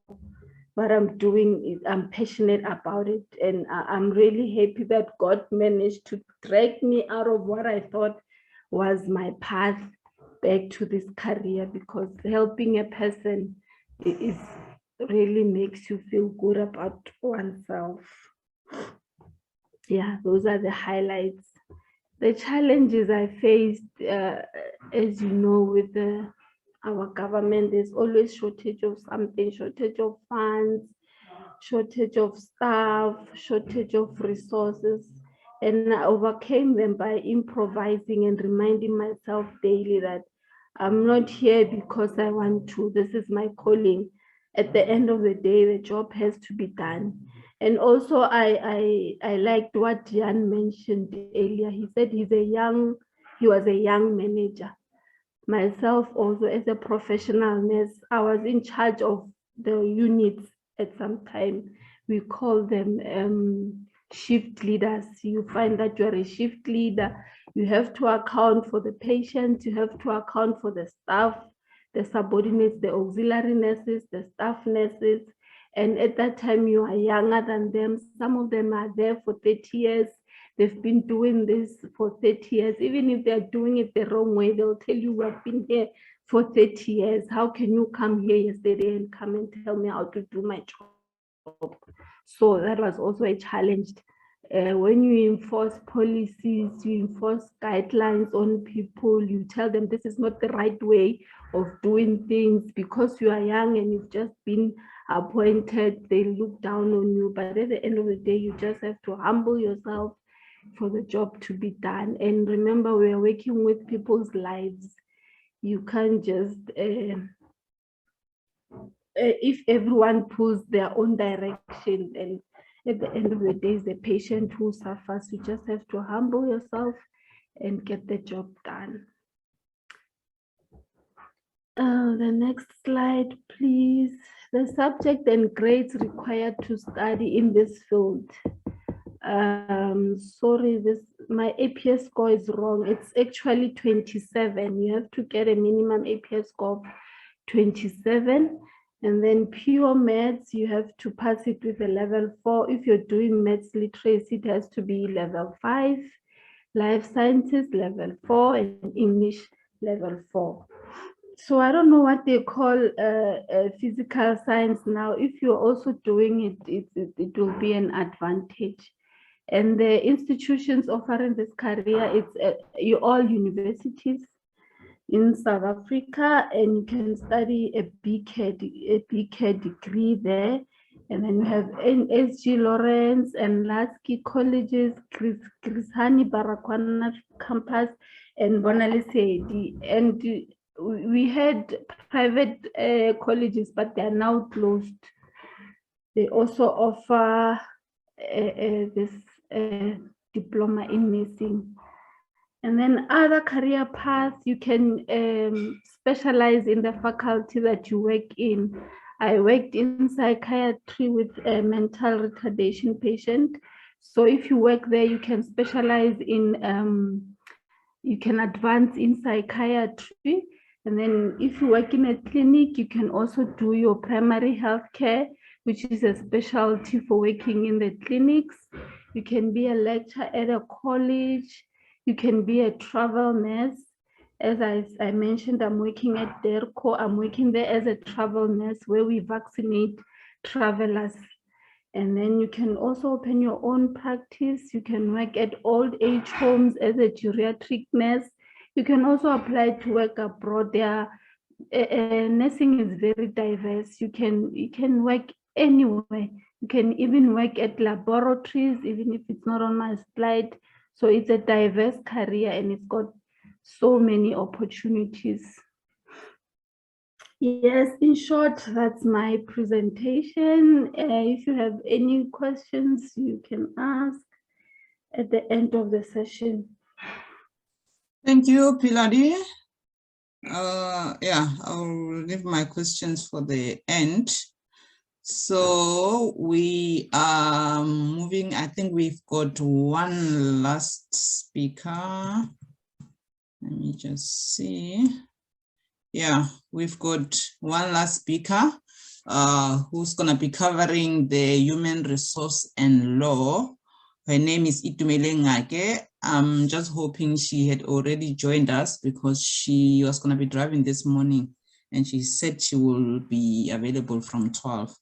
what I'm doing is I'm passionate about it, and I'm really happy that God managed to drag me out of what I thought was my path back to this career, because helping a person is really makes you feel good about oneself. Yeah, those are the highlights. The challenges I faced, as you know, with our government, there's always shortage of something, shortage of funds, shortage of staff, shortage of resources. And I overcame them by improvising and reminding myself daily that I'm not here because I want to. This is my calling. At the end of the day, the job has to be done. And also, I liked what Jan mentioned earlier. He said he was a young manager. Myself also, as a professional nurse, I was in charge of the units at some time. We call them shift leaders. You find that you're a shift leader. You have to account for the patients, you have to account for the staff, the subordinates, the auxiliary nurses, the staff nurses. And at that time, you are younger than them. Some of them are there for 30 years. They've been doing this for 30 years. Even if they're doing it the wrong way, they'll tell you, we've been here for 30 years. How can you come here yesterday and come and tell me how to do my job? So that was also a challenge. When you enforce policies, you enforce guidelines on people, you tell them this is not the right way of doing things. Because you are young and you've just been appointed, they look down on you. But at the end of the day, you just have to humble yourself for the job to be done. And remember, we are working with people's lives. You can't just, if everyone pulls their own direction, then at the end of the day, it's the patient who suffers. You just have to humble yourself and get the job done. The next slide, please. The subject and grades required to study in this field. Sorry, my APS score is wrong. It's actually 27. You have to get a minimum APS score of 27. And then pure maths, you have to pass it with a level 4. If you're doing maths literacy, it has to be level 5. Life sciences, level 4, and English, level 4. So I don't know what they call physical science now. If you're also doing it, it will be an advantage. And the institutions offering this career, it's all universities in South Africa, and you can study a BCare degree there. And then you have SG Lawrence and Lasky colleges, Chris Hani Baragwanath campus, and Bonalisedi. And we had private colleges, but they are now closed. They also offer this diploma in nursing. And then other career paths, you can specialize in the faculty that you work in. I worked in psychiatry with a mental retardation patient. So if you work there, you can specialize in, you can advance in psychiatry. And then if you work in a clinic, you can also do your primary health care, which is a specialty for working in the clinics. You can be a lecturer at a college. You can be a travel nurse. As I mentioned, I'm working at DERCO. I'm working there as a travel nurse where we vaccinate travelers. And then you can also open your own practice. You can work at old age homes as a geriatric nurse. You can also apply to work abroad. Nursing is very diverse. You can work anywhere. You can even work at laboratories, even if it's not on my slide. So it's a diverse career and it's got so many opportunities. Yes, in short, that's my presentation. If you have any questions, you can ask at the end of the session. Thank you, Pilari. Yeah, I'll leave my questions for the end. So we are moving. I think we've got one last speaker. Let me just see. Yeah, we've got one last speaker who's going to be covering the human resource and law. Her name is Itumeleng Ngake. I'm just hoping she had already joined us because she was going to be driving this morning and she said she will be available from 12.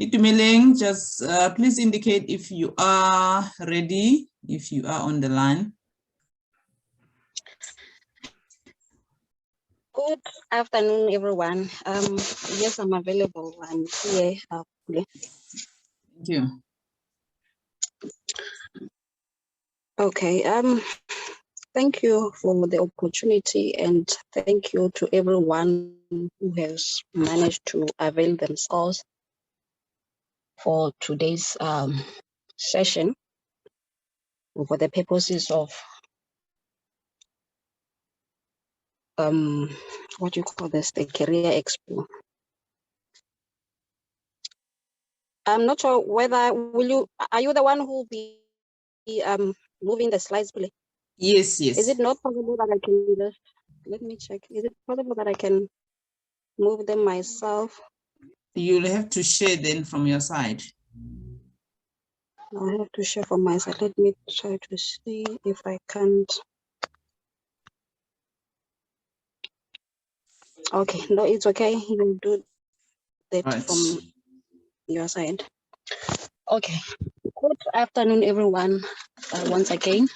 Itumeleng, just please indicate if you are ready, if you are on the line. Good afternoon, everyone. Yes, I'm available. I'm here. Thank you. Okay. Thank you for the opportunity, and thank you to everyone who has managed to avail themselves for today's session for the purposes of what do you call this, the Career Expo. I'm not sure whether are you the one who will be moving the slides, please? Yes, yes. Is it not possible that I can just, let me check. Is it possible that I can move them myself. You'll have to share then from your side. I have to share from my side. Let me try to see if I can't. Okay, no, it's okay. You do that Right. from your side. Okay. Good afternoon, everyone. Once again,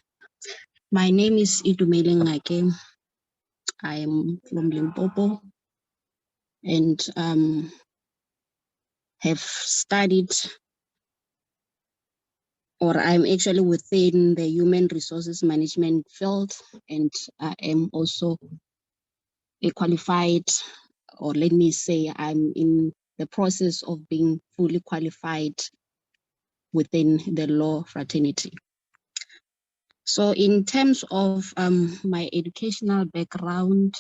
my name is Idumele Ngake. I am from Limpopo and have studied, or I'm actually within the human resources management field, and I am also a qualified, or let me say, I'm in the process of being fully qualified within the law fraternity. So in terms of my educational background,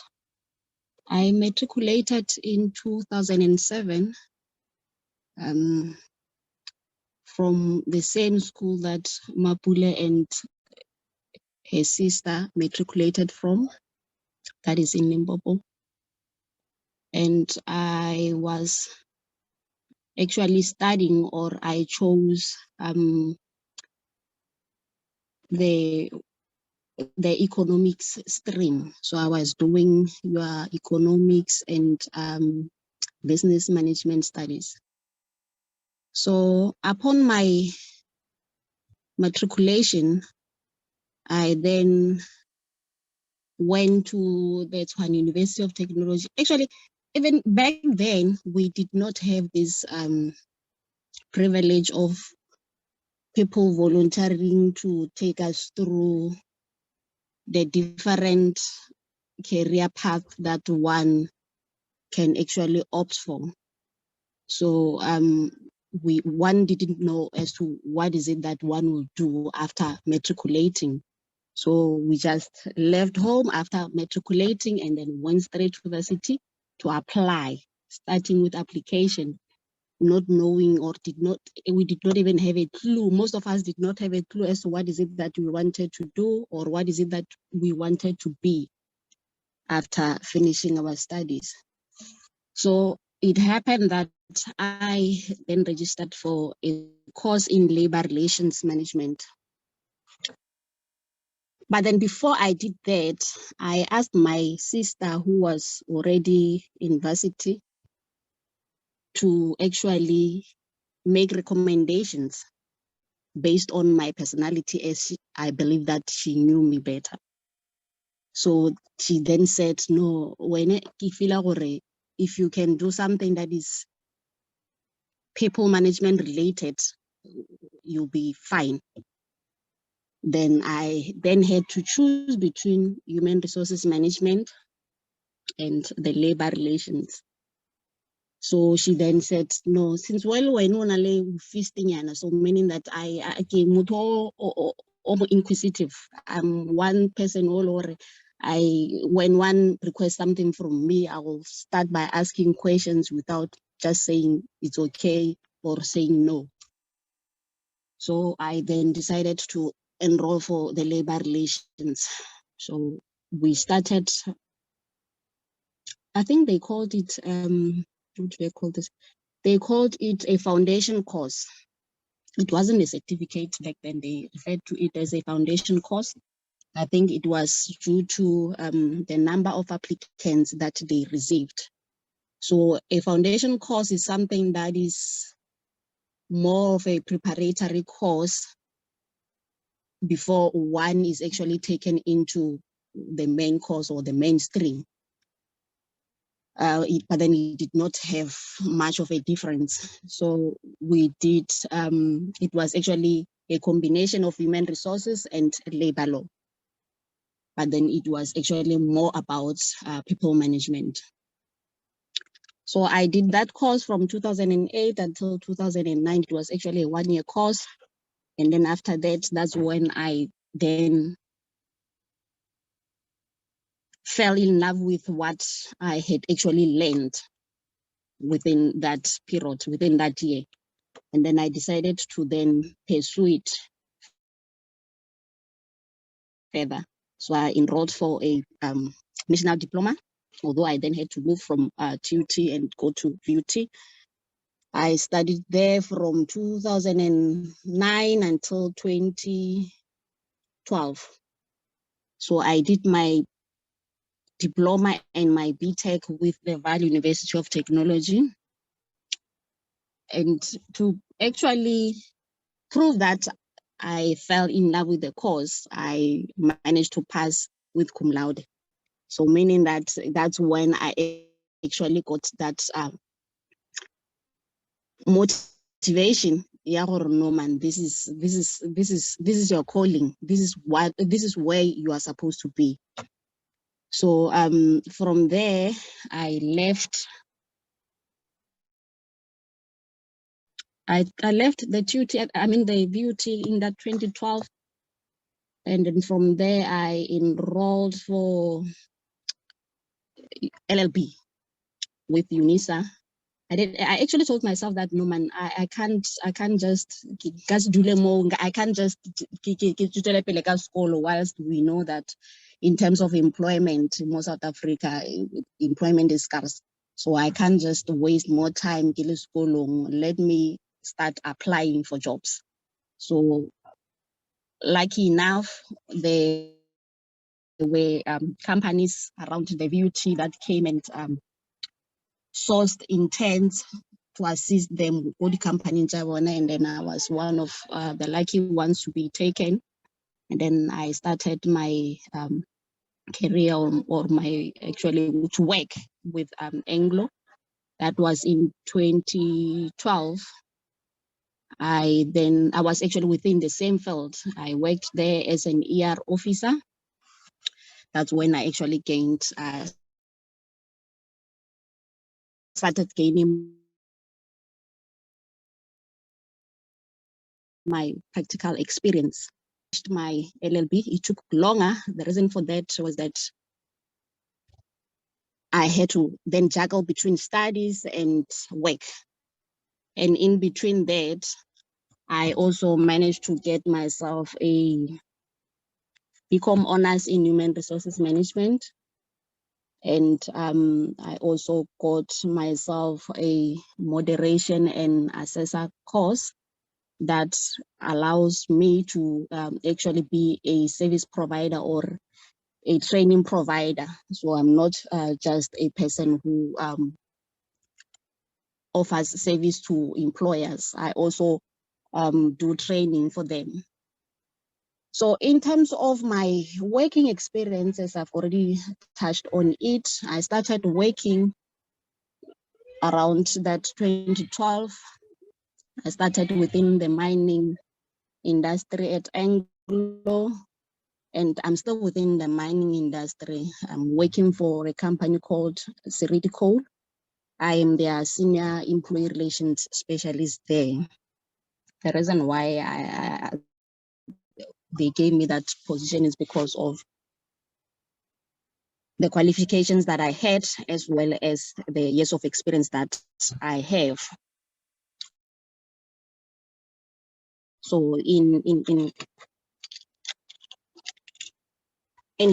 I matriculated in 2007 from the same school that Mapule and her sister matriculated from, that is in Limpopo. And I was actually studying, or I chose the economics stream. So I was doing your economics and business management studies. So upon my matriculation, I then went to the Tshwane University of Technology. Actually, even back then, we did not have this privilege of people volunteering to take us through the different career path that one can actually opt for. So one didn't know as to what is it that one will do after matriculating. So we just left home after matriculating and then went straight to the city to apply, starting with application, not knowing, or we did not even have a clue. Most of us did not have a clue as to what is it that we wanted to do, or what is it that we wanted to be after finishing our studies. So it happened that I then registered for a course in labor relations management. But then before I did that, I asked my sister, who was already in varsity, to actually make recommendations based on my personality, as I believe that she knew me better. So she then said, no, if you can do something that is people management related, you'll be fine. Then I then had to choose between human resources management and the labor relations. So she then said, no, since when feasting, so meaning that I came more inquisitive. I'm one person all over. When one requests something from me, I will start by asking questions without just saying it's okay or saying no. So I then decided to enroll for the labor relations. So we started, I think they called it, what do they call this? They called it a foundation course. It wasn't a certificate back then. They referred to it as a foundation course. I think it was due to the number of applicants that they received. So a foundation course is something that is more of a preparatory course before one is actually taken into the main course or the mainstream. But then it did not have much of a difference. So we did, it was actually a combination of human resources and labor law. But then it was actually more about people management. So I did that course from 2008 until 2009. It was actually a one-year course. And then after that, that's when I then fell in love with what I had actually learned within that period, within that year. And then I decided to then pursue it further. So I enrolled for a national diploma although I then had to move from TUT and go to VUT. I studied there from 2009 until 2012. So I did my diploma and my BTech with the Vaal University of Technology. And to actually prove that I fell in love with the course, I managed to pass with cum laude. So meaning that that's when I actually got that motivation. Yeah, no man, this is your calling. This is where you are supposed to be. So from there, I left. I left the TUT, the VUT in that 2012. And then from there, I enrolled for LLB with UNISA. I actually told myself that no man, I can't just do lemo. I can't just school whilst we know that in terms of employment in South Africa, employment is scarce. So I can't just waste more time in school. Let me start applying for jobs. So lucky enough, there were companies around the VUT that came and sourced interns to assist them with all the company in Jabona, and then I was one of the lucky ones to be taken. And then I started my career or my actually to work with Anglo. That was in 2012. I was actually within the same field. I worked there as an ER officer. That's when I actually started gaining my practical experience. My LLB, it took longer. The reason for that was that I had to then juggle between studies and work. And in between that, I also managed to get myself a BCom honors in human resources management. And I also got myself a moderation and assessor course that allows me to actually be a service provider or a training provider. So I'm not just a person who offers service to employers. I also do training for them. So in terms of my working experiences, I've already touched on it. I started working around that 2012. I started within the mining industry at Anglo, and I'm still within the mining industry. I'm working for a company called Seriti Coal. I am their senior employee relations specialist there. The reason why they gave me that position is because of the qualifications that I had, as well as the years of experience that I have. So in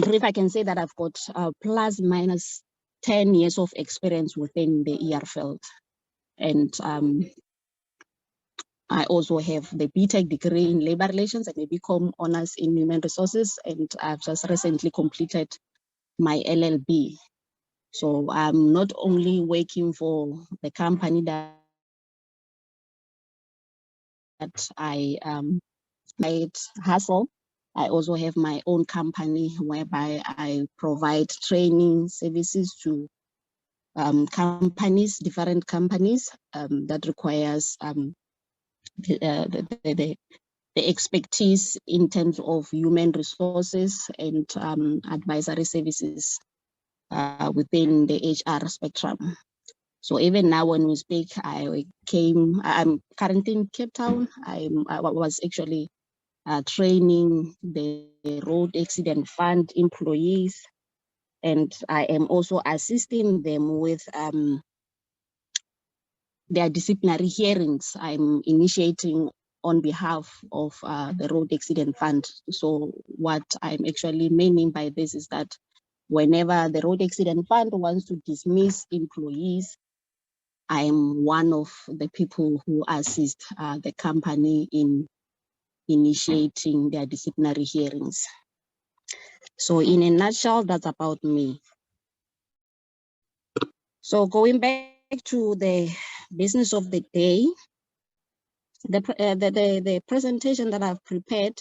brief, I can say that I've got plus minus 10 years of experience within the ER field. And I also have the BTech degree in labor relations and a BCom honors in human resources. And I've just recently completed my LLB. So I'm not only working for the company that I hustle, I also have my own company whereby I provide training services to companies, different companies that requires the expertise in terms of human resources and advisory services within the HR spectrum. So even now when we speak, I'm currently in Cape Town. I was actually training the road accident fund employees, and I am also assisting them with their disciplinary hearings. I'm initiating on behalf of the road accident fund. So what I'm actually meaning by this is that whenever the Road Accident Fund wants to dismiss employees, I am one of the people who assist the company in initiating their disciplinary hearings. So in a nutshell, that's about me. So going back to the business of the day, the presentation that I've prepared,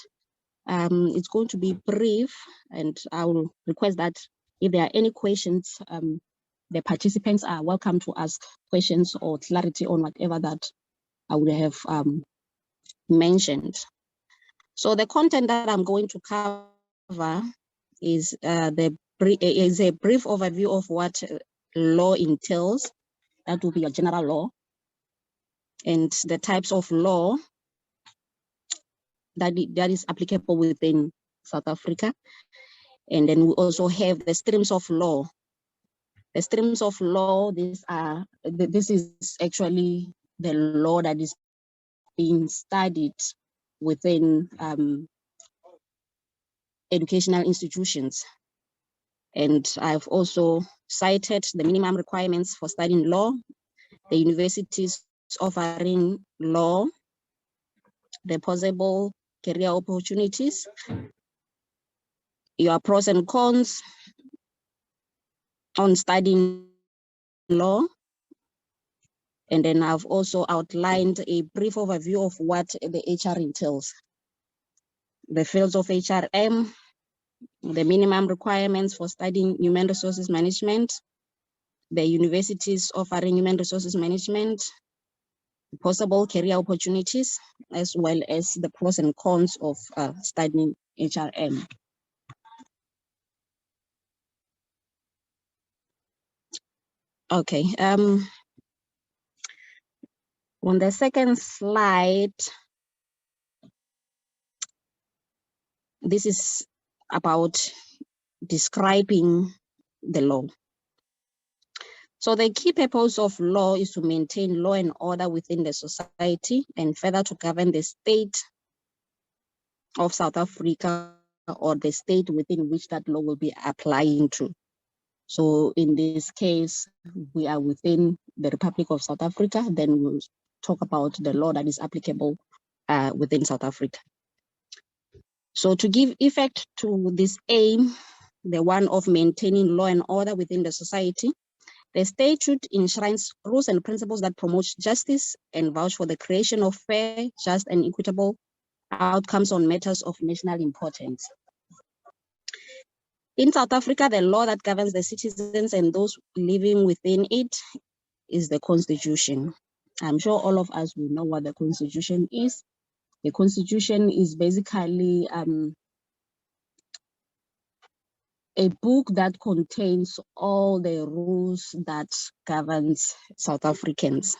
it's going to be brief, and I will request that if there are any questions, the participants are welcome to ask questions or clarity on whatever that I would have mentioned. So the content that I'm going to cover is a brief overview of what law entails. That will be a general law, and the types of law that is applicable within South Africa. And then we also have the streams of law. The streams of law, this is actually the law that is being studied within educational institutions. And I've also cited the minimum requirements for studying law, the universities offering law, the possible career opportunities, your pros and cons on studying law. And then I've also outlined a brief overview of what the HR entails. The fields of HRM, the minimum requirements for studying human resources management, the universities offering human resources management, possible career opportunities, as well as the pros and cons of studying HRM. Okay, on the second slide, this is about describing the law. So the key purpose of law is to maintain law and order within the society and further to govern the state of South Africa or the state within which that law will be applying to. So in this case, we are within the Republic of South Africa, then we'll talk about the law that is applicable within South Africa. So to give effect to this aim, the one of maintaining law and order within the society, the statute enshrines rules and principles that promote justice and vouch for the creation of fair, just, and equitable outcomes on matters of national importance. In South Africa, the law that governs the citizens and those living within it is the Constitution. I'm sure all of us will know what the Constitution is. The Constitution is basically a book that contains all the rules that governs South Africans.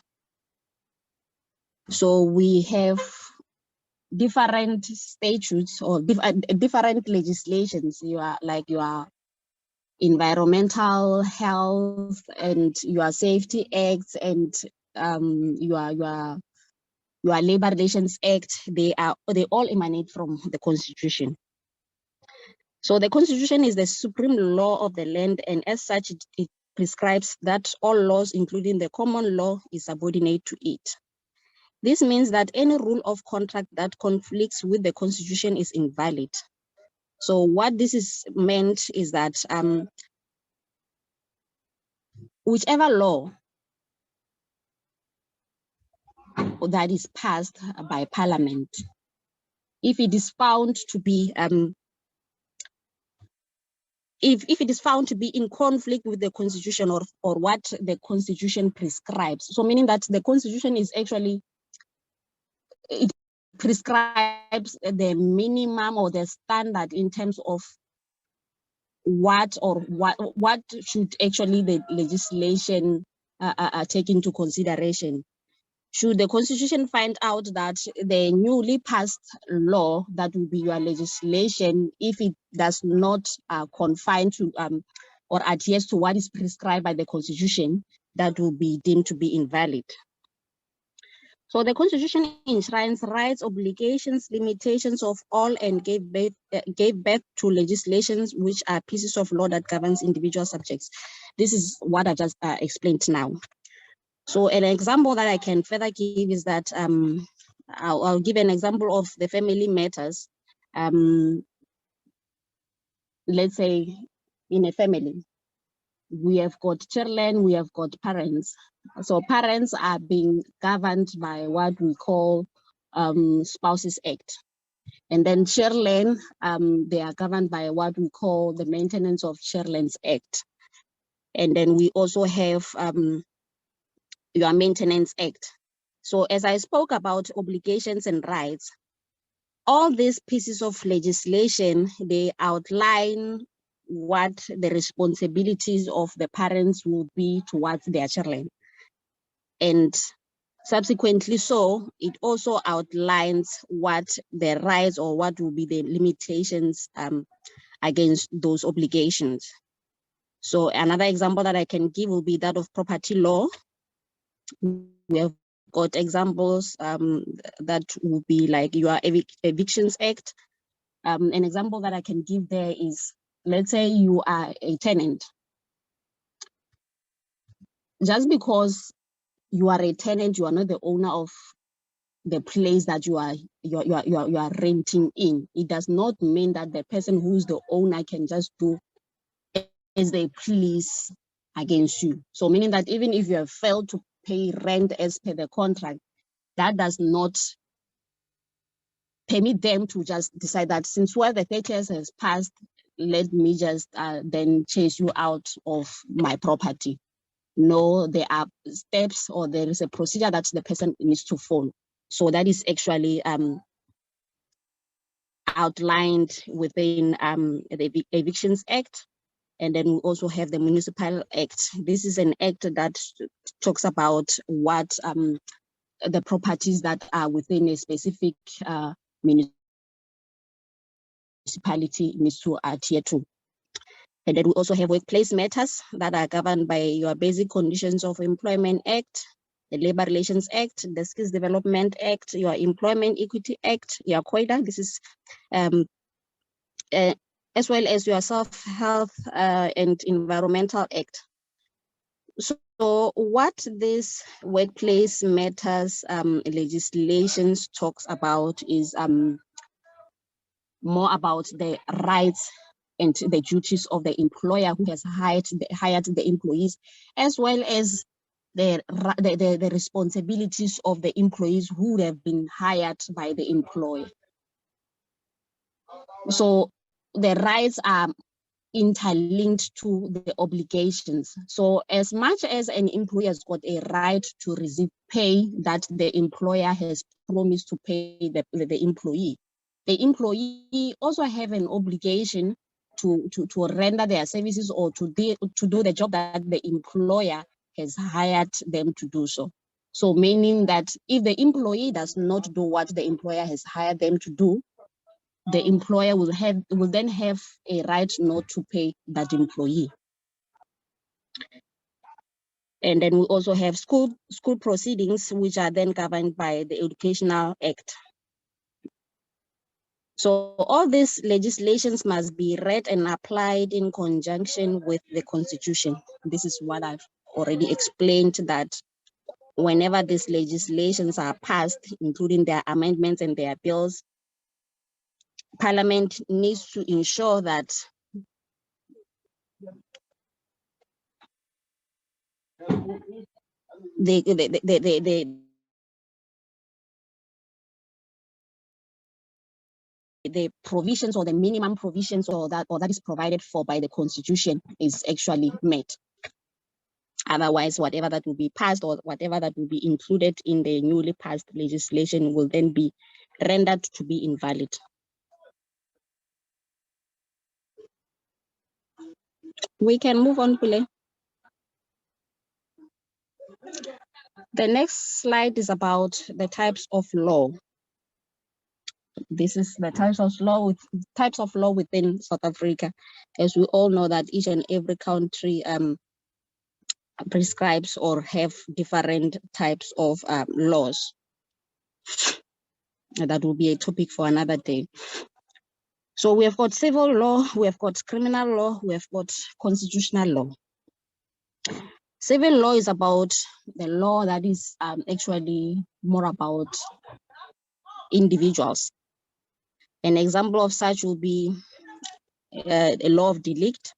So we have different statutes or different legislations. Your environmental health and your safety acts and your labor relations act. They all emanate from the Constitution. So the Constitution is the supreme law of the land, and as such, it prescribes that all laws, including the common law, is subordinate to it. This means that any rule of contract that conflicts with the Constitution is invalid. So what this is meant is that whichever law that is passed by Parliament, if it is found to be if it is found to be in conflict with the Constitution or what the Constitution prescribes, so meaning that the Constitution is actually, it prescribes the minimum or the standard in terms of what should actually the legislation take into consideration. Should the Constitution find out that the newly passed law that will be your legislation, if it does not confine to or adheres to what is prescribed by the Constitution, that will be deemed to be invalid. So the Constitution enshrines rights, obligations, limitations of all, and gave birth to legislations which are pieces of law that governs individual subjects. This is what I just explained now. So an example that I can further give is that I'll give an example of the family matters. Let's say in a family, we have got children, we have got parents. So parents are being governed by what we call Spouses Act. And then children, they are governed by what we call the Maintenance of Children's Act. And then we also have your Maintenance Act. So as I spoke about obligations and rights, all these pieces of legislation, they outline what the responsibilities of the parents will be towards their children. And subsequently so, it also outlines what the rights or what will be the limitations against those obligations. So another example that I can give will be that of property law. We have got examples that will be like your Evictions Act. An example that I can give there is, let's say you are a tenant. Just because you are a tenant, you are not the owner of the place that you are renting in. It does not mean that the person who's the owner can just do as they please against you. So meaning that even if you have failed to pay rent as per the contract, that does not permit them to just decide that since the 30 years has passed, let me just then chase you out of my property. No, there are steps or there is a procedure that the person needs to follow. So that is actually outlined within the Evictions Act. And then we also have the Municipal Act. This is an act that talks about what the properties that are within a specific municipality needs to adhere to. And then we also have workplace matters that are governed by your Basic Conditions of Employment Act, the Labor Relations Act, the Skills Development Act, your Employment Equity Act, your COIDA. This is as well as your Self-Health and Environmental Act. So what this workplace matters legislations talks about is more about the rights and the duties of the employer who has hired the employees, as well as the responsibilities of the employees who have been hired by the employer. So the rights are interlinked to the obligations. So as much as an employer has got a right to receive pay that the employer has promised to pay the employee also have an obligation to render their services or to do the job that the employer has hired them to do so. So meaning that if the employee does not do what the employer has hired them to do, the employer will then have a right not to pay that employee. And then we also have school proceedings, which are then governed by the Educational Act. So all these legislations must be read and applied in conjunction with the Constitution. This is what I've already explained, that whenever these legislations are passed, including their amendments and their bills, Parliament needs to ensure that the provisions or the minimum provisions or that is provided for by the Constitution is actually met. Otherwise, whatever that will be passed or whatever that will be included in the newly passed legislation will then be rendered to be invalid. We can move on, Pule. The next slide is about the types of law. This is the types of law within South Africa. As we all know that each and every country prescribes or have different types of laws. That will be a topic for another day. So we have got civil law, we have got criminal law, we have got constitutional law. Civil law is about the law that is actually more about individuals. An example of such will be a law of delict,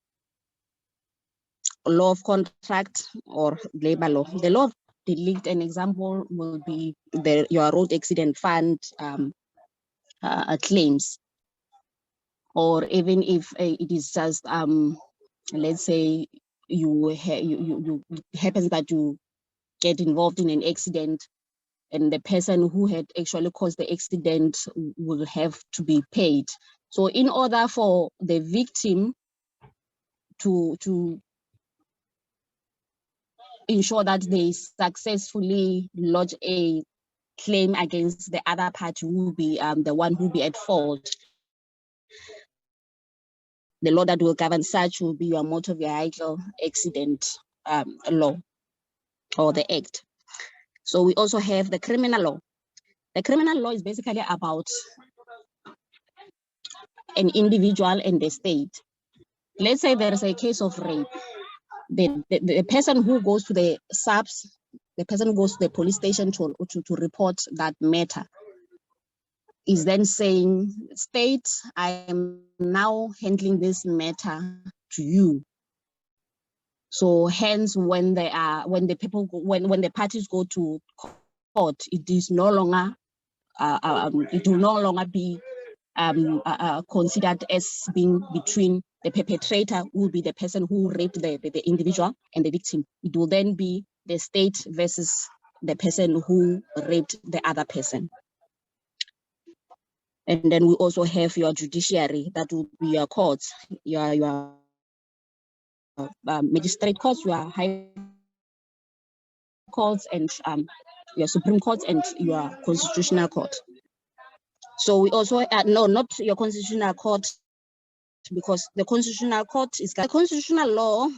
law of contract, or labor law. The law of delict, an example will be your road accident fund claims, or even if it is just let's say you happens that you get involved in an accident and the person who had actually caused the accident will have to be paid. So in order for the victim to ensure that they successfully lodge a claim against the other party, who will be the one who will be at fault, the law that will govern such will be your motor vehicle accident law, or the act. So we also have the criminal law. The criminal law is basically about an individual and the state. Let's say there is a case of rape. The person who goes to the SAPS, the person who goes to the police station to report that matter, is then saying, state, I am now handling this matter to you. So hence, when the parties go to court, it is no longer it will no longer be considered as being between the perpetrator, who will be the person who raped the individual, and the victim. It will then be the state versus the person who raped the other person. And then we also have your judiciary, that will be your courts, your magistrate courts, your high courts, and your Supreme Court, and your constitutional court. So we also, no, not your constitutional court, because the constitutional court is, the constitutional law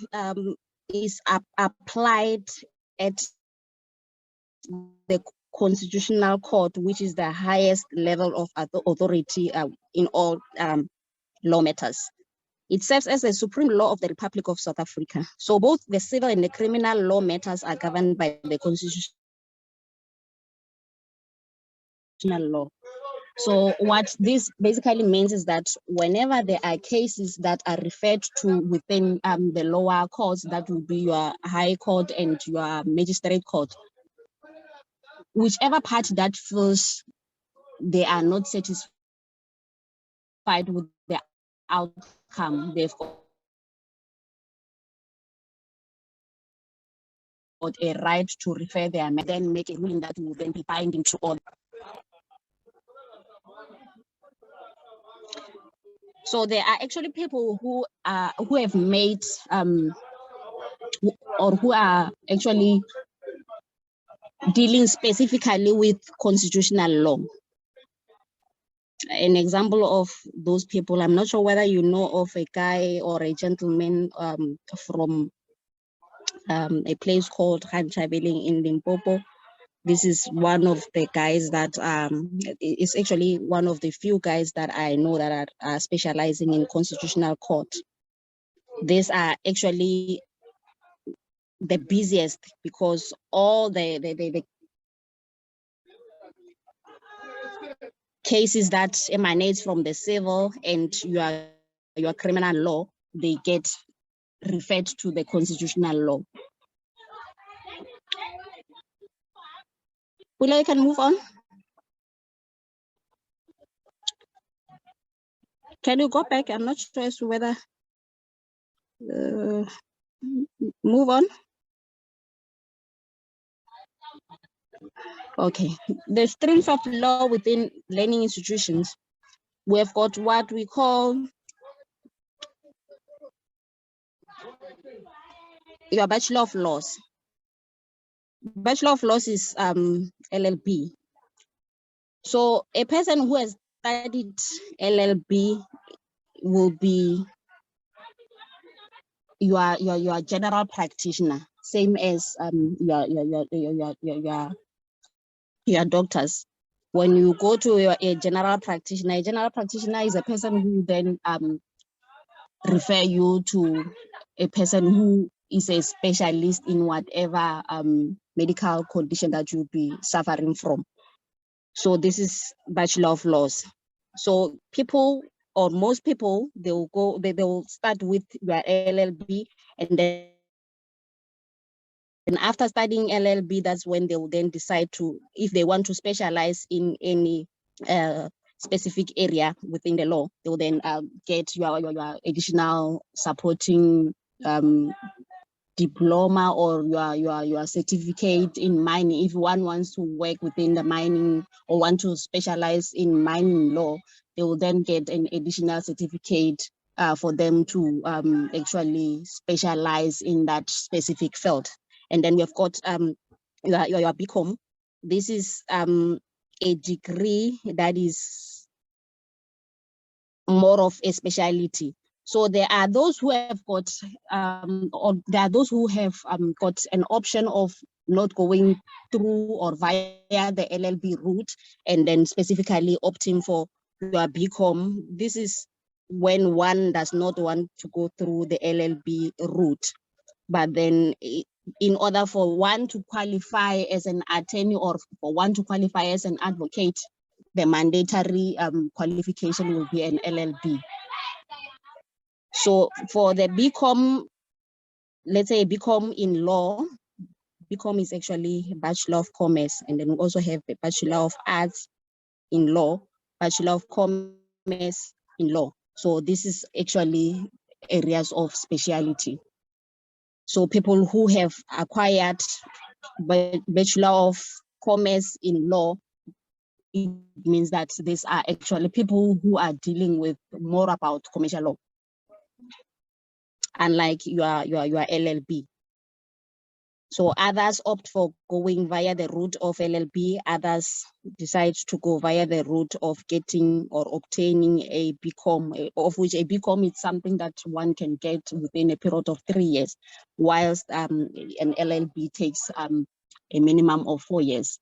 is applied at the constitutional court, which is the highest level of authority in all law matters. It serves as a supreme law of the Republic of South Africa. So both the civil and the criminal law matters are governed by the constitutional law. So what this basically means is that whenever there are cases that are referred to within the lower courts, that will be your high court and your magistrate court, whichever party that feels they are not satisfied with the outcome, they've got a right to refer their matter, then make a ruling that will then be binding to all. So there are actually people who have made or who are actually dealing specifically with constitutional law. An example of those people, I'm not sure whether you know of a guy or a gentleman from a place called Hanchabeling in Limpopo. This is one of the guys that is actually one of the few guys that I know that are specializing in constitutional court. These are actually the busiest, because all the cases that emanate from the civil and your criminal law, they get referred to the constitutional law. Will I can move on? Can you go back? I'm not sure as to whether move on. Okay, the streams of law within learning institutions, we have got what we call your Bachelor of Laws. Bachelor of Laws is LLB. So a person who has studied LLB will be your general practitioner, same as your doctors. When you go to a general practitioner is a person who then refer you to a person who is a specialist in whatever medical condition that you'll be suffering from. So this is Bachelor of Laws. So people, or most people, they will start with your LLB, and then after studying LLB, that's when they will then decide to, if they want to specialize in any specific area within the law, they will then get your additional supporting diploma or your certificate in mining. If one wants to work within the mining or want to specialize in mining law, they will then get an additional certificate for them to actually specialize in that specific field. And then we've got your BCom. This is a degree that is more of a specialty. So there are those who have got, or there are those who have got an option of not going through or via the LLB route, and then specifically opting for your BCom. This is when one does not want to go through the LLB route. But then in order for one to qualify as an attorney or for one to qualify as an advocate, the mandatory qualification will be an LLB. So for the BCom, let's say a BCom in law, BCom is actually Bachelor of Commerce, and then we also have a Bachelor of Arts in law, Bachelor of Commerce in law. So this is actually areas of speciality. So people who have acquired Bachelor of Commerce in law, it means that these are actually people who are dealing with more about commercial law, unlike your LLB. So others opt for going via the route of LLB, others decide to go via the route of getting or obtaining a BCom, of which a BCom is something that one can get within a period of 3 years, whilst an LLB takes a minimum of 4 years.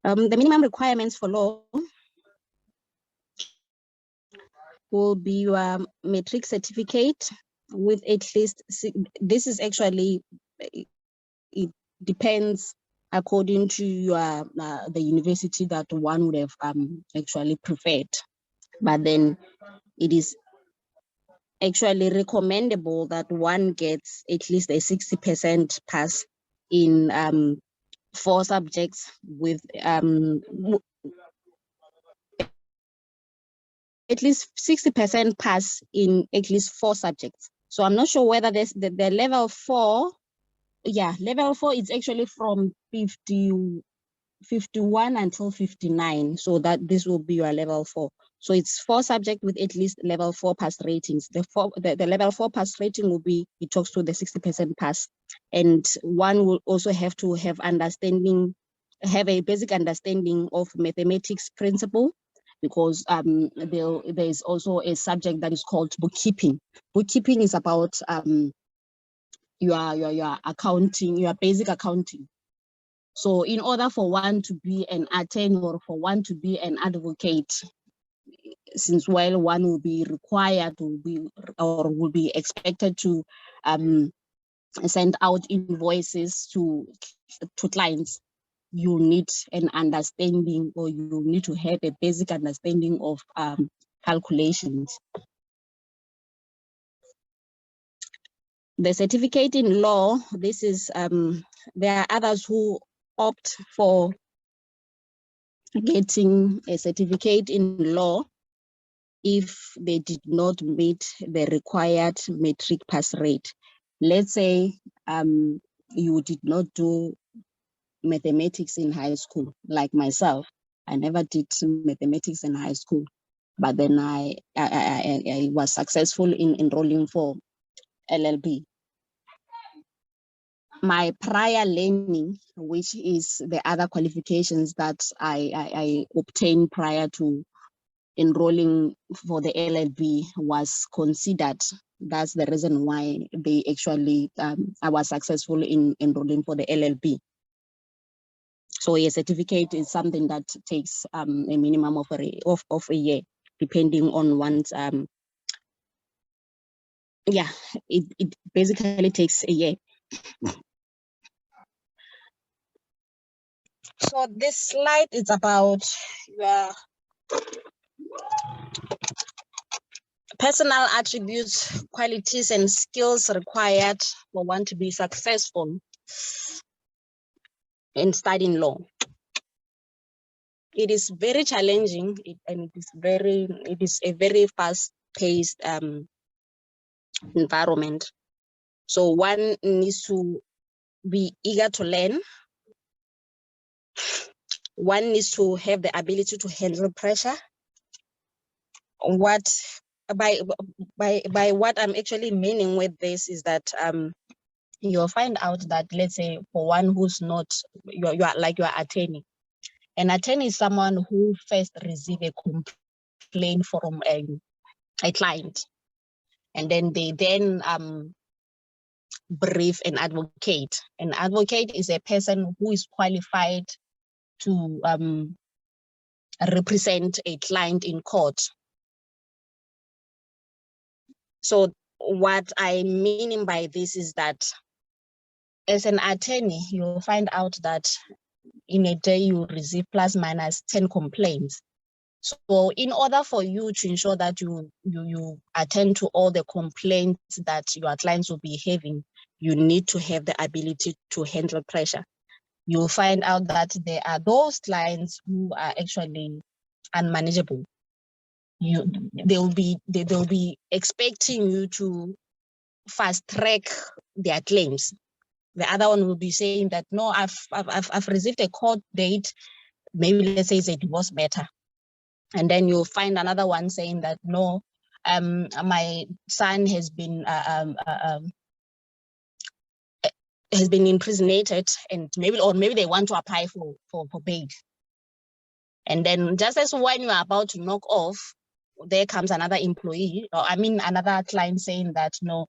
The minimum requirements for law will be your matric certificate with at least, this is actually, it depends according to your the university that one would have actually preferred. But then it is actually recommendable that one gets at least a 60% pass in 4 subjects with at least 60% pass in at least 4 subjects. So I'm not sure whether this, the level 4, yeah, level 4 is actually from 51 until 59. So that this will be your level 4. So it's 4 subjects with at least level 4 pass ratings. The level 4 pass rating will be, it talks to the 60% pass. And one will also have to have understanding, have a basic understanding of mathematics principle, because there is also a subject that is called bookkeeping. Bookkeeping is about your accounting, your basic accounting. So in order for one to be an attorney or for one to be an advocate, since while one will be required to be or will be expected to send out invoices to clients, you need an understanding, or you need to have a basic understanding of calculations. The certificate in law, this is, there are others who opt for getting a certificate in law if they did not meet the required matric pass rate. Let's say you did not do mathematics in high school, like myself. I never did mathematics in high school, but then I was successful in enrolling for LLB. My prior learning, which is the other qualifications that I obtained prior to enrolling for the LLB, was considered that's the reason why they actually, I was successful in enrolling for the LLB. So a certificate is something that takes a minimum of a year, depending on one's, yeah, it basically takes a year. So this slide is about your personal attributes, qualities, and skills required for one to be successful in studying law. It is very challenging, and it is a very fast-paced environment. So one needs to be eager to learn. One needs to have the ability to handle pressure. By what I'm actually meaning with this is that you'll find out that, let's say, for one who's not, you're like your attorney. An attorney is someone who first receives a complaint from a client, and then they brief an advocate. An advocate is a person who is qualified to represent a client in court. So what I mean by this is that as an attorney, you'll find out that in a day you receive plus minus 10 complaints. So in order for you to ensure that you attend to all the complaints that your clients will be having, you need to have the ability to handle pressure. You'll find out that there are those clients who are actually unmanageable. They'll be expecting you to fast track their claims. The other one will be saying that, no, I've received a court date, maybe let's say it's a divorce matter. And then you'll find another one saying that, no, my son has been imprisoned, and maybe they want to apply for bail. And then just as when you're about to knock off, there comes another employee, or another client saying that, no,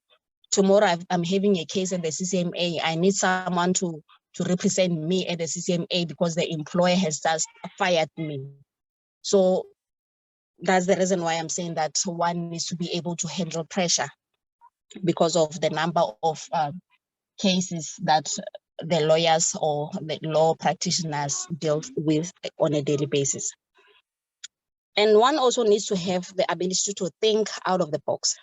tomorrow I'm having a case at the CCMA. I need someone to represent me at the CCMA because the employer has just fired me. So that's the reason why I'm saying that one needs to be able to handle pressure because of the number of cases that the lawyers or the law practitioners deal with on a daily basis. And one also needs to have the ability to think out of the box.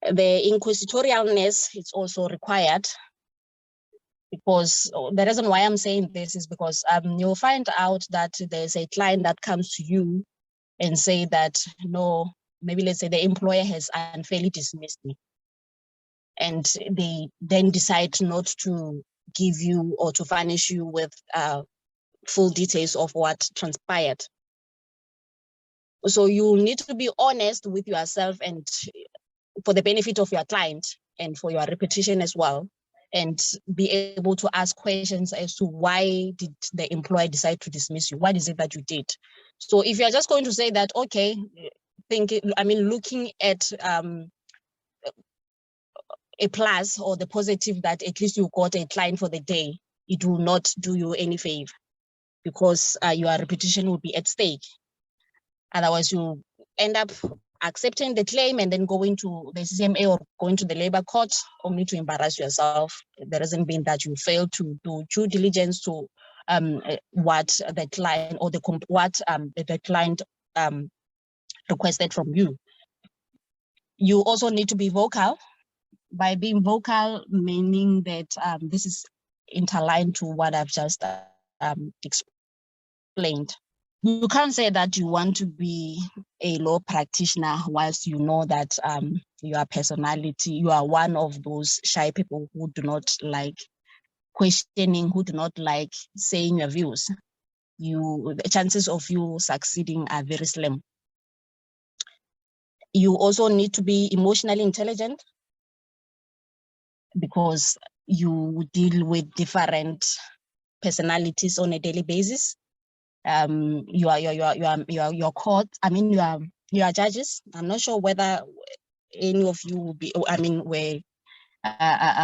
The inquisitorialness is also required, because the reason why I'm saying this is because you'll find out that there's a client that comes to you and say that, no, maybe let's say the employer has unfairly dismissed me. And they then decide not to give you or to furnish you with full details of what transpired. So you need to be honest with yourself, and for the benefit of your client and for your reputation as well, and be able to ask questions as to why did the employer decide to dismiss you? What is it that you did? So if you're just going to say that, okay, looking at a plus or the positive that at least you got a client for the day, it will not do you any favor, because your reputation will be at stake. Otherwise, you end up accepting the claim and then going to the CCMA or going to the labor court only to embarrass yourself. The reason being that you failed to do due diligence to what the client or the client requested from you. You also need to be vocal. By being vocal, meaning that this is interlined to what I've just explained. You can't say that you want to be a law practitioner whilst you know that your personality, you are one of those shy people who do not like questioning, who do not like saying your views. The chances of you succeeding are very slim. You also need to be emotionally intelligent, because you deal with different personalities on a daily basis. Your court, your you are judges. I'm not sure whether any of you will be, were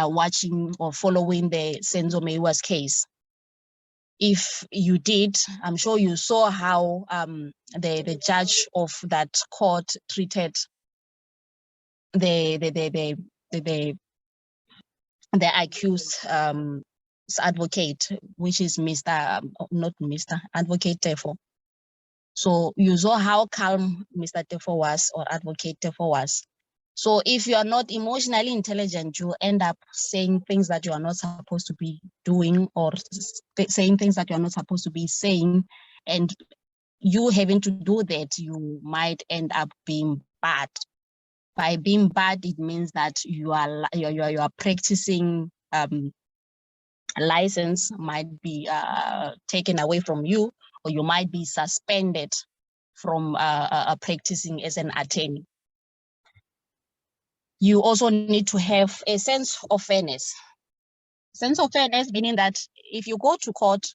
watching or following the Senzo Meiwa's case. If you did, I'm sure you saw how the judge of that court treated the accused advocate, which is Advocate Tefo. So you saw how calm Mr. Tefo was, or Advocate Tefo was. So if you are not emotionally intelligent, you end up saying things that you are not supposed to be doing, or saying things that you are not supposed to be saying. And you having to do that, you might end up being bad. By being bad, it means that you are practicing license might be taken away from you, or you might be suspended from practicing as an attorney. You also need to have a sense of fairness. Sense of fairness meaning that if you go to court,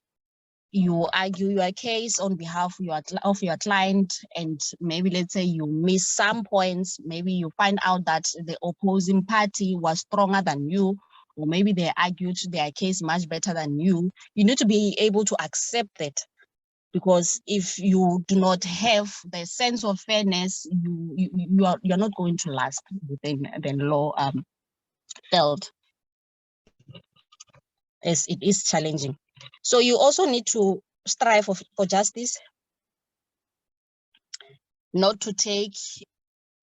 you argue your case on behalf of your client, and maybe let's say you miss some points, maybe you find out that the opposing party was stronger than you, or maybe they argued their case much better than you. You need to be able to accept that, because if you do not have the sense of fairness, you're not going to last within the law field, as it is challenging. So you also need to strive for justice, not to take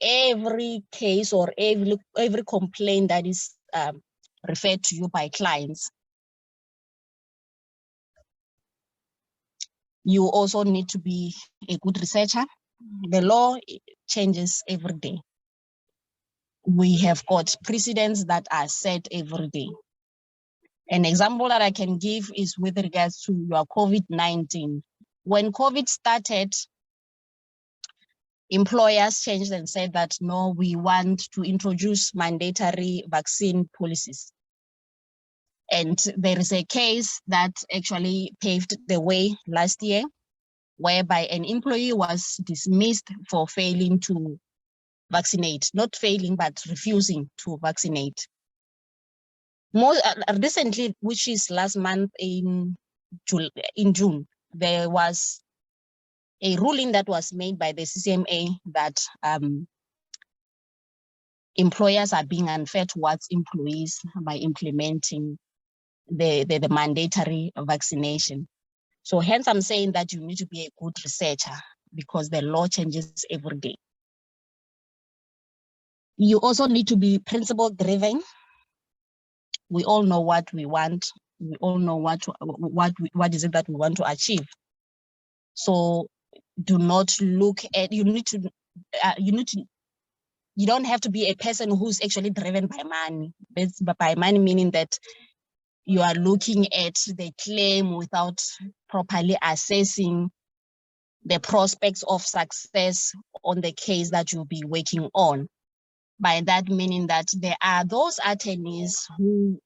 every case or every complaint that is referred to you by clients. You also need to be a good researcher. The law changes every day. We have got precedents that are set every day. An example that I can give is with regards to your COVID-19. When COVID started, employers changed and said that, no, we want to introduce mandatory vaccine policies. And there is a case that actually paved the way last year, whereby an employee was dismissed for failing to vaccinate, not failing, but refusing to vaccinate. More recently, which is last month in June, there was a ruling that was made by the CCMA that employers are being unfair towards employees by implementing the mandatory vaccination. So hence I'm saying that you need to be a good researcher, because the law changes every day. You also need to be principle driven. We all know what we want. We all know what is it that we want to achieve. So do not look at, you don't have to be a person who's actually driven by money. By money meaning that you are looking at the claim without properly assessing the prospects of success on the case that you'll be working on. By that meaning that there are those attorneys who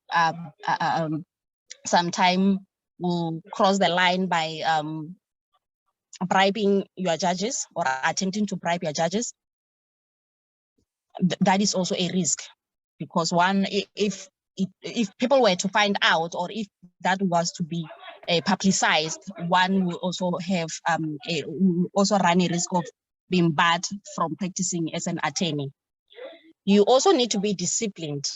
sometimes will cross the line by bribing your judges or attempting to bribe your judges. That is also a risk, because one, if people were to find out, or if that was to be publicized, one will also have also run a risk of being barred from practicing as an attorney. You also need to be disciplined.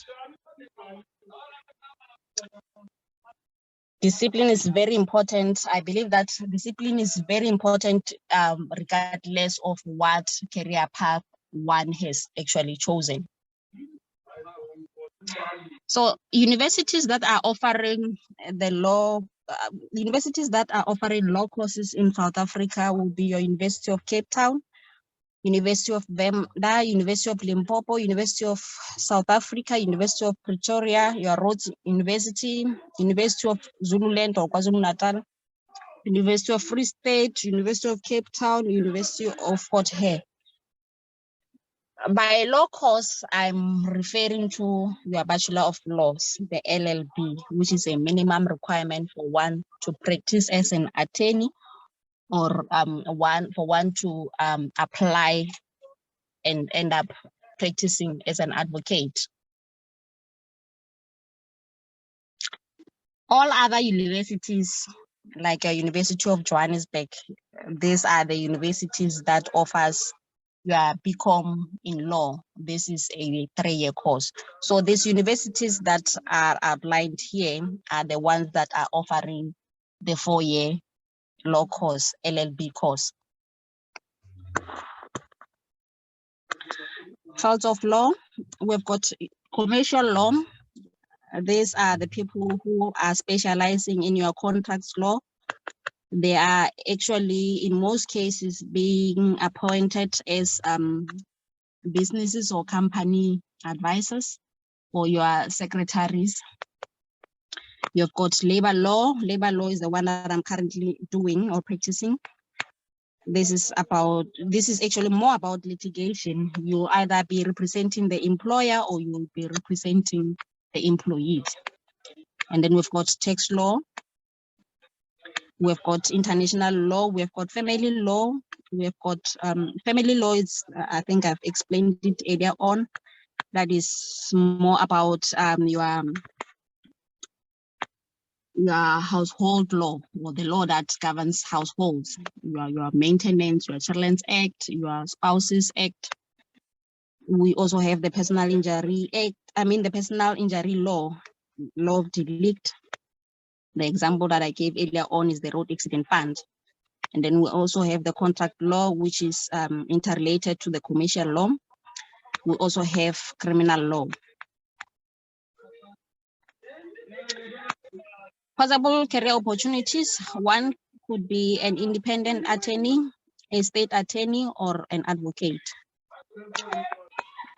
Discipline is very important. I believe that discipline is very important regardless of what career path one has actually chosen. So universities that are offering the law, universities that are offering law courses in South Africa will be your University of Cape Town, University of Venda, University of Limpopo, University of South Africa, University of Pretoria, your Rhodes University, University of Zululand or KwaZulu-Natal, University of Free State, University of Cape Town, University of Fort Hare. By law course, I'm referring to your Bachelor of Laws, the LLB, which is a minimum requirement for one to practice as an attorney, or for one to apply and end up practicing as an advocate. All other universities, like University of Johannesburg, these are the universities that offers your BCom in law. This is a 3-year course. So these universities that are outlined here are the ones that are offering the 4-year law course, LLB course. Fields of law, we've got commercial law. These are the people who are specializing in your contracts law. They are actually, in most cases, being appointed as businesses or company advisors or your secretaries. You've got labor law. Labor law is the one that I'm currently doing or practicing. This is actually more about litigation. You either be representing the employer or you'll be representing the employees. And then we've got tax law. We've got international law. We've got family law. We've got family law is, I think I've explained it earlier on. That is more about your household law, or the law that governs households, your maintenance, your Children's Act, your Spouses Act. We also have the Personal Injury Act, the Personal Injury Law, Law of Delict. The example that I gave earlier on is the Road Accident Fund. And then we also have the contract law, which is interrelated to the commercial law. We also have criminal law. Possible career opportunities. One could be an independent attorney, a state attorney, or an advocate.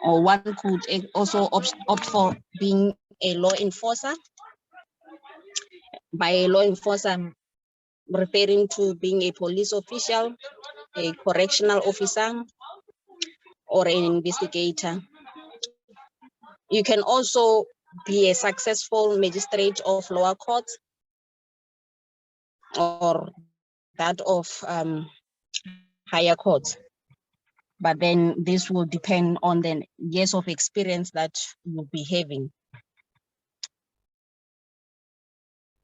Or one could also opt for being a law enforcer. By a law enforcer, I'm referring to being a police official, a correctional officer, or an investigator. You can also be a successful magistrate of lower courts or that of higher courts. But then this will depend on the years of experience that you'll be having.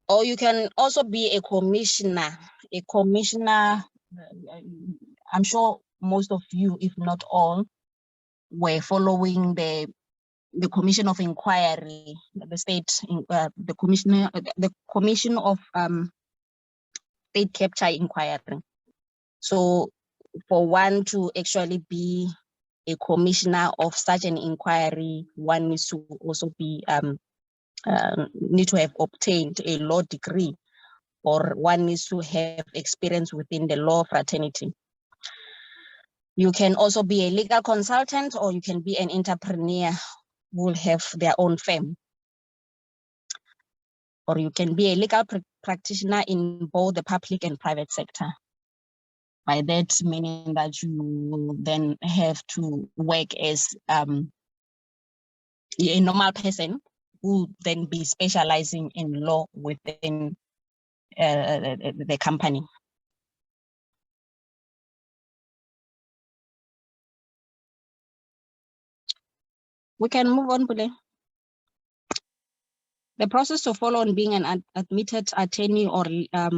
Or you can also be a commissioner. A commissioner, I'm sure most of you, if not all, were following the Commission of Inquiry, the state, the Commission of State Capture Inquiry. So for one to actually be a commissioner of such an inquiry, one needs to also be need to have obtained a law degree, or one needs to have experience within the law fraternity. You can also be a legal consultant, or you can be an entrepreneur who will have their own firm. Or you can be a legal practitioner in both the public and private sector. By that meaning that you will then have to work as a normal person who then be specializing in law within the company. We can move on, Bule. The process to follow on being an admitted attorney or a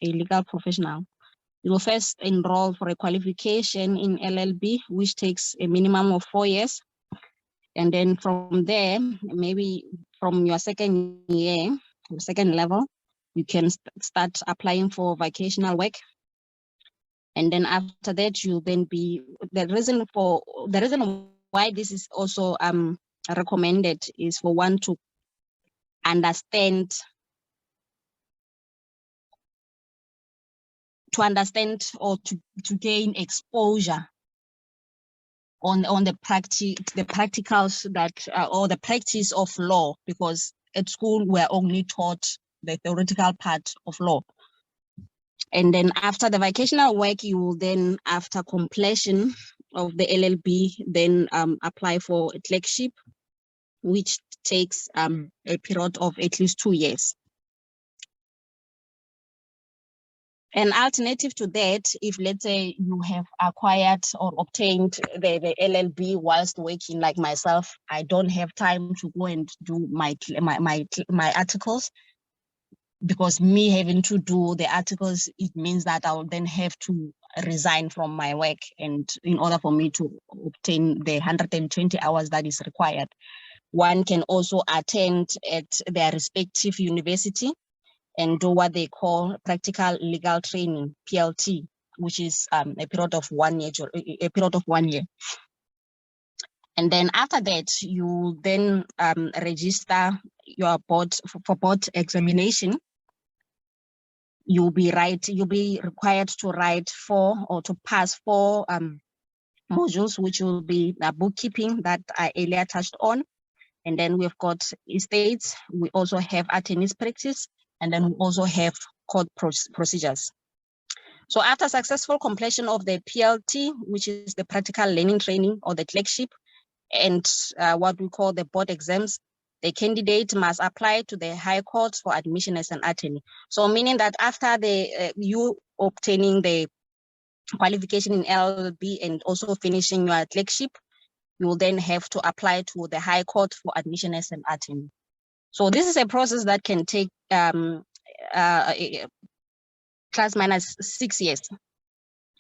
legal professional. You will first enroll for a qualification in LLB, which takes a minimum of 4 years. And then from there, maybe from your second year, second level, you can start applying for vocational work. And then after that, you then be, the reason why this is also recommended is for one to understand or to gain exposure on the practicals that or the practice of law, because at school we're only taught the theoretical part of law. And then after the vocational work, you will then, after completion of the LLB, then apply for a clerkship, which takes a period of at least 2 years. An alternative to that, if let's say you have acquired or obtained the LLB whilst working, like myself, I don't have time to go and do my articles, because me having to do the articles, it means that I will then have to resign from my work, and in order for me to obtain the 120 hours that is required. One can also attend at their respective university and do what they call practical legal training, PLT, which is a period of 1 year. And then after that, you then register your board for board examination. You'll be required to write 4 or to pass 4 modules, which will be bookkeeping that I earlier touched on. And then we've got estates. We also have attorney's practice, and then we also have court procedures. So after successful completion of the PLT, which is the practical learning training or the clerkship, and what we call the board exams, the candidate must apply to the High Court for admission as an attorney. So meaning that after you obtaining the qualification in LLB and also finishing your clerkship, you will then have to apply to the High Court for admission as an attorney. So this is a process that can take plus minus 6 years,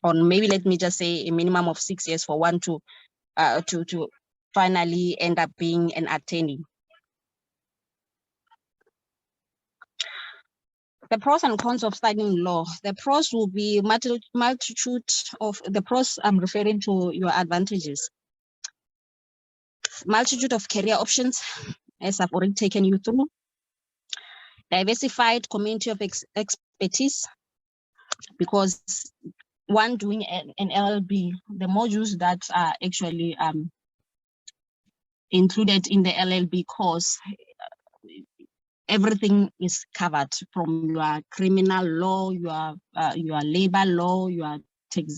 or maybe let me just say a minimum of 6 years for one to finally end up being an attorney. The pros and cons of studying law. The pros will be multitude of the pros. I'm referring to your advantages. Multitude of career options, as I've already taken you through. Diversified community of expertise, because one doing an LLB, the modules that are actually included in the LLB course, everything is covered, from your criminal law, your labor law, your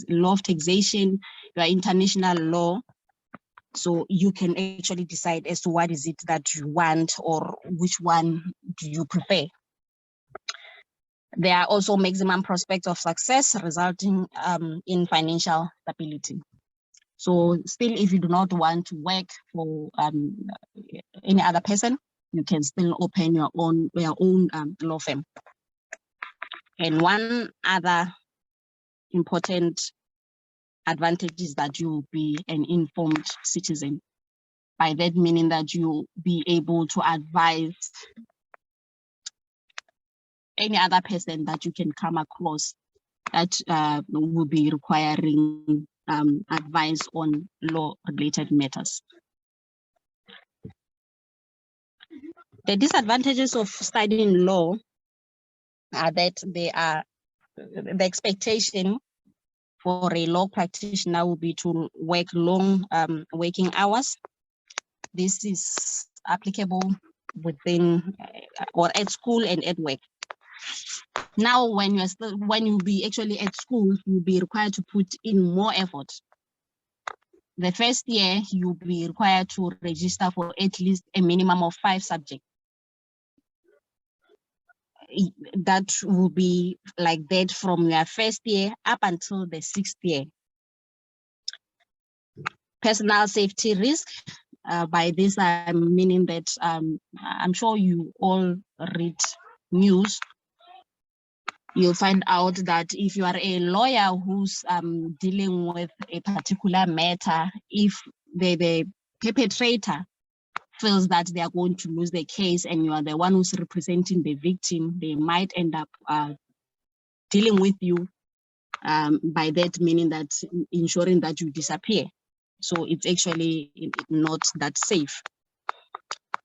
law of taxation, your international law. So you can actually decide as to what is it that you want, or which one do you prefer. There are also maximum prospects of success resulting in financial stability. So still, if you do not want to work for any other person, you can still open your own law firm. And one other important advantage is that you will be an informed citizen. By that meaning that you'll be able to advise any other person that you can come across that will be requiring advice on law-related matters. The disadvantages of studying law are that the expectation for a law practitioner will be to work long working hours. This is applicable within or at school and at work. Now, when you'll be actually at school, you'll be required to put in more effort. The first year, you'll be required to register for at least a minimum of 5 subjects. That will be like that from your first year up until the 6th year. Personal safety risk. By this, I'm meaning that I'm sure you all read news. You'll find out that if you are a lawyer who's dealing with a particular matter, if the perpetrator feels that they are going to lose the case and you are the one who's representing the victim, they might end up dealing with you, by that meaning that ensuring that you disappear. So it's actually not that safe.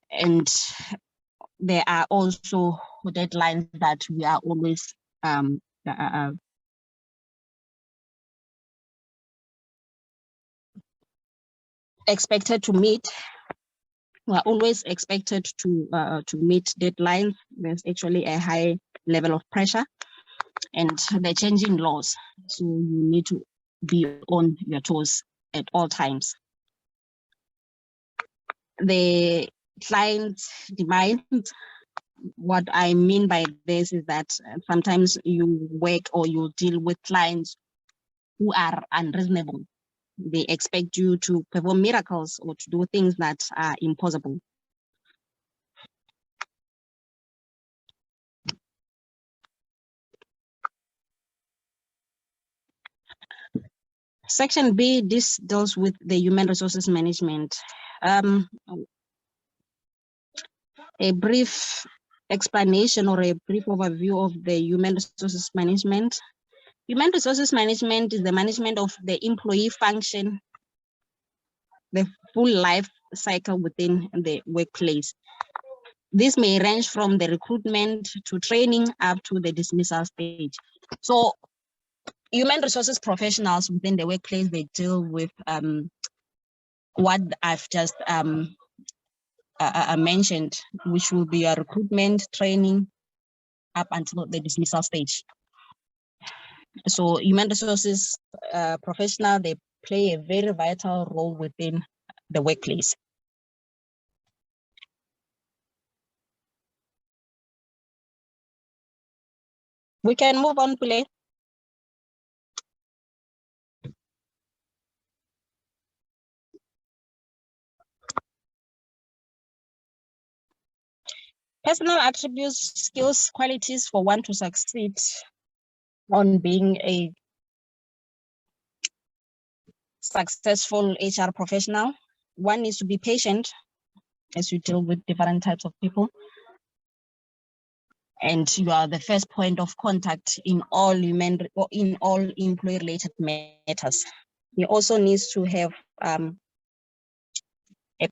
And there are also deadlines that we are always expected to meet. We are always expected to meet deadlines. There's actually a high level of pressure and the changing laws. So you need to be on your toes at all times. The client's demand, What I mean by this is that sometimes you work or you deal with clients who are unreasonable. They expect you to perform miracles or to do things that are impossible. Section B, this deals with the human resources management. A brief explanation or a brief overview of the human resources management. Human resources management is the management of the employee function, the full life cycle within the workplace. This may range from the recruitment to training up to the dismissal stage. So human resources professionals within the workplace, they deal with what I've just mentioned, which will be a recruitment, training, up until the dismissal stage. So human resources professional, they play a very vital role within the workplace. We can move on, Pule. Personal attributes, skills, qualities for one to succeed on being a successful HR professional. One needs to be patient as you deal with different types of people. And you are the first point of contact in all human or in all employee related matters. You also needs to have a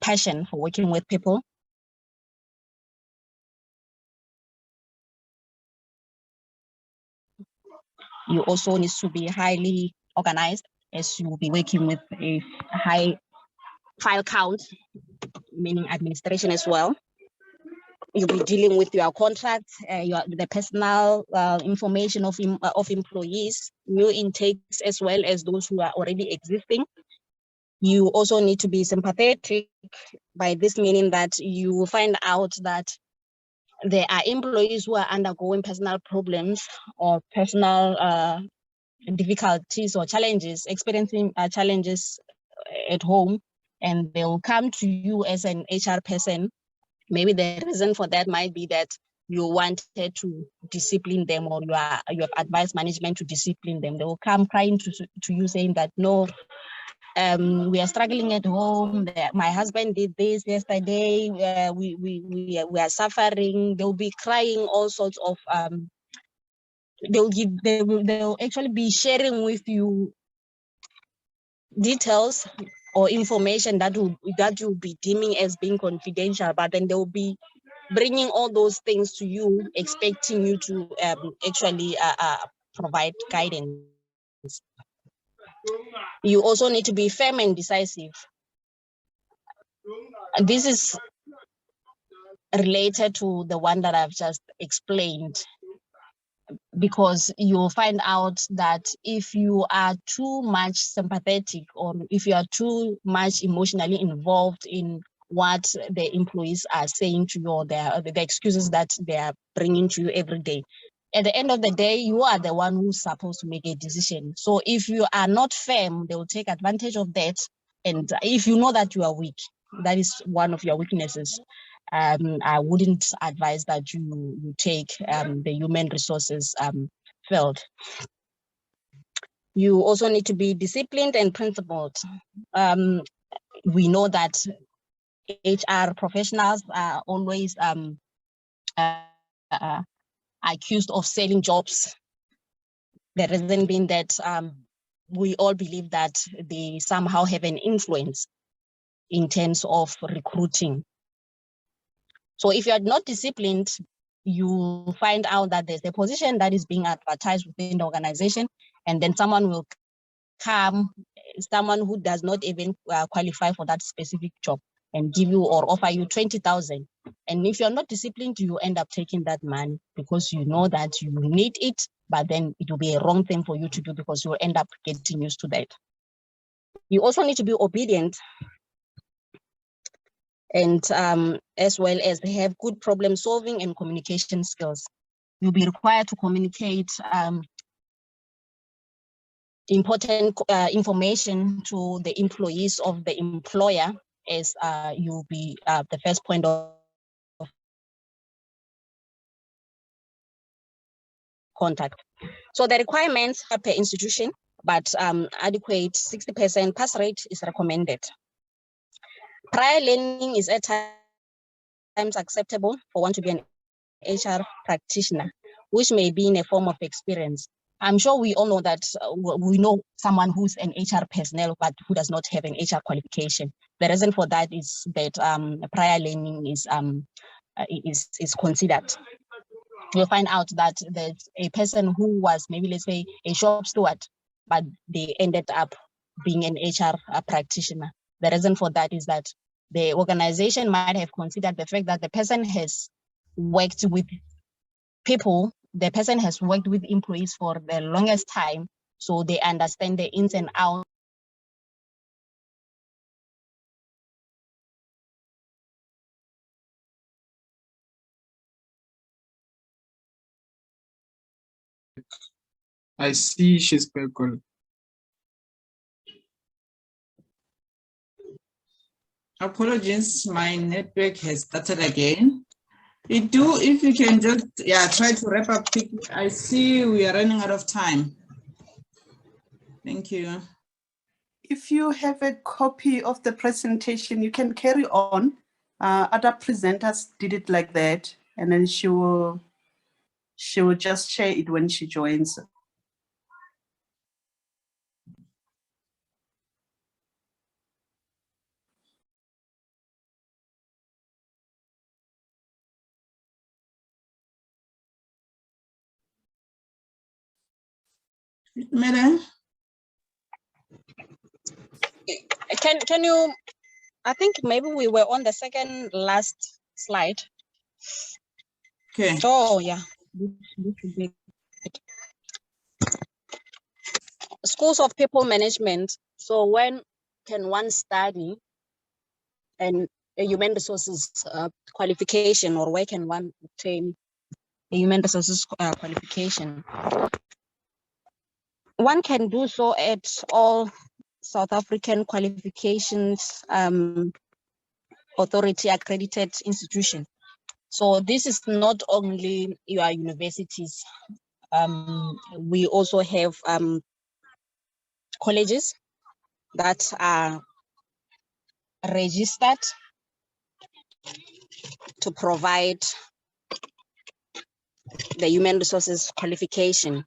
passion for working with people. You also need to be highly organized, as you will be working with a high file count, meaning administration as well. You'll be dealing with your contracts, the personal information of employees, new intakes, as well as those who are already existing. You also need to be sympathetic, by this meaning that you will find out that there are employees who are undergoing personal problems or personal difficulties or challenges, experiencing challenges at home, and they'll come to you as an HR person. Maybe the reason for that might be that you wanted to discipline them, or you have advised management to discipline them. They will come crying to you saying that, no, we are struggling at home. My husband did this yesterday. We are suffering. They'll be crying all sorts of. They'll actually be sharing with you details or information that you'll be deeming as being confidential, but then they'll be bringing all those things to you, expecting you to actually provide guidance. You also need to be firm and decisive. This is related to the one that I've just explained, because you'll find out that if you are too much sympathetic, or if you are too much emotionally involved in what the employees are saying to you, or the excuses that they are bringing to you every day, at the end of the day, you are the one who's supposed to make a decision. So if you are not firm, they will take advantage of that. And if you know that you are weak, that is one of your weaknesses, I wouldn't advise that you take the human resources field. You also need to be disciplined and principled. We know that HR professionals are always accused of selling jobs. The reason being that we all believe that they somehow have an influence in terms of recruiting. So if you are not disciplined, you find out that there's a position that is being advertised within the organization, and then someone will come, someone who does not even qualify for that specific job, and give you or offer you 20,000. And if you're not disciplined, you end up taking that money because you know that you need it, but then it will be a wrong thing for you to do because you'll end up getting used to that. You also need to be obedient. and as well as they have good problem solving and communication skills. You'll be required to communicate important information to the employees of the employer, as you'll be the first point of contact. So the requirements are per institution, but adequate 60% pass rate is recommended. Prior learning is at times acceptable for one to be an HR practitioner, which may be in a form of experience. I'm sure we all know that we know someone who's an HR personnel, but who does not have an HR qualification. The reason for that is that prior learning is considered. You'll find out that there's a person who was maybe, let's say, a shop steward, but they ended up being an HR practitioner. The reason for that is that the organization might have considered the fact that the person has worked with people, the person has worked with employees for the longest time, so they understand the ins and outs. I see she's back on. Apologies, my network has started again. If you can just try to wrap up quickly. I see we are running out of time. Thank you. If you have a copy of the presentation, you can carry on. Other presenters did it like that, and then she will just share it when she joins. Madam? Can you, I think maybe we were on the second last slide. Okay. Oh yeah. Schools of people management. So when can one study and a human resources qualification, or where can one obtain a human resources qualification? One can do so at all South African qualifications authority accredited institution. So this is not only your universities. We also have colleges that are registered to provide the human resources qualification.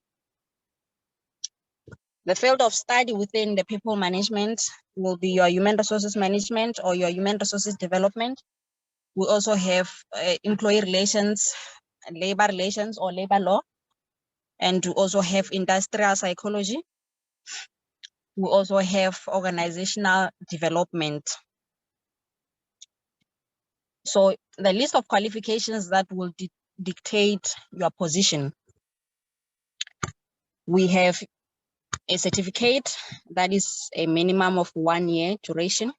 The field of study within the people management will be your human resources management or your human resources development. We also have employee relations, labor relations or labor law, and we also have industrial psychology. We also have organizational development. So the list of qualifications that will dictate your position. We have a certificate that is a minimum of 1 year duration.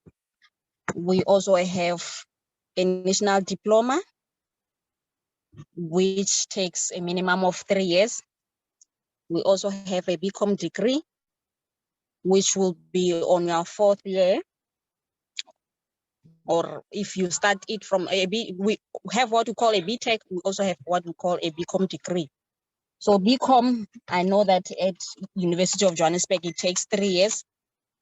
We also have a national diploma, which takes a minimum of 3 years. We also have a BCom degree, which will be on your 4th year. Or if you start it from we have what we call a BTech, we also have what we call a BCom degree. So BCom, I know that at University of Johannesburg, it takes 3 years.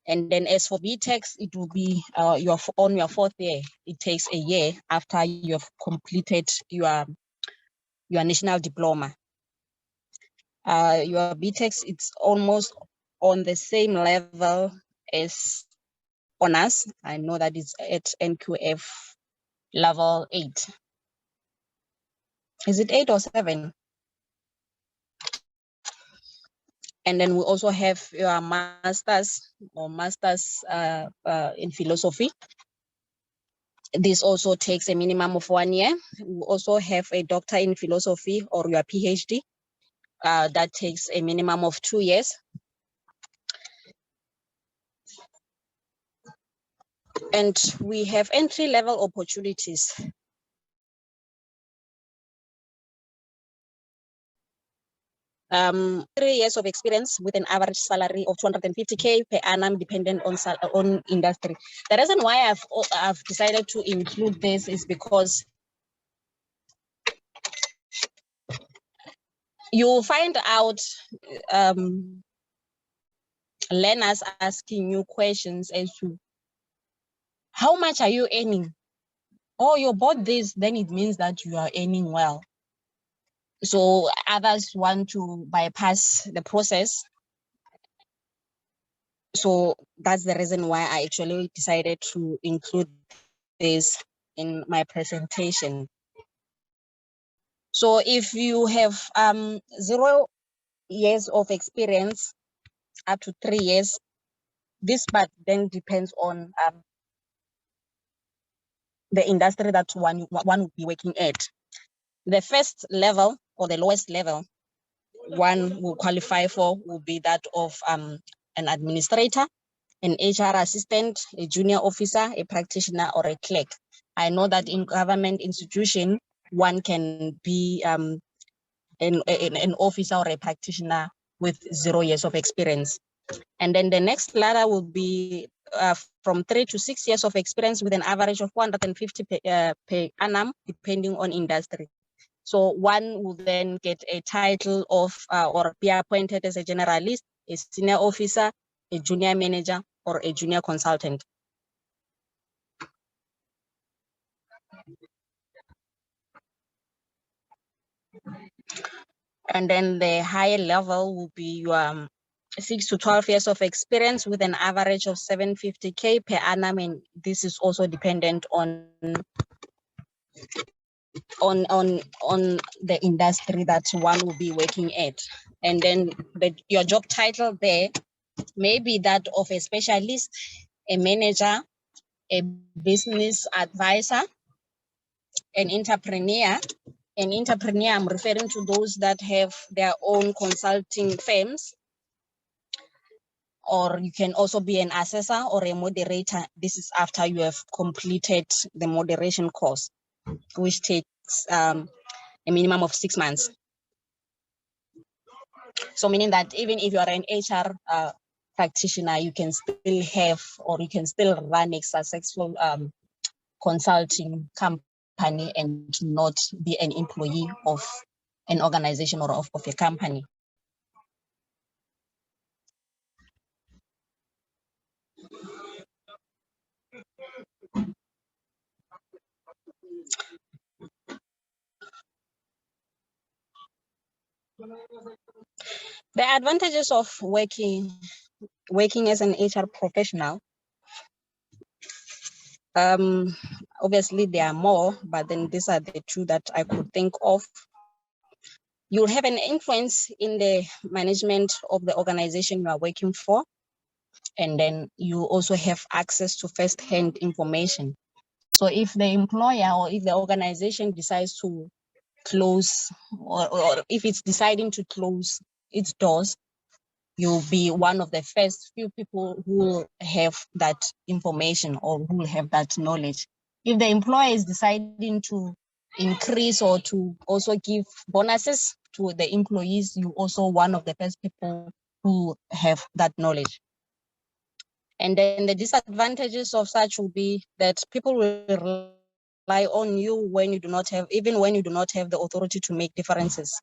And then as for BTech, it will be on your 4th year. It takes a year after you have completed your national diploma. Your BTech, it's almost on the same level as honors. I know that it's at NQF level 8. Is it 8 or 7? And then we also have your master's or master's in philosophy. This also takes a minimum of 1 year. We also have a doctor in philosophy or your PhD. That takes a minimum of 2 years. And we have entry-level opportunities. 3 years of experience with an average salary of 250K per annum, dependent on industry. The reason why I've decided to include this is because you find out learners asking you questions as to how much are you earning? Oh, you bought this, then it means that you are earning well. So others want to bypass the process. So that's the reason why I actually decided to include this in my presentation. So if you have 0 years of experience up to 3 years, this part then depends on the industry that one would be working at. The first level or the lowest level one will qualify for will be that of an administrator, an HR assistant, a junior officer, a practitioner, or a clerk. I know that in government institution, one can be an officer or a practitioner with 0 years of experience. And then the next ladder will be from 3 to 6 years of experience with an average of 450 per annum, depending on industry. So one will then get a title of or be appointed as a generalist, a senior officer, a junior manager, or a junior consultant. And then the higher level will be your 6 to 12 years of experience with an average of 750K per annum, and this is also dependent on the industry that one will be working at. And then your job title there may be that of a specialist, a manager, a business advisor, an entrepreneur. An entrepreneur, I'm referring to those that have their own consulting firms. Or you can also be an assessor or a moderator. This is after you have completed the moderation course, which takes a minimum of 6 months. So meaning that even if you are an HR practitioner, you can still have, or you can still run a successful consulting company and not be an employee of an organization or of a company. The advantages of working as an HR professional, obviously there are more, but then these are the 2 that I could think of. You'll have an influence in the management of the organization you are working for. And then you also have access to first-hand information. So if the employer or if the organization decides to close, or if it's deciding to close its doors, you'll be one of the first few people who will have that information or who will have that knowledge. If the employer is deciding to increase or to also give bonuses to the employees, you also one of the first people who have that knowledge. And then the disadvantages of such will be that people will rely on you when you do not have, even when you do not have the authority to make differences.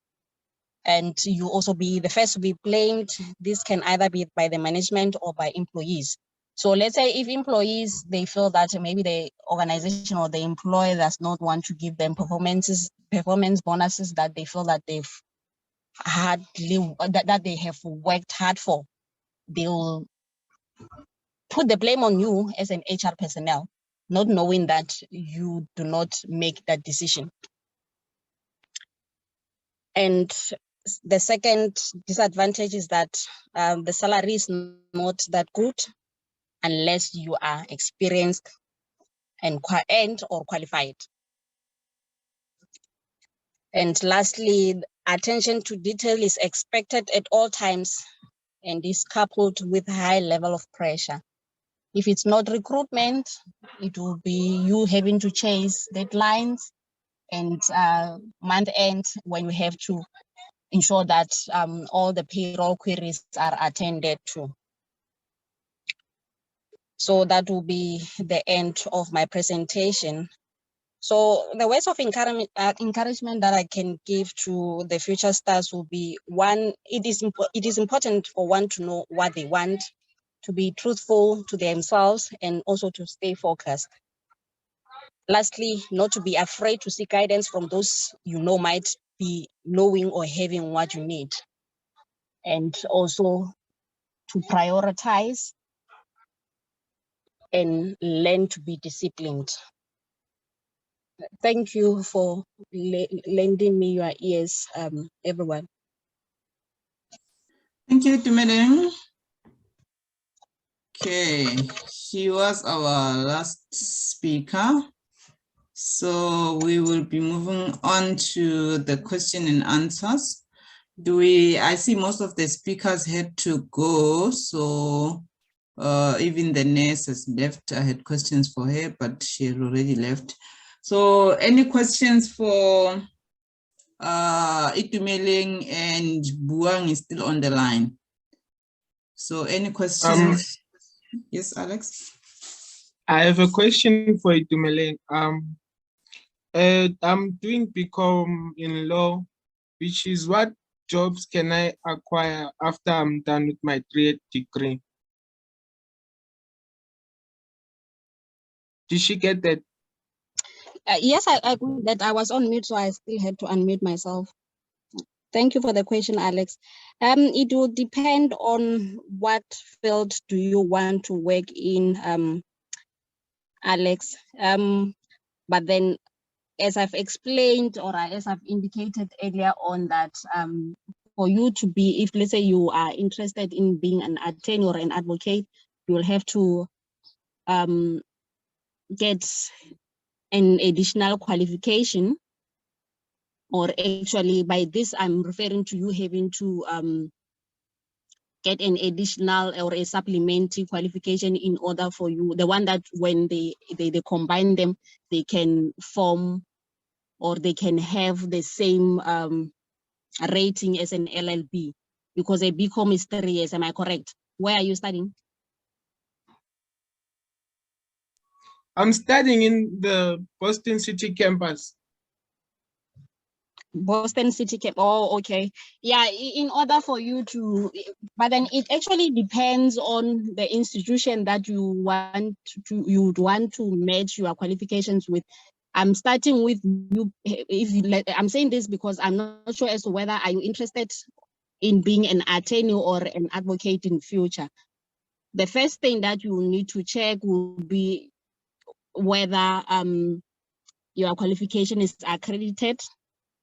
And you also be the first to be blamed. This can either be by the management or by employees. So let's say if employees, they feel that maybe the organization or the employer does not want to give them performance bonuses that they feel that they've that they have worked hard for, they will put the blame on you as an HR personnel, not knowing that you do not make that decision. And the second disadvantage is that the salary is not that good unless you are experienced and or qualified. And lastly, attention to detail is expected at all times and is coupled with high level of pressure. If it's not recruitment, it will be you having to chase deadlines and month end when we have to ensure that all the payroll queries are attended to. So that will be the end of my presentation. So the words of encouragement that I can give to the future stars will be, one, it is important for one to know what they want, to be truthful to themselves, and also to stay focused. Lastly, not to be afraid to seek guidance from those you know might be knowing or having what you need. And also to prioritize and learn to be disciplined. Thank you for lending me your ears, everyone. Thank you, Tumeleng. Okay, she was our last speaker. So we will be moving on to the question and answers. I see most of the speakers had to go, so even the nurse has left. I had questions for her, but she had already left. So any questions for Itumeleng, and Buang is still on the line. So any questions? Yes, Alex? I have a question for Itumeleng. I'm doing BCom in law, which is what jobs can I acquire after I'm done with my 3rd degree? Did she get that? Yes, I agree that I was on mute, so I still had to unmute myself. Thank you for the question, Alex. It will depend on what field do you want to work in, Alex. But then, as I've explained, or as I've indicated earlier on, that for you to be, if let's say you are interested in being an attorney or an advocate, you will have to get an additional qualification, or actually by this I'm referring to you having to get an additional or a supplementary qualification in order for you, the one that when they combine them, they can form, or they can have the same rating as an LLB, because a BCom is 3 years, am I correct? Where are you studying? I'm studying in the Boston City campus. Boston City Camp. Oh, okay. Yeah, in order for you to, but then it actually depends on the institution that you would want to match your qualifications with. I'm starting with you. I'm saying this because I'm not sure as to whether are you interested in being an attorney or an advocate in future. The first thing that you need to check will be whether your qualification is accredited.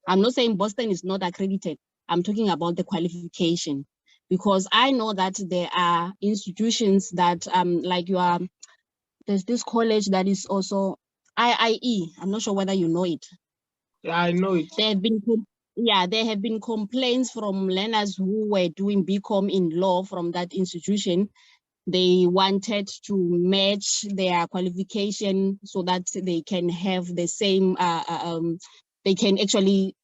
I'm not saying Boston is not accredited. I'm talking about the qualification, because I know that there are institutions that like there's this college that is also IIE. I'm not sure whether you know it. Yeah, I know it. There have been complaints from learners who were doing BCom in law from that institution. They wanted to match their qualification so that they can have the same, they can actually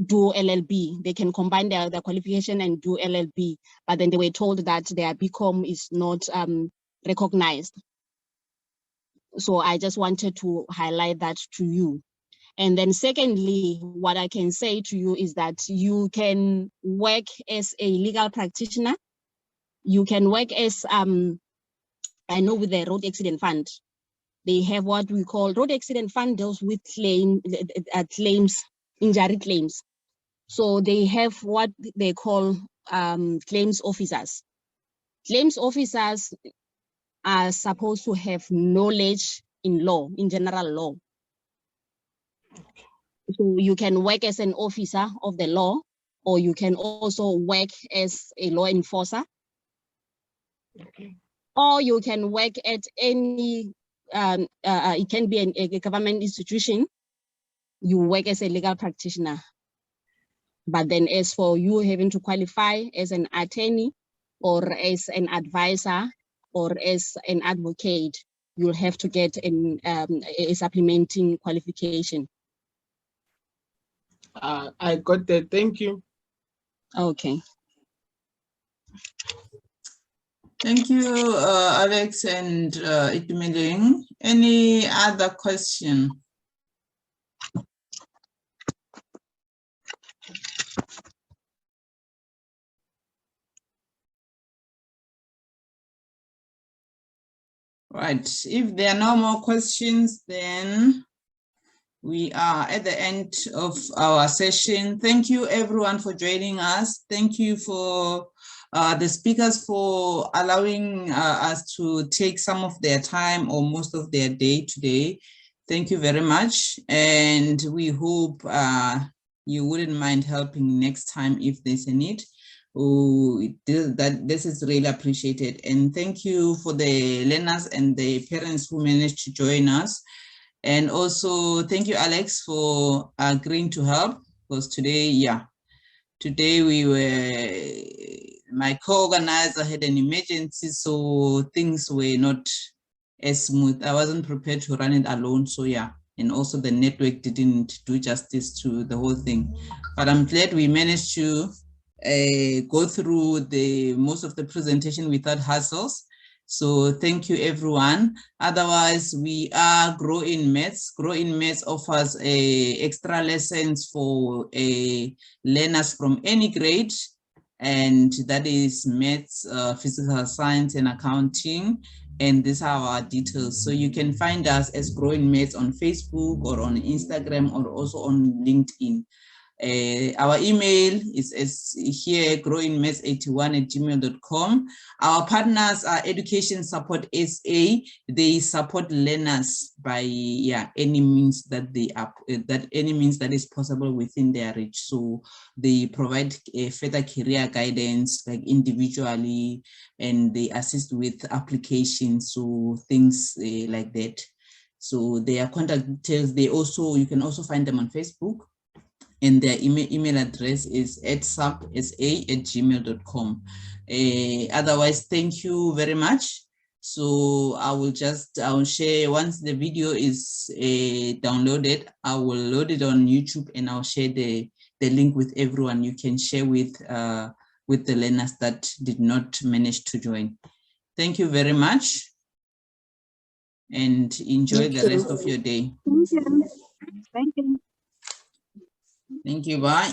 do LLB. They can combine their qualification and do LLB, but then they were told that their BCom is not recognized. So I just wanted to highlight that to you. And then secondly, what I can say to you is that you can work as a legal practitioner. You can work as, I know with the road accident fund, they have what we call road accident fund deals with claims, injury claims. So they have what they call claims officers. Claims officers are supposed to have knowledge in law, in general law. So you can work as an officer of the law, or you can also work as a law enforcer. Okay. Or you can work at any, it can be a government institution. You work as a legal practitioner. But then as for you having to qualify as an attorney or as an advisor, or as an advocate, you'll have to get a supplementing qualification. I got that. Thank you. Okay. Thank you, Alex and Itumeleng. Any other question? Right, if there are no more questions, then we are at the end of our session. Thank you everyone for joining us. Thank you for the speakers for allowing us to take some of their time or most of their day today. Thank you very much. And we hope you wouldn't mind helping next time if there's a need. This is really appreciated. And thank you for the learners and the parents who managed to join us. And also thank you, Alex, for agreeing to help, because today, my co-organizer had an emergency, so things were not as smooth. I wasn't prepared to run it alone, so yeah. And also the network didn't do justice to the whole thing. But I'm glad we managed to go through most of the presentation without hassles. So thank you everyone. Otherwise, we are Grow in Maths. Grow in Maths offers extra lessons for learners from any grade, and that is maths, physical science, and accounting. And these are our details. So you can find us as Grow in Maths on Facebook or on Instagram or also on LinkedIn. Our email is here, growinmaths81@gmail.com. Our partners are Education Support SA. They support learners by any means that that is possible within their reach. So they provide further career guidance, like individually, and they assist with applications, so things like that. So their contact details, you can also find them on Facebook. And their email address is edsap@gmail.com. Otherwise, thank you very much. So I'll share, once the video is downloaded, I will load it on YouTube and I'll share the link with everyone. You can share with the learners that did not manage to join. Thank you very much and enjoy the rest of your day. Thank you. Thank you. Thank you, bye.